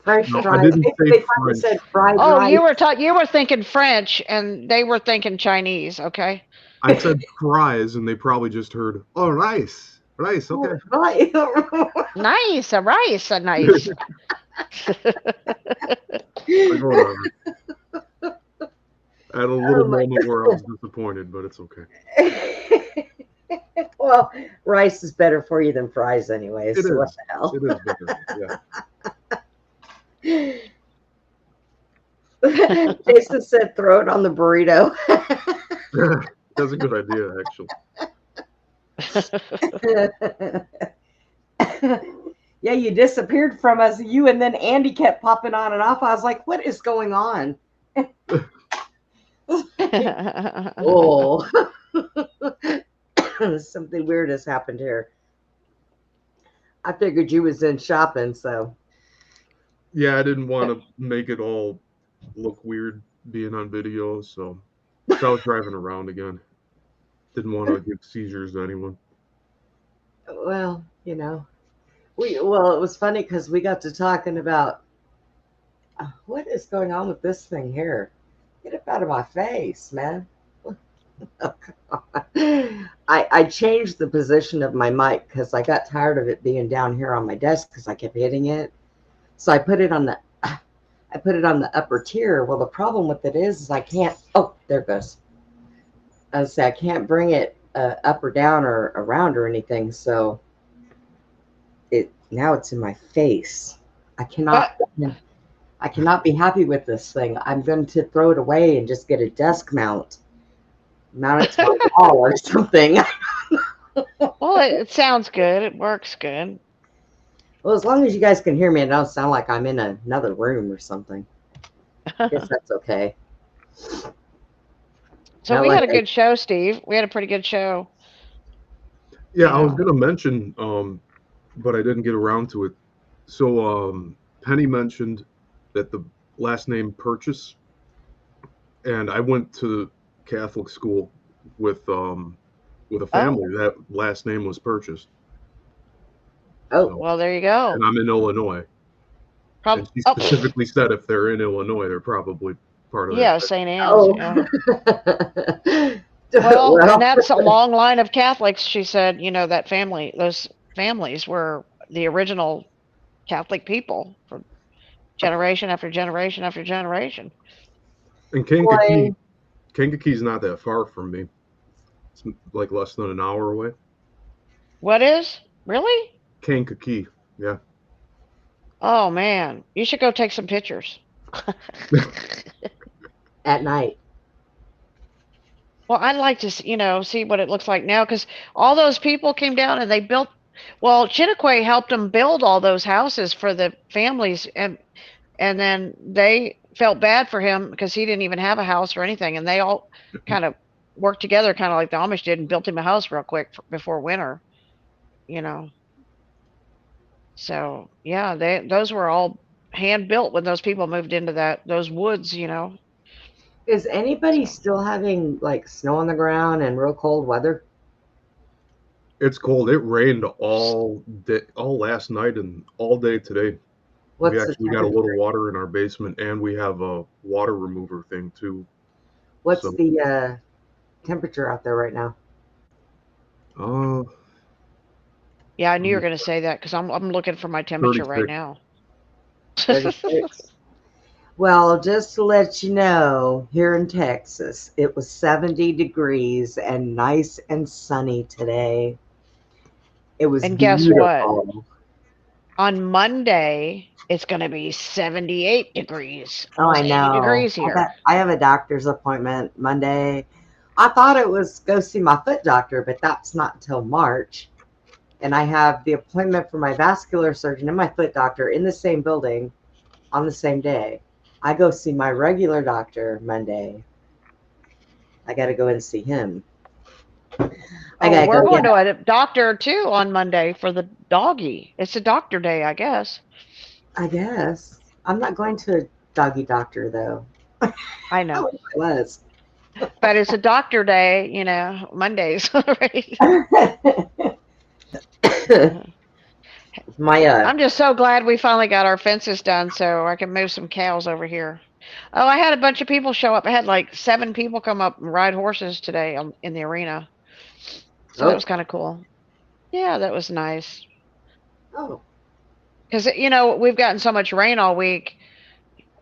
French No, I fries. didn't Maybe say they probably French. said fried Oh, rice. you were thinking French and they were thinking Chinese. Okay. I said fries, and they probably just heard, oh, rice. Rice, okay. Right. Nice, a rice, a nice. Like, whatever. I had a little Oh my moment where I was disappointed, but it's okay. Well, rice is better for you than fries, anyways. It So what is. the hell? It is better. Yeah. Jason said, "Throw it on the burrito." That's a good idea, actually. Yeah, you disappeared from us. You and then Andy kept popping on and off. I was like, "What is going on?" Oh, something weird has happened here. I figured you was in shopping, so Yeah, I didn't want to make it all look weird being on video, so I was driving around again. Didn't want to give seizures to anyone. well, well, it was funny because we got to talking about what is going on with this thing here. Get it out of my face, man. Oh, I changed the position of my mic because I got tired of it being down here on my desk because I kept hitting it. So I put it on the upper tier. Well, the problem with it is I can't. Oh, there it goes. I say I can't bring it up or down or around or anything. So now it's in my face. I cannot. I cannot be happy with this thing. I'm going to throw it away and just get a desk mount. Mount it to my wall or something. Well, it sounds good. It works good. Well, as long as you guys can hear me, it don't sound like I'm in another room or something. I guess that's okay. So Not we had like a good show, Steve. We had a pretty good show. Yeah, I was Yeah. gonna mention, but I didn't get around to it. So Penny mentioned that the last name Purchase, and I went to Catholic school with a family that last name was Purchase. Oh, So, Well, there you go. and I'm in Illinois, and she Oh, specifically said if they're in Illinois, they're probably part of yeah, that. St. Anne's. oh. Yeah. Well, and that's a long line of Catholics. She said, that those families were the original Catholic people for generation after generation after generation. And Boy. Kankakee's not that far from me. It's like less than an hour away. What is? Really? Kankakee, yeah. Oh, man. You should go take some pictures. At night. Well, I'd like to, see what it looks like now because all those people came down and they built. Well, Chinookwe helped them build all those houses for the families, and then they felt bad for him because he didn't even have a house or anything, and they all kind of worked together kind of like the Amish did and built him a house real quick before winter, you know. So yeah, those were all hand built when those people moved into those woods, you know. Is anybody So still having like snow on the ground and real cold weather? It's cold. It rained all day, all last night and all day today. We What's the actually got a little temperature? water in our basement, and we have a water remover thing too. What's So, the temperature out there right now? uh, yeah, I knew you were um, going to say that because I'm looking for my temperature right 36. now. 36. Well, just to let you know, here in Texas, it was 70 degrees and nice and sunny today. It was And guess what? beautiful. On Monday, it's going to be 78 degrees, Oh, I almost 80 know. degrees here. I have a doctor's appointment Monday. I thought it was go see my foot doctor, but that's not until March. And I have the appointment for my vascular surgeon and my foot doctor in the same building on the same day. I go see my regular doctor Monday. I got to go in and see him. I Oh, got to we're go going get, to a doctor too on Monday for the doggy. It's a doctor day, I guess. I guess. I'm not going to a doggy doctor, though. I I know. wish I was. But it's a doctor day, you know, Mondays, right? My, I'm just so glad we finally got our fences done so I can move some cows over here. Oh, I had a bunch of people show up. I had like 7 people come up and ride horses today in the arena. So that oh, was kind of cool. Yeah, that was nice. oh, Because, you know, we've gotten so much rain all week.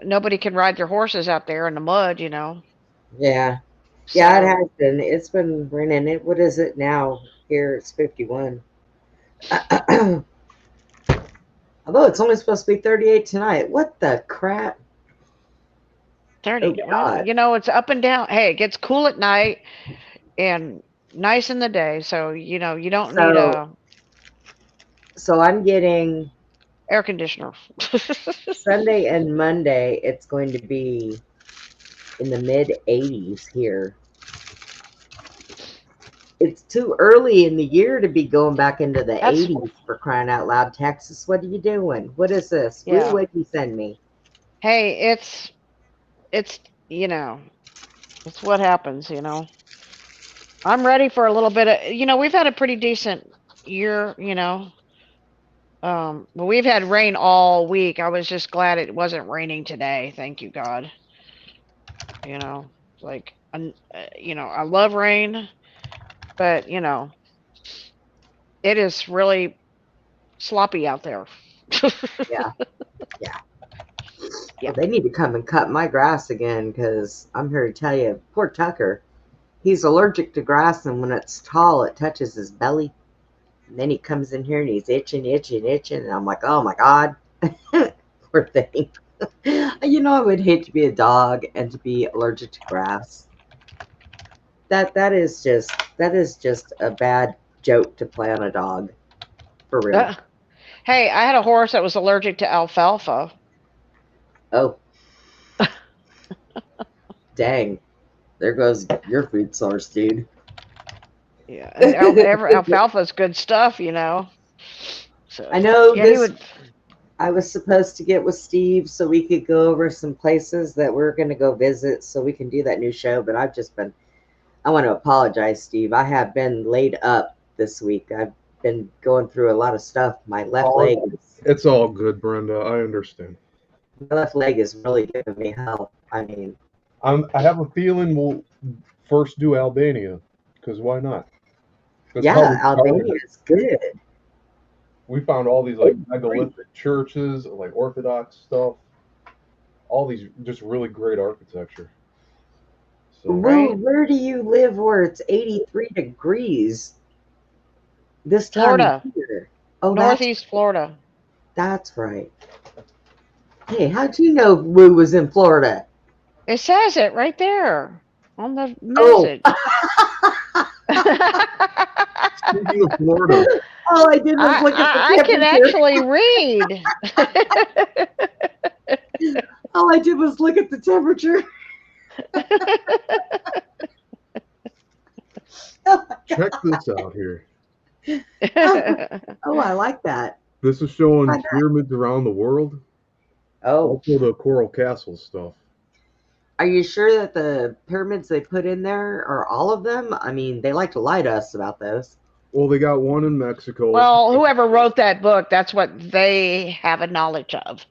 Nobody can ride their horses out there in the mud, you know. yeah. Yeah, it So, has been. It's been raining. What is it now? Here it's 51. Although it's only supposed to be 38 tonight. What the crap? Oh, 30. Well, God. you know, it's up and down. Hey, it gets cool at night and nice in the day. So, you know, you don't need So, a so I'm getting air conditioner. Sunday and Monday, it's going to be in the mid 80s here. It's too early in the year to be going back into the That's 80s for crying out loud. Texas, what are you doing? What is this? Woo, yeah. what'd you send me? Hey, it's you know, it's what happens, you know. I'm ready for a little bit of, you know, we've had a pretty decent year, you know. But we've had rain all week. I was just glad it wasn't raining today. Thank you, God. You know, like, you know, I love rain, but you know, it is really sloppy out there. Yeah, yeah. Yeah. Well, they need to come and cut my grass again because I'm here to tell you, poor Tucker. He's allergic to grass, and when it's tall, it touches his belly. And then he comes in here and he's itching, itching, itching. And I'm like, oh my God. Poor thing. You know, I would hate to be a dog and to be allergic to grass. That is just a bad joke to play on a dog. For real. Uh, hey, I had a horse that was allergic to alfalfa. Oh, dang. There goes your food source, dude. Yeah, and alfalfa is good stuff, you know. So I know yeah, he this. would. I was supposed to get with Steve so we could go over some places that we're going to go visit so we can do that new show. But I want to apologize, Steve. I have been laid up this week. I've been going through a lot of stuff. Oh, it's all good, Brenda. I understand. My left leg is really giving me hell. I mean, I have a feeling we'll first do Albania, because why not? That's how yeah, we Albania started. is good. We found all these like megalithic churches, like Orthodox stuff, all these just really great architecture. So Woo, Right? where do you live where it's 83 degrees this time of Florida, year? Oh, Northeast Florida. that's right. Hey, how'd you know Woo was in Florida? It says it right there on the Oh, message. speaking of Florida, all I did was look at the I can temperature. actually read. All I did was look at the temperature. Check this out here. Oh, I like that. This is showing Why not? pyramids around the world. Oh, Also the Coral Castle stuff. are you sure that the pyramids they put in there are all of them? I mean, they like to lie to us about those. Well, they got one in Mexico. Well, whoever wrote that book, that's what they have a knowledge of.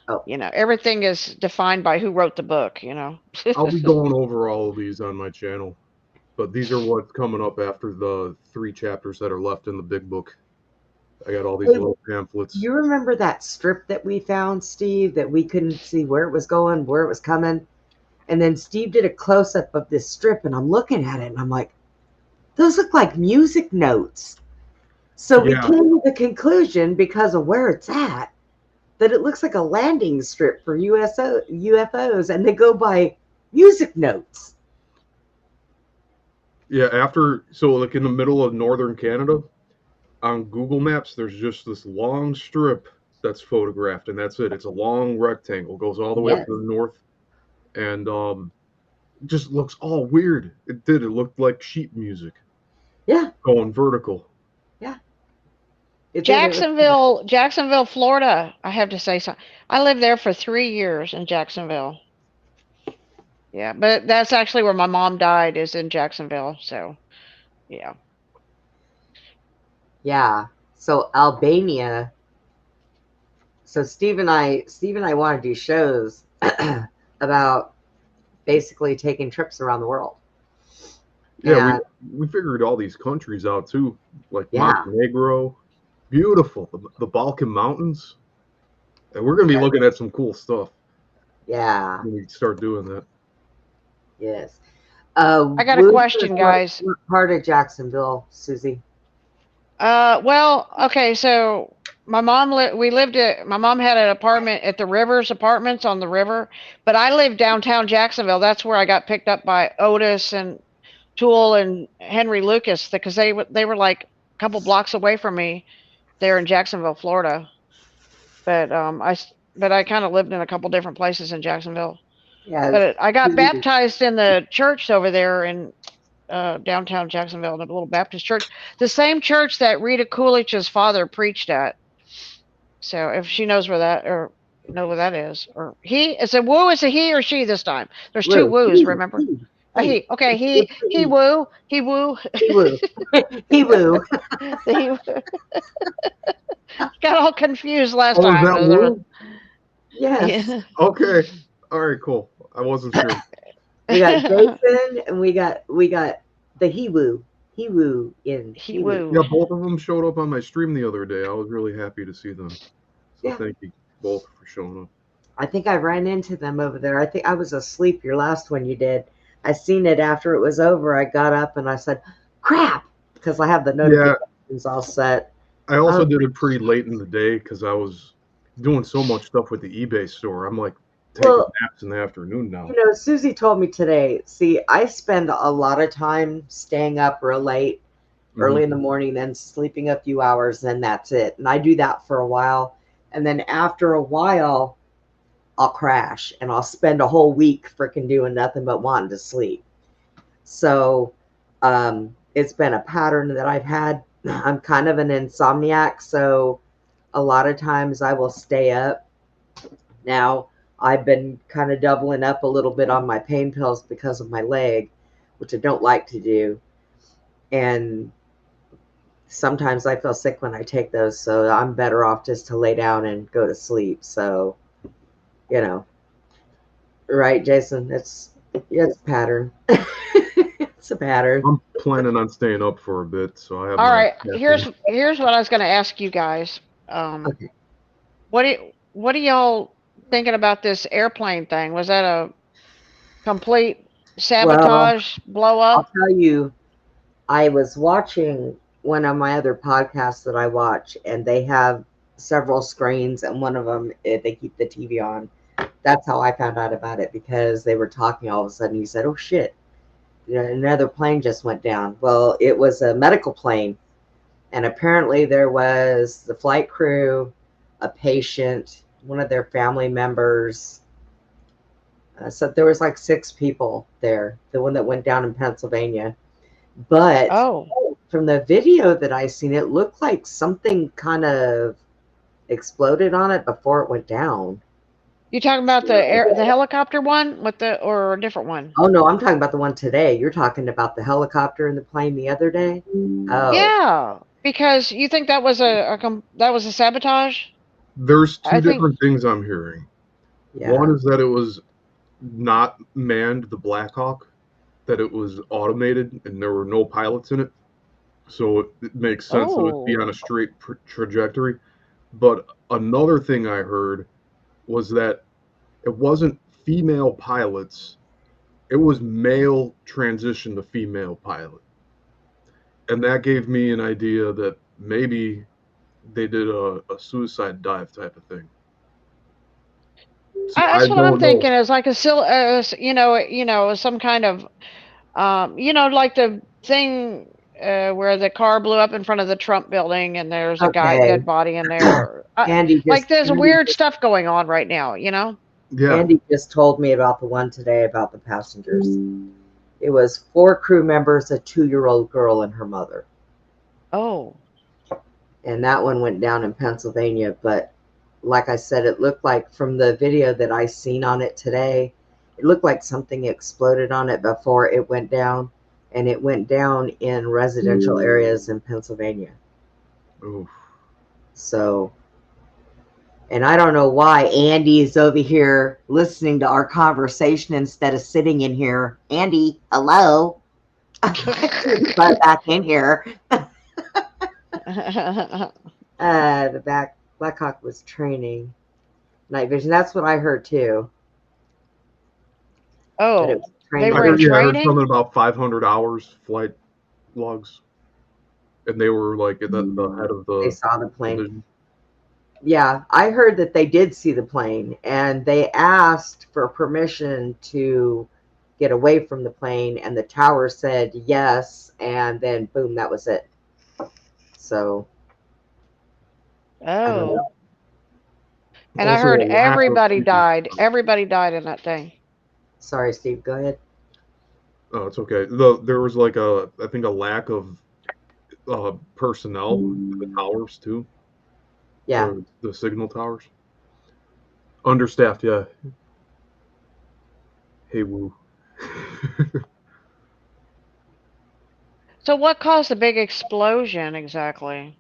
Oh. Everything is defined by who wrote the book, I'll be going over all of these on my channel. But these are what's coming up after the 3 chapters that are left in the big book. I got all these Hey, little pamphlets. You remember that strip that we found, Steve, that we couldn't see where it was going, where it was coming? And then Steve did a close-up of this strip, and I'm looking at it, and I'm like, those look like music notes. So we Yeah. came to the conclusion, because of where it's at, that it looks like a landing strip for UFOs, and they go by music notes. Yeah, so like in the middle of northern Canada, on Google Maps, there's just this long strip that's photographed, and that's it. It's a long rectangle, goes all the way up Yes. to the north, and just looks all weird. It looked like sheet music. Yeah. Going vertical. Jacksonville, Florida. I have to say something. I lived there for 3 years in Jacksonville. Yeah, but that's actually where my mom died, is in Jacksonville. So, yeah. Yeah. So Albania. So Steve and I want to do shows about basically taking trips around the world. Yeah, And we figured all these countries out too, like Yeah. Montenegro, beautiful, the Balkan Mountains, and we're gonna be looking at some cool stuff yeah, when we start doing that. yes. I got a question, guys. What part of Jacksonville, Susie? Well, okay, so my mom my mom had an apartment at the Rivers Apartments on the river, but I lived downtown Jacksonville. That's where I got picked up by Otis and Toole and Henry Lucas, because they were like a couple blocks away from me there in Jacksonville, Florida. But I kind of lived in a couple different places in Jacksonville. Yeah. But I got baptized in the church over there in downtown Jacksonville, in a little Baptist church, the same church that Rita Coolidge's father preached at. So if she knows where that, or know where that is, or is a woo, is a he or she this time? There's two woos, remember? A he. Okay, he woo. He woo. He woo. Got all confused last Oh, time. is that woo? Yes. Yeah. Okay. All right, cool. I wasn't sure. We got Jason and we got the he woo. He woo in He woo. Yeah, both of them showed up on my stream the other day. I was really happy to see them. So Yeah. Thank you both for showing up. I think I ran into them over there. I think I was asleep your last one you did. I seen it after it was over. I got up and I said, crap, because I have the notifications all set. I also did it pretty late in the day because I was doing so much stuff with the eBay store. I'm like taking naps in the afternoon now. You know, Susie told me today, see, I spend a lot of time staying up real late, early in the morning, then sleeping a few hours, then that's it. And I do that for a while. And then after a while, I'll crash and I'll spend a whole week freaking doing nothing but wanting to sleep. So it's been a pattern that I've had. I'm kind of an insomniac, so a lot of times I will stay up. Now, I've been kind of doubling up a little bit on my pain pills because of my leg, which I don't like to do. And sometimes I feel sick when I take those, so I'm better off just to lay down and go to sleep. So, you know, right, Jason? It's a pattern. It's a pattern. I'm planning on staying up for a bit, so I have. All right, here's what I was going to ask you guys. Okay. What are y'all thinking about this airplane thing? Was that a complete sabotage, blow up? I'll tell you, I was watching one of my other podcasts that I watch, and they have several screens, and one of them, they keep the TV on. That's how I found out about it, because they were talking all of a sudden. He said, oh, shit, another plane just went down. Well, it was a medical plane, and apparently there was the flight crew, a patient, one of their family members. So there was like 6 people there, the one that went down in Pennsylvania. But Oh, from the video that I seen, it looked like something kind of exploded on it before it went down. you talking about the helicopter one with the or a different one? Oh no, I'm talking about the one today. You're talking about the helicopter and the plane the other day? Oh, Yeah, because you think that was that was a sabotage? There's I two think. different things I'm hearing. One yeah. is that it was not manned, the Black Hawk, that it was automated and there were no pilots in it. So it makes sense that it would be on Oh, a straight trajectory. But another thing I heard was that it wasn't female pilots, it was male transition to female pilot. And that gave me an idea that maybe they did a suicide dive type of thing. See, I that's what I'm don't know. thinking. Is like some kind of like the thing where the car blew up in front of the Trump building and there's a guy Okay. dead body in there. Andy Like just there's Andy weird just stuff going on right now, you know? Yeah. Andy just told me about the one today about the passengers. It was 4 crew members, a 2-year-old girl, and her mother. Oh, And that one went down in Pennsylvania. But like I said, it looked like from the video that I seen on it today, it looked like something exploded on it before it went down. And it went down in residential areas in Pennsylvania. Oof. So, and I don't know why Andy is over here listening to our conversation instead of sitting in here. Andy, hello. But back in here. The Blackhawk was training night vision. That's what I heard too. That it oh, was they training were in night. I heard training? something about 500 hours flight logs, and they were like at the head of They the saw the plane. division. Yeah, I heard that they did see the plane, and they asked for permission to get away from the plane, and the tower said yes, and then boom, that was it. So I don't Oh. know. And I Also, heard a lack of everybody people. died. Everybody died in that thing. Sorry, Steve. Go ahead. Oh, it's okay. There was like I think a lack of personnel in the towers too, Yeah. the signal towers. Understaffed, yeah. Hey, woo. So what caused the big explosion exactly?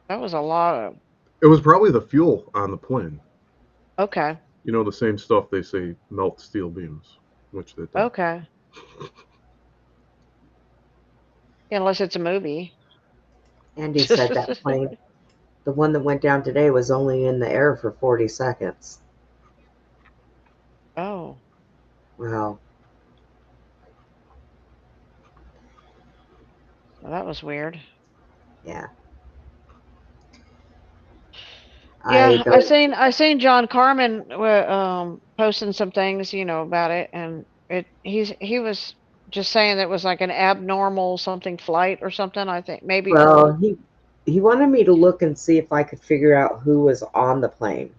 That was a lot of. It was probably the fuel on the plane. Okay. You know, the same stuff they say melt steel beams, which they don't. Okay. Unless it's a movie. Andy said that plane, the one that went down today, was only in the air for 40 seconds. Oh. Wow. Well, that was weird. Yeah. I Yeah, don't. I seen John Carmen posting some things, about it, and he was just saying that it was like an abnormal something flight or something, I think. Maybe Well, he wanted me to look and see if I could figure out who was on the plane,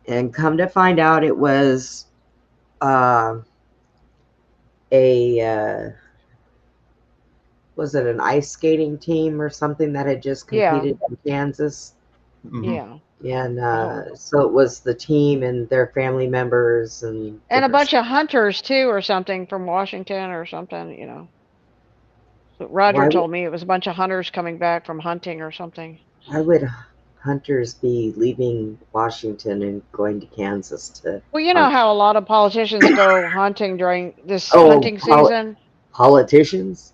and come to find out, it was uh, a was it an ice skating team or something that had just yeah, competed in Kansas, Hmm. yeah. and Oh. so it was the team and their family members and And a different bunch stuff. of hunters too or something from Washington or something. So Roger Why would told me it was a bunch of hunters coming back from hunting or something. why would hunters be leaving Washington and going to Kansas to Well, you know hunt? how a lot of politicians go hunting during this Oh, hunting season? politicians.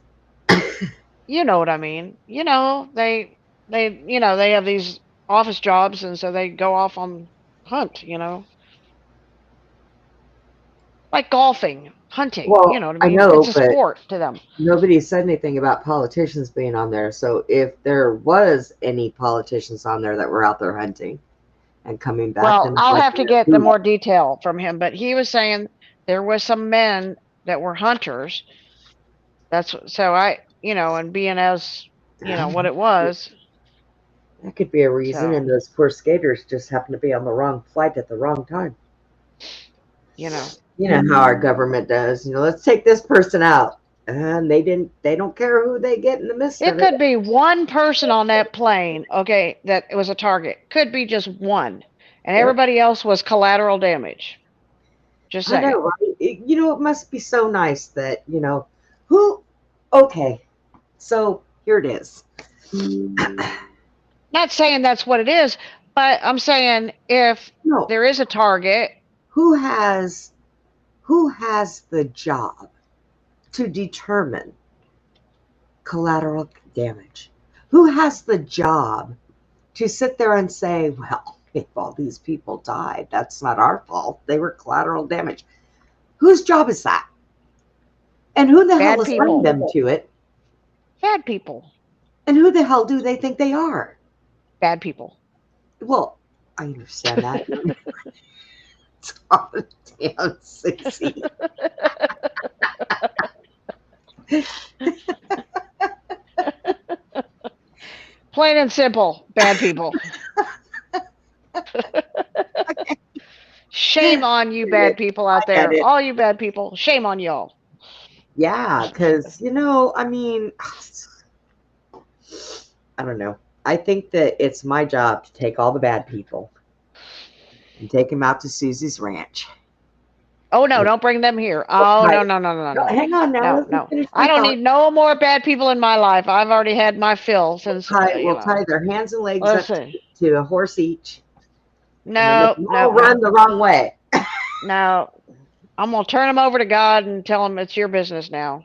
You know what I mean. They have these office jobs and so they go off on hunt. Like golfing, hunting, you Well, know what I I mean? know, It's a but sport to them. nobody said anything about politicians being on there. So if there was any politicians on there that were out there hunting and coming back, Well, then I'd I'll like have to to know get the who. more detail from him, but he was saying there was some men that were hunters. So and being as, what it was. That could be a reason, So, and those poor skaters just happened to be on the wrong flight at the wrong time. you know. You know how our government does. Let's take this person out. and they don't care who they get in the midst It of it. could be one person on that plane, okay, that was a target. Could be just one. And Yep. everybody else was collateral damage. Just I saying. know, right? It must be so nice that, who, okay, so here it is. Not saying that's what it is, but I'm saying if No, there is a target, who has the job to determine collateral damage? Who has the job to sit there and say, well, if all these people died, that's not our fault. They were collateral damage. Whose job is that? And who the hell bad assigned people. them to it? Bad people. And who the hell do they think they are? Bad people. Well, I understand that. Oh, damn, Susie. Plain and simple, bad people. Shame on you bad people out I get there. it. All you bad people, shame on y'all. Yeah, because, I mean, I don't know. I think that it's my job to take all the bad people and take them out to Susie's ranch. Oh no, don't bring them here. Oh, Oh right. no, no, no, no, No, no. hang on now. No, Let me no. finish I my don't thought. need no more bad people in my life. I've already had my fill since We'll tie their hands and legs up listen. to a horse each and then make No, them no, all run the wrong way. no. I'm gonna turn them over to God and tell them it's your business now.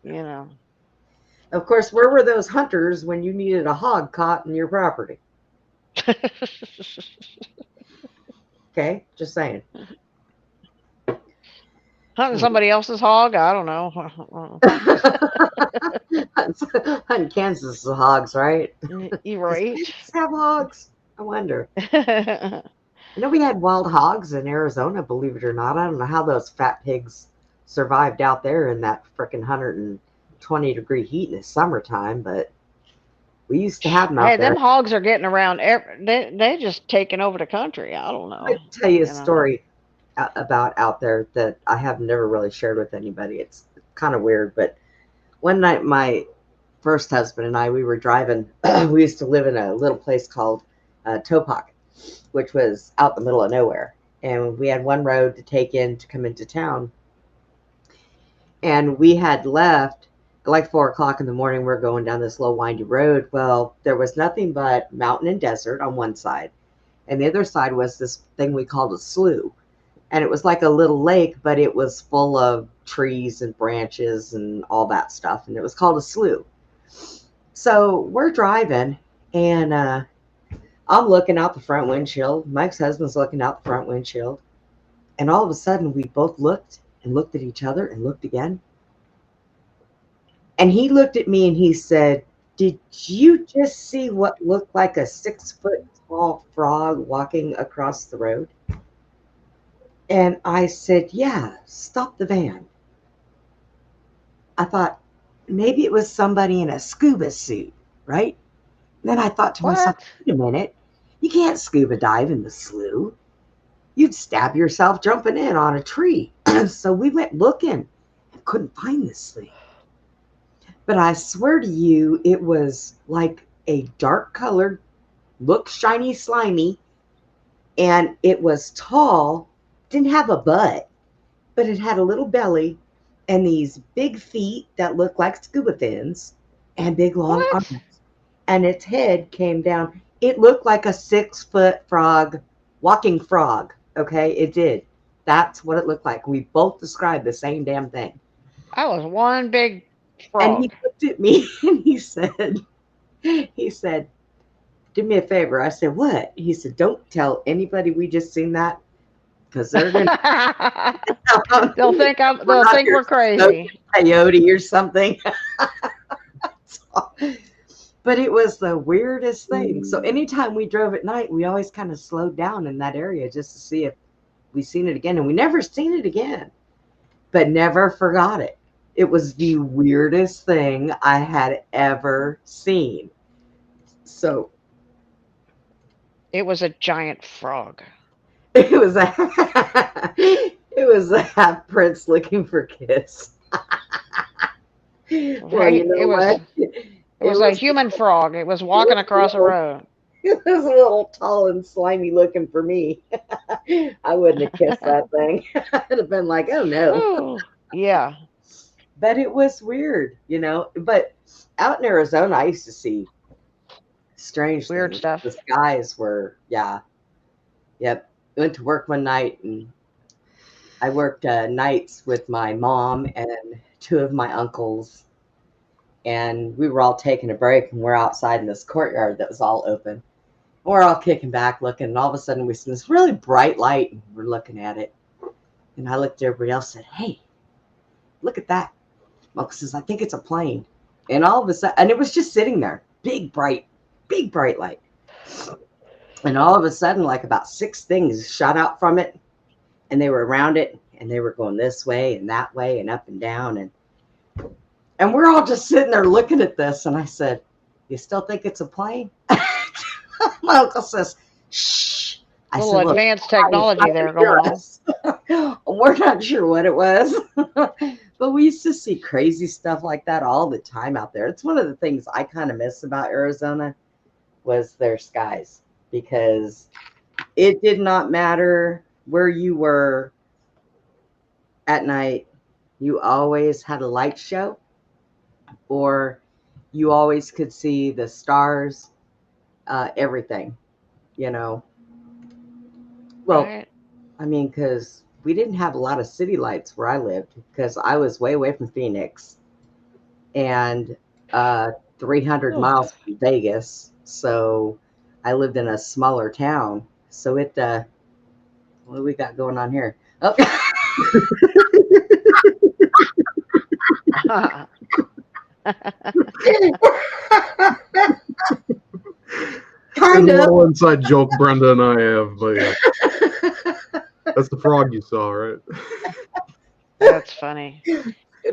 You know. Of course, where were those hunters when you needed a hog caught in your property? Okay, just saying. Hunting somebody else's hog? I don't know. Hunting Kansas is hogs, right? You're Does right. Kansas have hogs? I wonder. I know we had wild hogs in Arizona, believe it or not. I don't know how those fat pigs survived out there in that frickin' 120-degree heat in the summertime, but we used to have them out Hey, there. them hogs are getting around. They just taking over the country. I don't I know. can tell you a You know. story about out there that I have never really shared with anybody. It's kind of weird, but one night my first husband and I, we were driving. We used to live in a little place called Topak, which was out in the middle of nowhere. And we had one road to take in to come into town. And we had left at like 4 o'clock in the morning. We're going down this low, windy road. Well, there was nothing but mountain and desert on one side. And the other side was this thing we called a slough. And it was like a little lake, but it was full of trees and branches and all that stuff. And it was called a slough. So we're driving, and I'm looking out the front windshield. Mike's husband's looking out the front windshield. And all of a sudden, we both looked and looked at each other and looked again. And he looked at me and he said, "Did you just see what looked like a 6-foot tall frog walking across the road?" And I said, "Yeah, stop the van." I thought maybe it was somebody in a scuba suit, right? Then I thought to myself, What? wait a minute, you can't scuba dive in the slough. You'd stab yourself jumping in on a tree. So we went looking and couldn't find this thing. But I swear to you, it was like a dark colored, looked shiny, slimy, and it was tall, didn't have a butt, but it had a little belly and these big feet that looked like scuba fins and big long What? arms. And its head came down. It looked like a 6-foot frog, walking frog. Okay, it did. That's what it looked like. We both described the same damn thing. I was one big And he frog. looked at me and he said, "Do me a favor." I said, "What?" He said, "Don't tell anybody we just seen that, because they're gonna They'll think we're they'll out think here we're smoking crazy. peyote or something." But it was the weirdest thing. So anytime we drove at night, we always kind of slowed down in that area just to see if we seen it again. And we never seen it again, but never forgot it. It was the weirdest thing I had ever seen. So It was a giant frog. it was a it was a half prince looking for kiss. Well, you Right? know what? It It was a was human frog. It was it walking was a across a little road. it was a little tall and slimy looking for me. I wouldn't have kissed that thing. I'd have been like, oh no. Ooh, yeah, But it was weird, But out in Arizona, I used to see strange weird things. stuff. The skies were, yeah, yep. Went to work one night and I worked nights with my mom and two of my uncles. And we were all taking a break and we're outside in this courtyard that was all open. We're all kicking back looking, and all of a sudden we see this really bright light and we're looking at it. And I looked at everybody else and said, hey, look at that. My uncle says, I think it's a plane. And all of a sudden, and it was just sitting there, big, bright light. And all of a sudden, like about 6 things shot out from it, and they were around it, and they were going this way and that way and up and down. And we're all just sitting there looking at this. And I said, you still think it's a plane? My uncle says, shh. I A said, little look, advanced I was technology trying there to hear going on. us. We're not sure what it was. But we used to see crazy stuff like that all the time out there. It's one of the things I kind of miss about Arizona was their skies, because it did not matter where you were at night. You always had a light show, or you always could see the stars, everything, you know. Well, Right. I mean, because we didn't have a lot of city lights where I lived, because I was way away from Phoenix and 300 Oh, miles from Vegas. So I lived in a smaller town. So what do we got going on here? Oh, It's a kind of. little inside joke Brenda and I have, but yeah, that's the frog you saw, right? that's funny.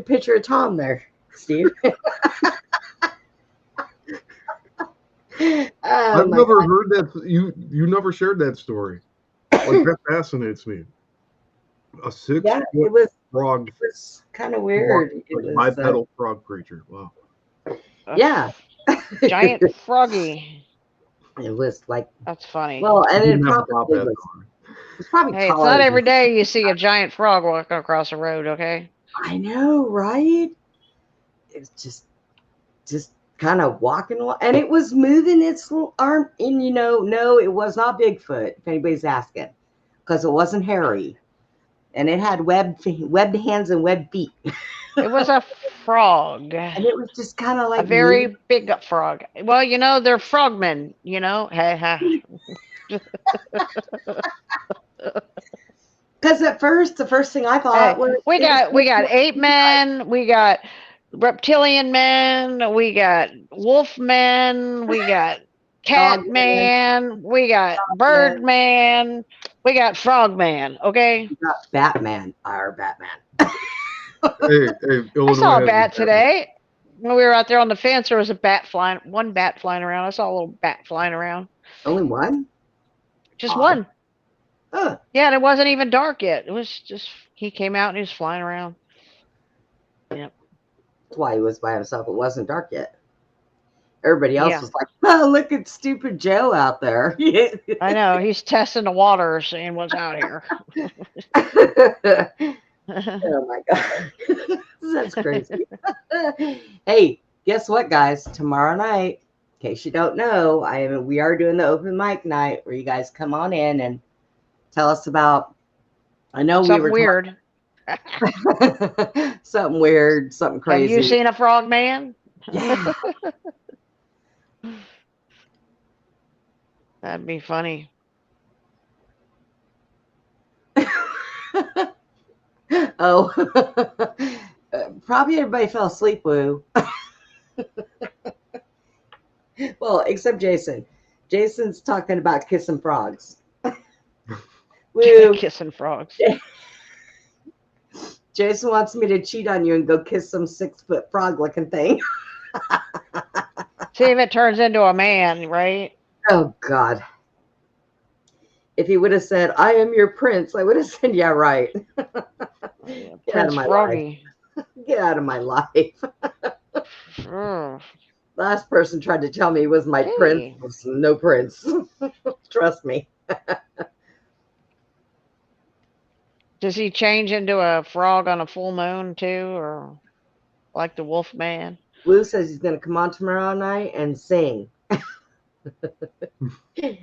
Picture of Tom there, Steve. Oh I've my never God. heard that. You never shared that story. Like that fascinates me. A Yeah, 6-foot frog, it was kind of weird. It like was, bipedal frog creature. Wow. A yeah. giant It froggy. was like, That's funny. well, and You it didn't have a top probably hat, was, though. it's probably Hey, it's not taller than, every day you see a giant frog walking across a road, okay? I know, right? It's just kind of walking, and it was moving its little arm. And no, it was not Bigfoot, if anybody's asking, because it wasn't hairy, and it had webbed hands and webbed feet, It was a frog. and it was just kind of A like moving. very big frog. Well, they're frogmen, Hey, Because at first, the first thing I thought hey, was we it was got we supposed to got ape be like men, we got reptilian men, we got wolf men, we got cat dog man, man, we got man, bird man, we got frog man, okay? not Batman, our Batman. Hey, I Illinois saw a has a bat Batman. today. When we were out there on the fence, there was one bat flying around. I saw a little bat flying around. Only one? Just Odd. one. Huh. Yeah, and it wasn't even dark yet. It was just, he came out and he was flying around. Yep. That's why he was by himself. It wasn't dark yet. Everybody else Yeah. was like, oh, look at stupid Joe out there. I know. He's testing the waters and what's out here. Oh my God. That's crazy. Hey, guess what, guys? Tomorrow night, in case you don't know, we are doing the open mic night where you guys come on in and tell us about, I know we Something were weird. something weird, something Have you crazy. seen a frog man? Yeah. That'd be funny. Oh, probably everybody fell asleep, Woo. Well, except Jason. Jason's talking about kissing frogs. Woo. Kissing frogs. Jason wants me to cheat on you and go kiss some 6-foot frog looking thing. See if it turns into a man, right? Oh, God. If he would have said, I am your prince, I would have said, yeah, right. Get out Prince of my life. Froggy. Get out of my life. Mm. Last person tried to tell me he was my prince. Gee. Was no prince. Trust me. Does he change into a frog on a full moon too, or like the Wolf Man? Blue says he's going to come on tomorrow night and sing. You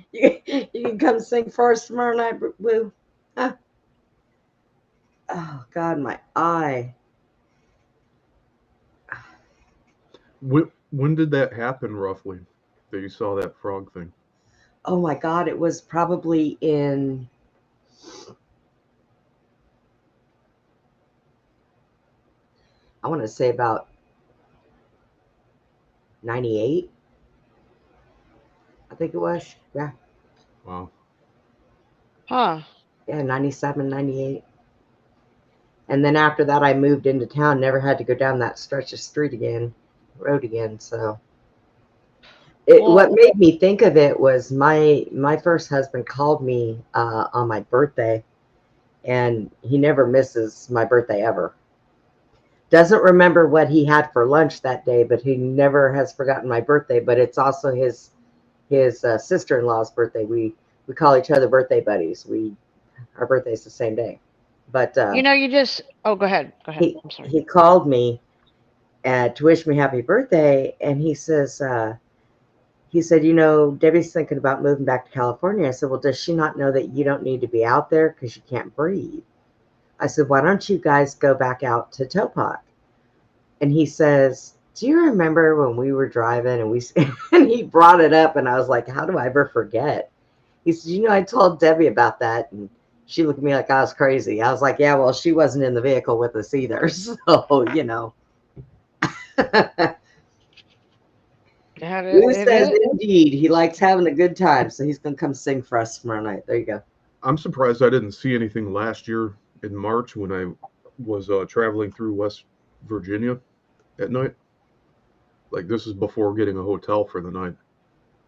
can come sing for us tomorrow night, Blue. Huh? Oh, God, my eye. When did that happen roughly? That you saw that frog thing? Oh, my God, it was probably in... I want to say about 98. I think it was. Yeah. Wow. Huh. Yeah, 97, 98. And then after that, I moved into town, never had to go down that stretch of road again. So what Well, made me think of it was my first husband called me on my birthday, and he never misses my birthday ever. Doesn't remember what he had for lunch that day, but he never has forgotten my birthday. But it's also his sister-in-law's birthday. We call each other birthday buddies. Our birthday's the same day. But you just. Oh, go ahead. Go ahead. I'm sorry. he called me to wish me happy birthday, and he said, Debbie's thinking about moving back to California. I said, well, does she not know that you don't need to be out there because you can't breathe? I said, why don't you guys go back out to Topok? And he says, do you remember when we were driving and and he brought it up, and I was like, how do I ever forget? He said, I told Debbie about that, and she looked at me like I was crazy. I was like, yeah, well, she wasn't in the vehicle with us either. So, Lou It says, is. indeed, he likes having a good time, so he's going to come sing for us tomorrow night. There you go. I'm surprised I didn't see anything last year in March when I was traveling through West Virginia at night. Like, this is before getting a hotel for the night.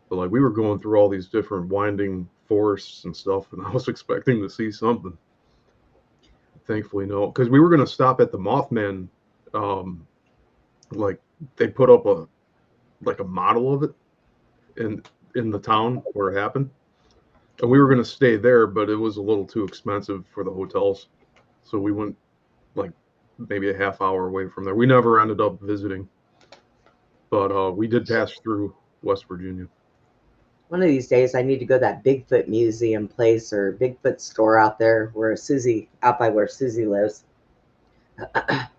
But like, we were going through all these different winding forests and stuff, and I was expecting to see something. Thankfully, no, because we were going to stop at the Mothman. Like, they put up a model of it in the town where it happened, and we were going to stay there, but it was a little too expensive for the hotels, so we went like maybe a half hour away from there. We never ended up visiting, but we did pass through West Virginia. One of these days, I need to go to that Bigfoot museum place or Bigfoot store out there out by where Susie lives.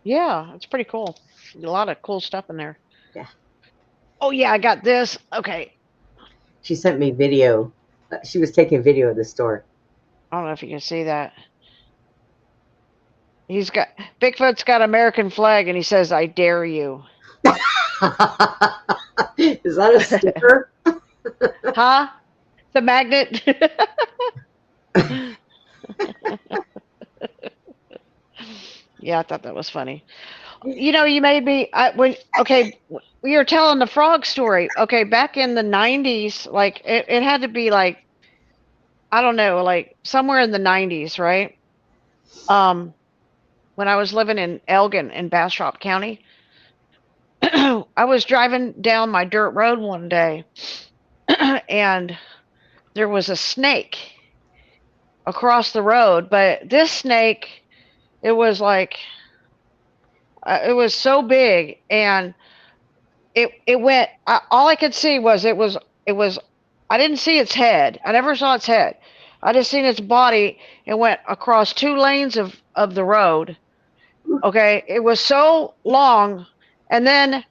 Yeah, it's pretty cool. A lot of cool stuff in there. Yeah. Oh yeah, I got this. Okay. She sent me video. She was taking video of the store. I don't know if you can see that. Bigfoot's got American flag, and he says, "I dare you." Is that a sticker? Huh? The magnet. Yeah, I thought that was funny. You made me. We were telling the frog story. Okay, back in the 90s, like it had to be like, I don't know, like somewhere in the 90s, right? When I was living in Elgin in Bastrop County, I was driving down my dirt road one day, and there was a snake across the road. But this snake, it was like, it was so big, and it went. All I could see was it was. I didn't see its head. I never saw its head. I just seen its body. It went across 2 lanes of the road. Okay, it was so long, and then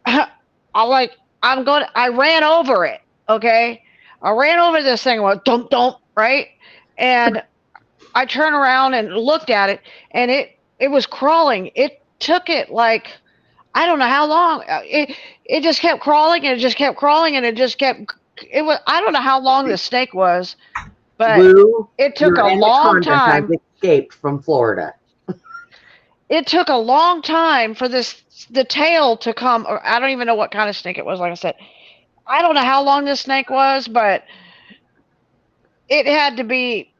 I ran over it. Okay, I ran over this thing. Went dump dump, right, and I turned around and looked at it, and it was crawling. It took it like, I don't know how long. It just kept crawling, and it just kept crawling, and it just kept. It was, I don't know how long the snake was, but Lou, it took your a long anaconda has time. escaped from Florida. It took a long time for the tail to come. Or I don't even know what kind of snake it was. Like I said, I don't know how long this snake was, but it had to be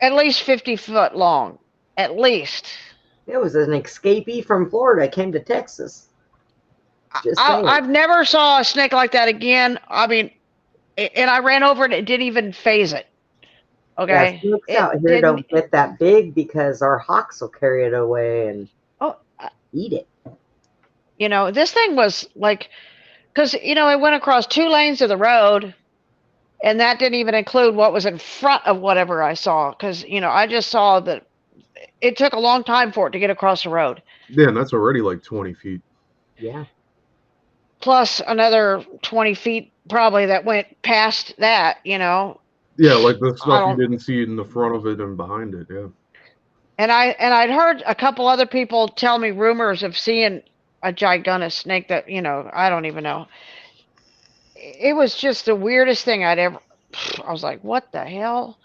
at least 50 foot long, at least. It was an escapee from Florida, came to Texas. Just saying. I've never saw a snake like that again. I mean, and I ran over it. It didn't even phase it. Yeah, Okay, snakes it out here didn't. don't get that big because our hawks will carry it away and Oh, eat it. you know, this thing was like, because it went across 2 lanes of the road, and that didn't even include what was in front of whatever I saw. Because I just saw that it took a long time for it to get across the road. Yeah, and that's already like 20 feet. Yeah. Plus another 20 feet probably that went past that. Yeah, like the I stuff you don't. didn't see in the front of it and behind it. Yeah. And I'd heard a couple other people tell me rumors of seeing a gigantic snake that I don't even know. It was just the weirdest thing I'd ever. I was like, what the hell?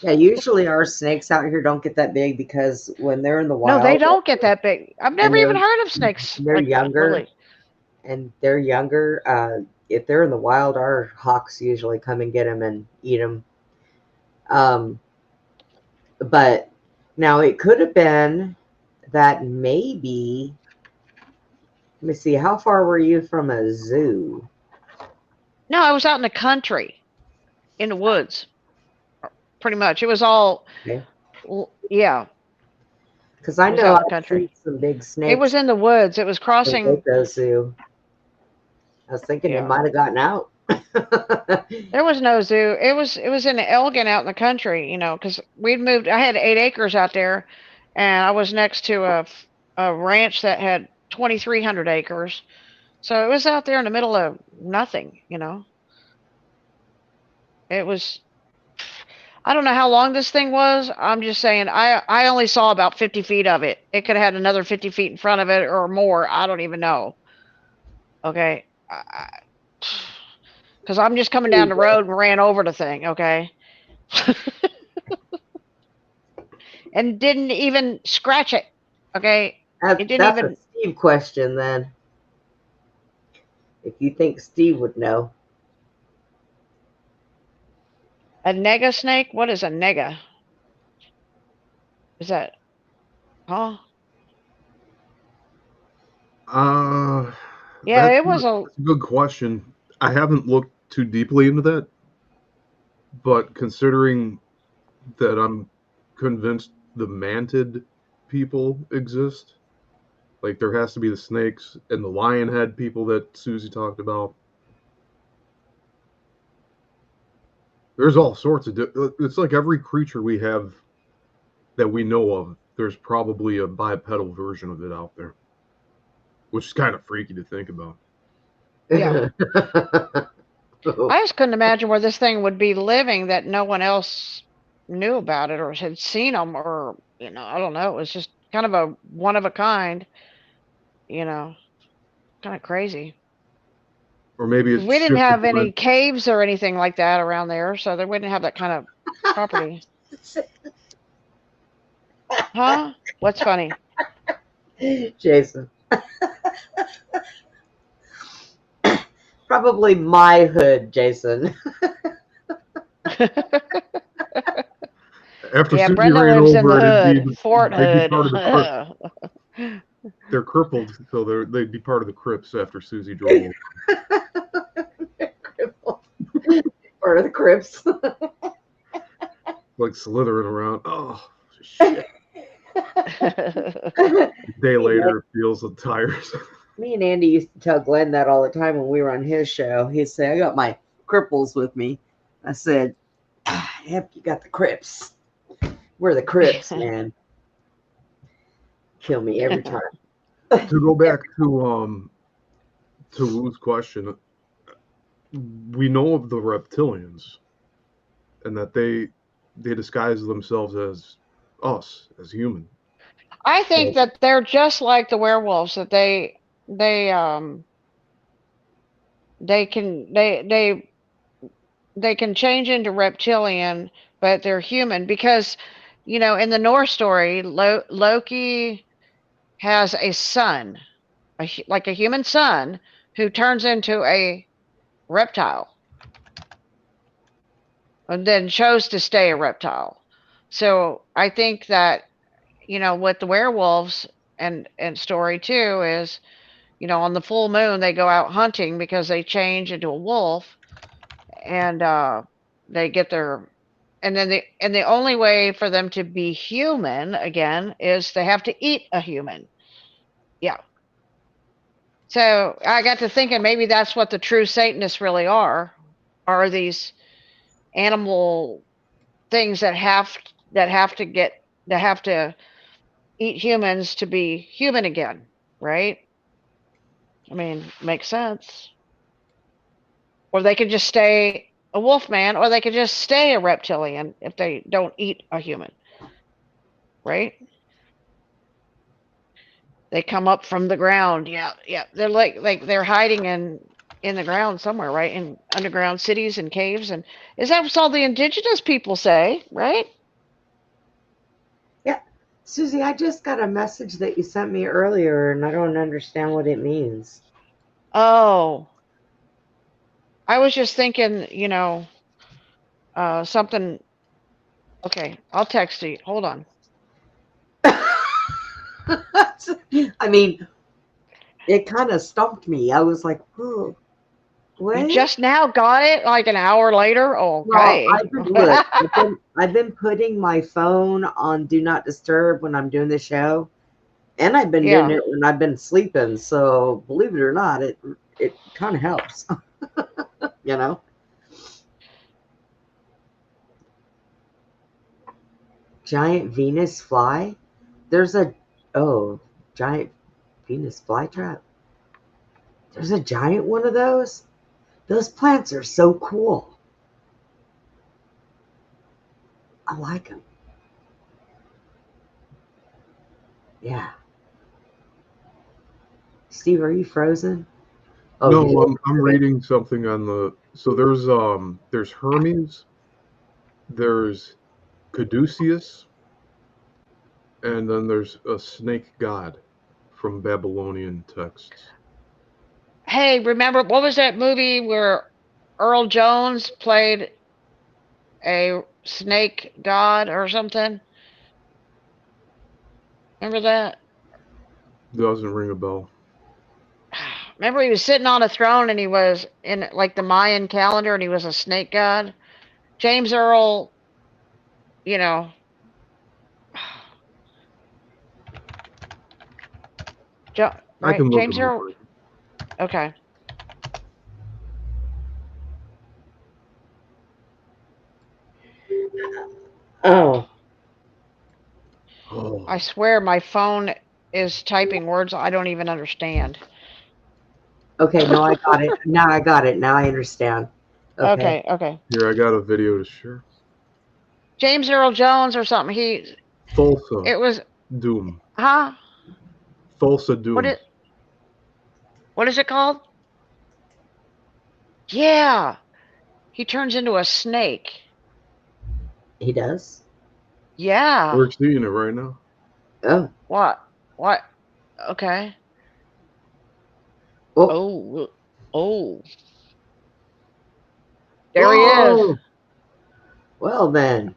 Yeah, usually our snakes out here don't get that big because when they're in the No, they wild don't get that big. I've and never even heard of snakes they're like that, younger, really. if they're in the wild, our hawks usually come and get them and eat them. But now it could have been that maybe. Let me see. How far were you from a zoo? No, I was out in the country, in the woods, pretty much. It was all, Okay. yeah, Because I it was know out in the I've seen country. some big It was snakes in the woods. It was in crossing, Waco Zoo. I was thinking it yeah. might have gotten out. There was no zoo. It was in Elgin out in the country, because we'd moved. I had 8 acres out there, and I was next to a ranch that had 2,300 acres. So it was out there in the middle of nothing. It was. I don't know how long this thing was. I'm just saying. I only saw about 50 feet of it. It could have had another 50 feet in front of it or more. I don't even know. Okay. Because I'm just coming down the road and ran over the thing. Okay. And didn't even scratch it. Okay, it didn't That's a even. Steve question then. If you think Steve would know. A nega snake? What is a nega? Is that, huh? Yeah, That's it was a. a good question. I haven't looked too deeply into that, but considering that I'm convinced the mantid people exist, like there has to be the snakes and the lion head people that Susie talked about. There's all sorts of. It's like every creature we have that we know of. There's probably a bipedal version of it out there, which is kind of freaky to think about. Yeah. I just couldn't imagine where this thing would be living that no one else knew about it or had seen them or I don't know. It was just kind of a one of a kind. You know, kind of crazy. Or maybe 'Cause it we didn't shifted have when any caves or anything like that around there, so they wouldn't have that kind of property. Huh? What's funny? Jason. Probably my hood, Jason. after Yeah, Susie Brenda ran lives in the over it, hood, Fort they'd be Hood. part of the crypt. They're crippled, so they'd be part of the crypts after Susie drove over. Part of the Crips. Like slithering around. Oh shit! A day later, it feels the tires. Me and Andy used to tell Glenn that all the time when we were on his show. He'd say, I got my cripples with me. I said, yep, you got the Crips. We're the Crips, man. Kill me every time. To go back to Lou's question, we know of the reptilians, and that they disguise themselves as us, as human. I think that they're just like the werewolves, that they can change into reptilian, but they're human because in the Norse story, Loki has a son, like a human son, who turns into a reptile and then chose to stay a reptile. So I think that with the werewolves and story too is, on the full moon they go out hunting because they change into a wolf, and they get their and then the only way for them to be human again is they have to eat a human. Yeah. So I got to thinking maybe that's what the true Satanists really are these animal things that have to eat humans to be human again, right? I mean, makes sense. Or they could just stay a wolf man, or they could just stay a reptilian if they don't eat a human, right? They come up from the ground. Yeah, yeah. They're like they're hiding in the ground somewhere, right? In underground cities and caves, and is that what all the indigenous people say, right? Yeah. Susie, I just got a message that you sent me earlier, and I don't understand what it means. Oh, I was just thinking, something. Okay, I'll text you. Hold on. I mean, it kind of stumped me. I was like, "Oh, You what?" just now got it, like an hour later. Well, Okay. I've been putting my phone on Do Not Disturb when I'm doing the show, and I've been doing Yeah. it when I've been sleeping. So believe it or not, it kind of helps, you know. Giant Venus fly. There's a giant Venus flytrap. There's a giant one of those. Those plants are so cool. I like them. Yeah. Steve, are you frozen? Oh, No, you I'm reading something on the. So there's Hermes, there's Caduceus, and then there's a snake god from Babylonian texts. Hey, remember what was that movie where Earl Jones played a snake god or something? Remember that? Doesn't ring a bell. Remember he was sitting on a throne and he was in like the Mayan calendar and he was a snake god? James Earl, you know, I right? can look James them up. Earl. Okay. Oh, Oh, I swear my phone is typing words I don't even understand. okay. No, I got it. Now I got it. Now I understand. Okay. Okay, okay. here I got a video to share. James Earl Jones or something. Thulsa It was, Doom. huh? Thulsa What Doom. it, what is it called? Yeah. He turns into a snake. He does. Yeah. We're seeing it right now. Oh, What? What? Okay. oh, Oh. Oh. There he is. oh. Well then,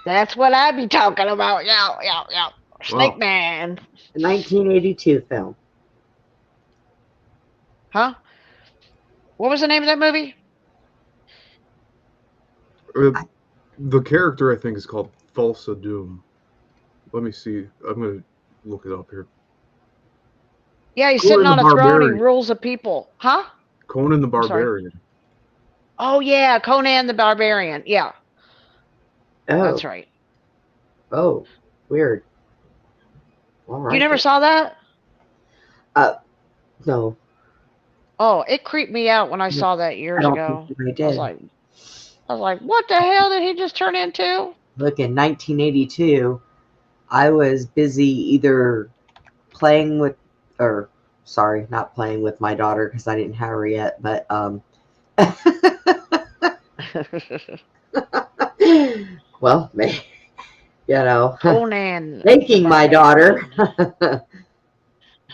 That's what I be talking about. Yeah, yeah, yeah. Snake Wow. Man. a 1982 film. Huh? What was the name of that movie? The character I think is called Thulsa Doom. Let me see. I'm gonna look it up here. Yeah, he's sitting Conan the on a throne. He Barbarian. rules the people. Huh? Conan the I'm sorry. Barbarian. Oh, yeah. Conan the Barbarian. Yeah, Oh, that's right. oh, weird. All You right never then. saw that? No, Oh, it creeped me out when I saw that I years don't think ago. I I was did. like, what the hell did he just turn into? Look, in 1982, I was busy either playing with, or sorry, not playing with my daughter because I didn't have her yet, but well, Conan the making my daughter,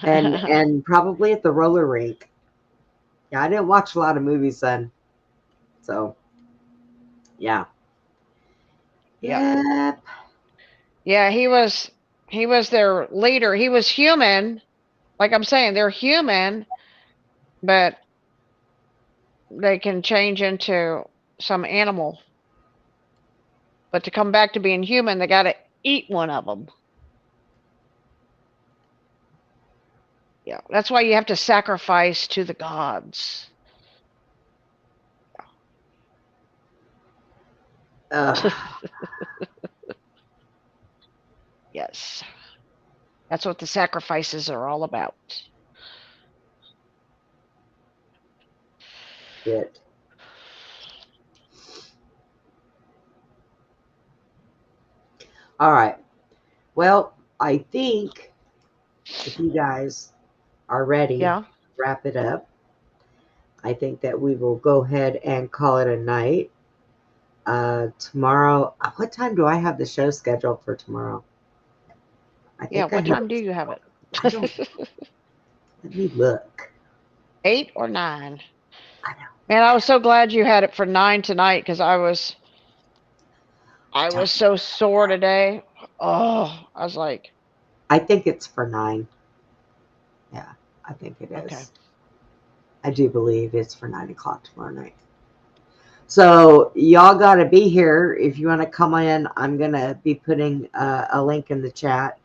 Barbarian. and probably at the roller rink. Yeah, I didn't watch a lot of movies then, so yeah. Yep. Yeah, he was their leader. He was human. Like I'm saying, they're human, but they can change into some animal. But to come back to being human, they got to eat one of them. Yeah, that's why you have to sacrifice to the gods. Yes, that's what the sacrifices are all about. Shit. All right. Well, I think if you guys are ready Yeah. to wrap it up, I think that we will go ahead and call it a night. Tomorrow, what time do I have the show scheduled for tomorrow? I Yeah, think I what have. time do you have it? I don't. Let me look. 8 or 9? I know. Man, I was so glad you had it for 9 tonight because I was so sore today. Oh, I was like, I think it's for 9. Yeah, I think it okay. is. I do believe it's for 9 o'clock tomorrow night. So y'all got to be here if you want to come in. I'm gonna be putting a link in the chat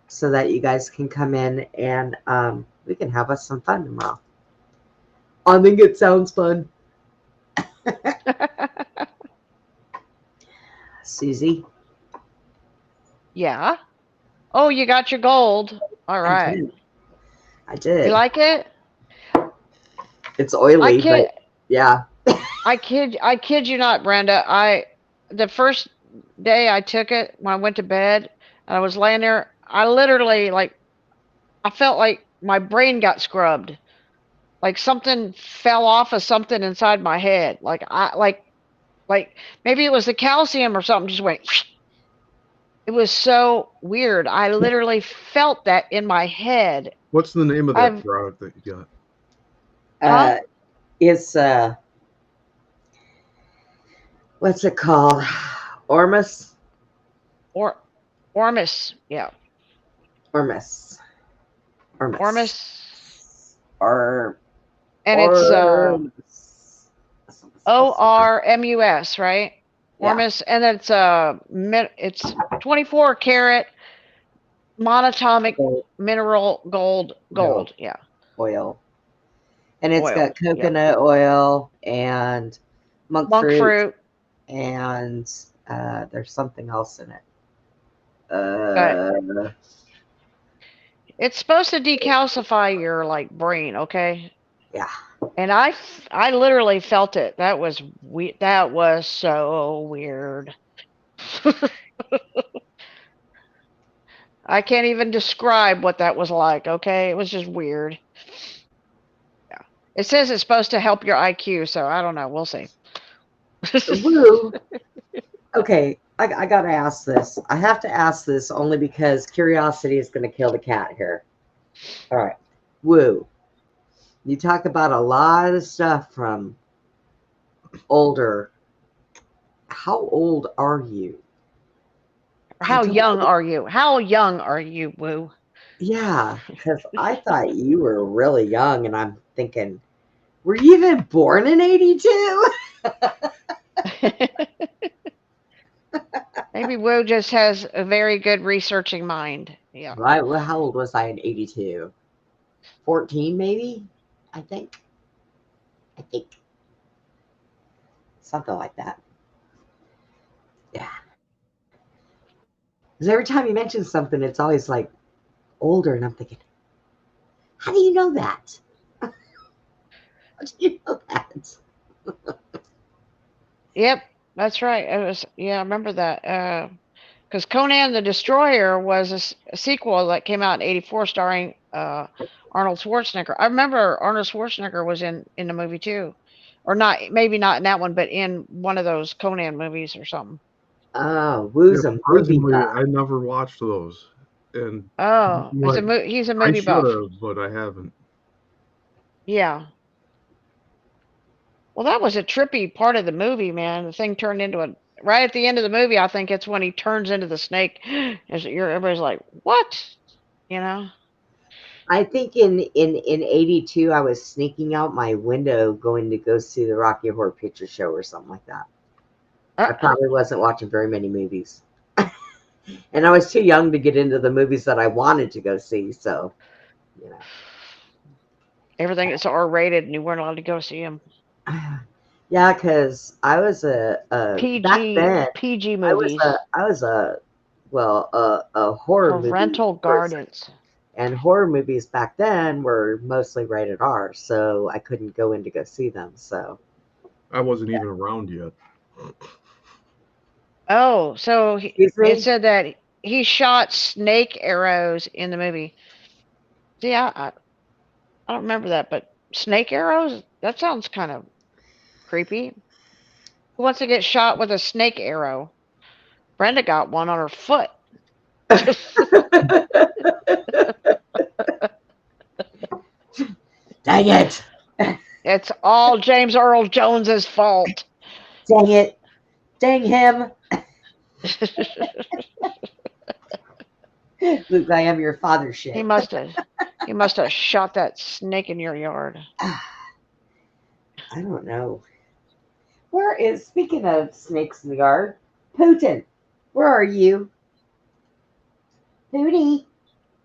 so that you guys can come in and we can have us some fun tomorrow. I think it sounds fun. Susie, Yeah. Oh, you got your gold. All I right. did. I You did. like it? It's oily, but yeah. I kid you not, Brenda. The first day I took it when I went to bed and I was laying there, I literally I felt like my brain got scrubbed. Like something fell off of something inside my head. Like maybe it was the calcium or something just went. It was so weird. I literally felt that in my head. What's the name of that I've product that you got? Huh? It's what's it called? Ormus. Or Ormus. Yeah. Ormus. Ormus. Ormus. Or And it's Ormus. ORMUS, right? Yeah. Ormus, and it's 24 karat monatomic Gold mineral gold. gold Yeah. oil. And it's Oil. got coconut oil and monk Monk fruit fruit. and there's something else in it. But Uh, it's supposed to decalcify your brain, okay? yeah. And I literally felt it. That was that was so weird. I can't even describe what that was like, okay? It was just weird. Yeah. It says it's supposed to help your IQ, so I don't know. We'll see. Woo. Okay, I gotta ask this. I have to ask this only because curiosity is gonna kill the cat here. All right. Woo. You talk about a lot of stuff from older. How old are you? How young are you? How young are you, Woo? Yeah, because I thought you were really young, and I'm thinking, were you even born in 82? Maybe Woo just has a very good researching mind. Yeah. Right. Well, how old was I in 82? 14, maybe? I think. Something like that. Yeah. Because every time you mention something, it's always like older, and I'm thinking, how do you know that? How do you know that? Yep, that's right. It was, yeah, I remember that. Because Conan the Destroyer was a sequel that came out in '84 starring Arnold Schwarzenegger. I remember Arnold Schwarzenegger was in the movie too. Or not, maybe not in that one, but in one of those Conan movies or something. Oh, Woo's a movie Surprisingly, buff. I never watched those, and Oh, like he's a I movie should buff. have, but I haven't. Yeah. Well, that was a trippy part of the movie, man. The thing turned into right at the end of the movie, I think it's when he turns into the snake. Everybody's like, "What?" You know? I think in '82, I was sneaking out my window going to go see the Rocky Horror Picture Show or something like that. I Uh, probably wasn't watching very many movies. And I was too young to get into the movies that I wanted to go see, so, you everything is R-rated, and you weren't allowed to go see them. know. Yeah, because I was back then, PG movies I was well, a horror movie parental person. guidance. And horror movies back then were mostly rated R, so I couldn't go in to go see them, so. I wasn't even around yet. Oh, so Excuse it me? said that he shot snake arrows in the movie. See, I don't remember that, but snake arrows? That sounds kind of creepy. Who wants to get shot with a snake arrow? Brenda got one on her foot. Dang it! It's all James Earl Jones's fault. Dang it! Dang him! Luke, I am your father he shit. must have he must have shot that snake in your yard. I don't know. Where is, speaking of snakes in the yard, Putin, where are you? Pootie.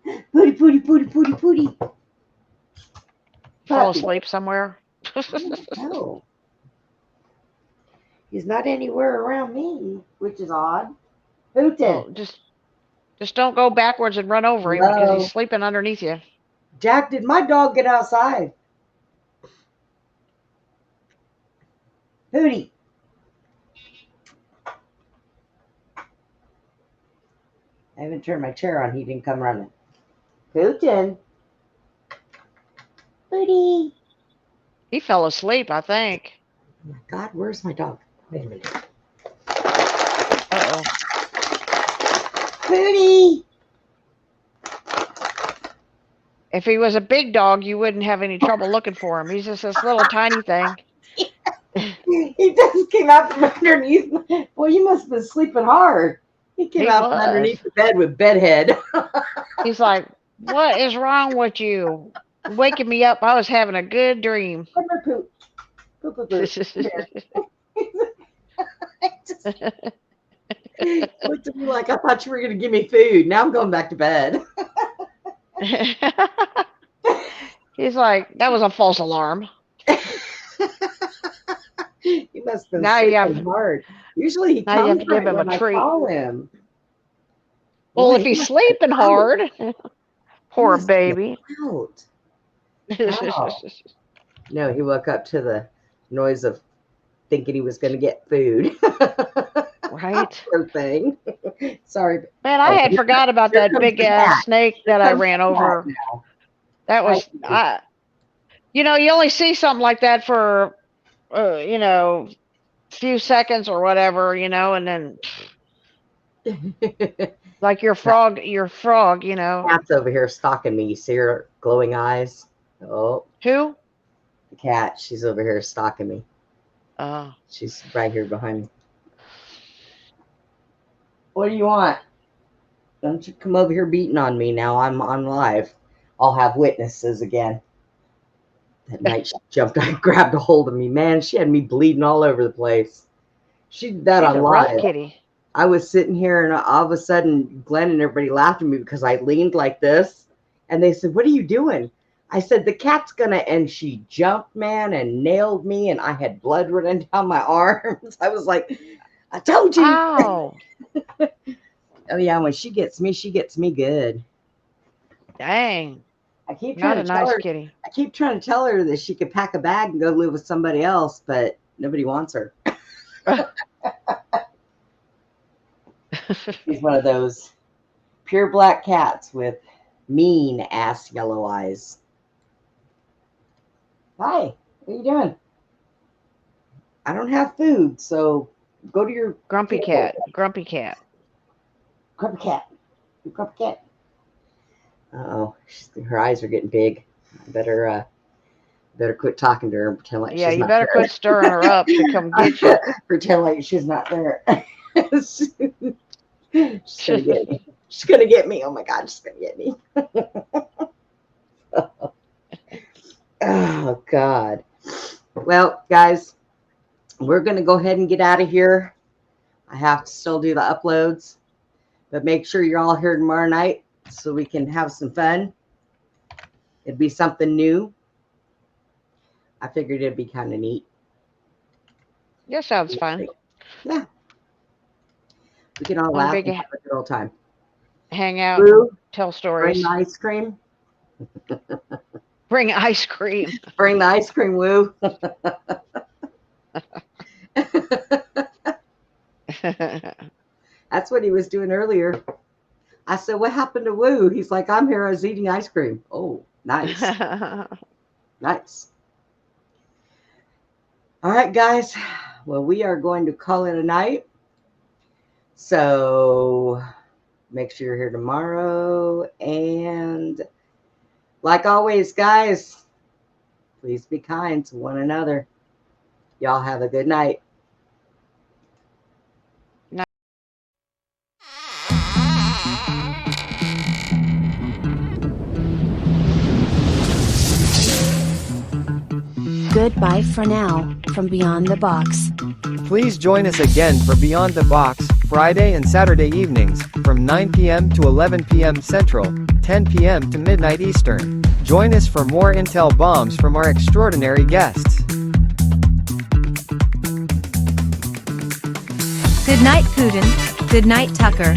Pootie, pootie, pootie, pootie, pootie. Fall Puppy. asleep somewhere. No. He's not anywhere around me, which is odd. Putin. Well, just don't go backwards and run over him because he's Hello. sleeping underneath you. Jack, did my dog get outside? Pootie. I haven't turned my chair on. He didn't come running. Putin. Pootie. He fell asleep, I think. Oh my God, where's my dog? Wait a minute. Uh-oh. Pootie. If he was a big dog, you wouldn't have any trouble looking for him. He's just this little tiny thing. He just came out from underneath. Well, you must have been sleeping hard. He came He out from was. underneath the bed with bedhead. He's like, "What is wrong with you? Waking me up. I was having a good dream." Come here, poop. Poop, poop, poop. Come here. Just looked at me like I thought you were going to give me food. Now I'm going back to bed. He's like, "That was a false alarm." He must have been Now you sleeping have hard. Usually he now you have comes to give right him a when I treat. call him. Well, Boy, if he he's must have been sleeping out. hard, He poor must have been baby. out. Wow. No, he woke up to the noise of thinking he was going to get food. Right? Poor thing. Sorry. Man, I Oh, had forgot about here that comes big the ass cat. snake Here that I comes ran the cat over. now. That was you only see something like that for few seconds or whatever, and then like your frog, Cat's over here stalking me. You see her glowing eyes? Oh, Who? the cat. She's over here stalking me. Oh. She's right here behind me. What do you want? Don't you come over here beating on me now. I'm on live. I'll have witnesses again. That night she jumped, I grabbed a hold of me. Man, she had me bleeding all over the place. She did that She's on a rough live. kitty. I was sitting here and all of a sudden Glenn and everybody laughed at me because I leaned like this. And they said, "What are you doing?" I said, "The cat's gonna," and she jumped, man, and nailed me, and I had blood running down my arms. I was like, "I told you." Ow. Oh yeah, when she gets me good. Dang. I keep Not trying a to tell nice her kitty. I keep trying to tell her that she could pack a bag and go live with somebody else, but nobody wants her. She's one of those pure black cats with mean ass yellow eyes. Hi, what are you doing? I don't have food, so go to your Grumpy cat. Grumpy cat. grumpy cat. You grumpy cat. Uh-oh, her eyes are getting big. I better Better quit talking to her and pretend like Yeah, she's you not better there. quit stirring her up to come get you. Pretend like she's not there. She's gonna get me. She's gonna get me. Oh my God, she's gonna get me. Oh God. Well, guys, we're gonna go ahead and get out of here. I have to still do the uploads, but make sure you're all here tomorrow night so we can have some fun. It'd be something new. I figured it'd be kind of neat. Yeah, sounds fun. Yeah. We can all One laugh big and have a good old time. hangout, Boo, tell bring stories. the ice cream. Bring ice cream. Bring the ice cream, Woo. That's what he was doing earlier. I said, what happened to Woo? He's like, I'm here. I was eating ice cream. Oh, nice. Nice. All right, guys. Well, we are going to call it a night. So make sure you're here tomorrow. And like always, guys, please be kind to one another. Y'all have a good night. Goodbye for now, from Beyond the Box. Please join us again for Beyond the Box, Friday and Saturday evenings, from 9 p.m. to 11 p.m. Central, 10 p.m. to midnight Eastern. Join us for more intel bombs from our extraordinary guests. Good night, Putin. Good night, Tucker.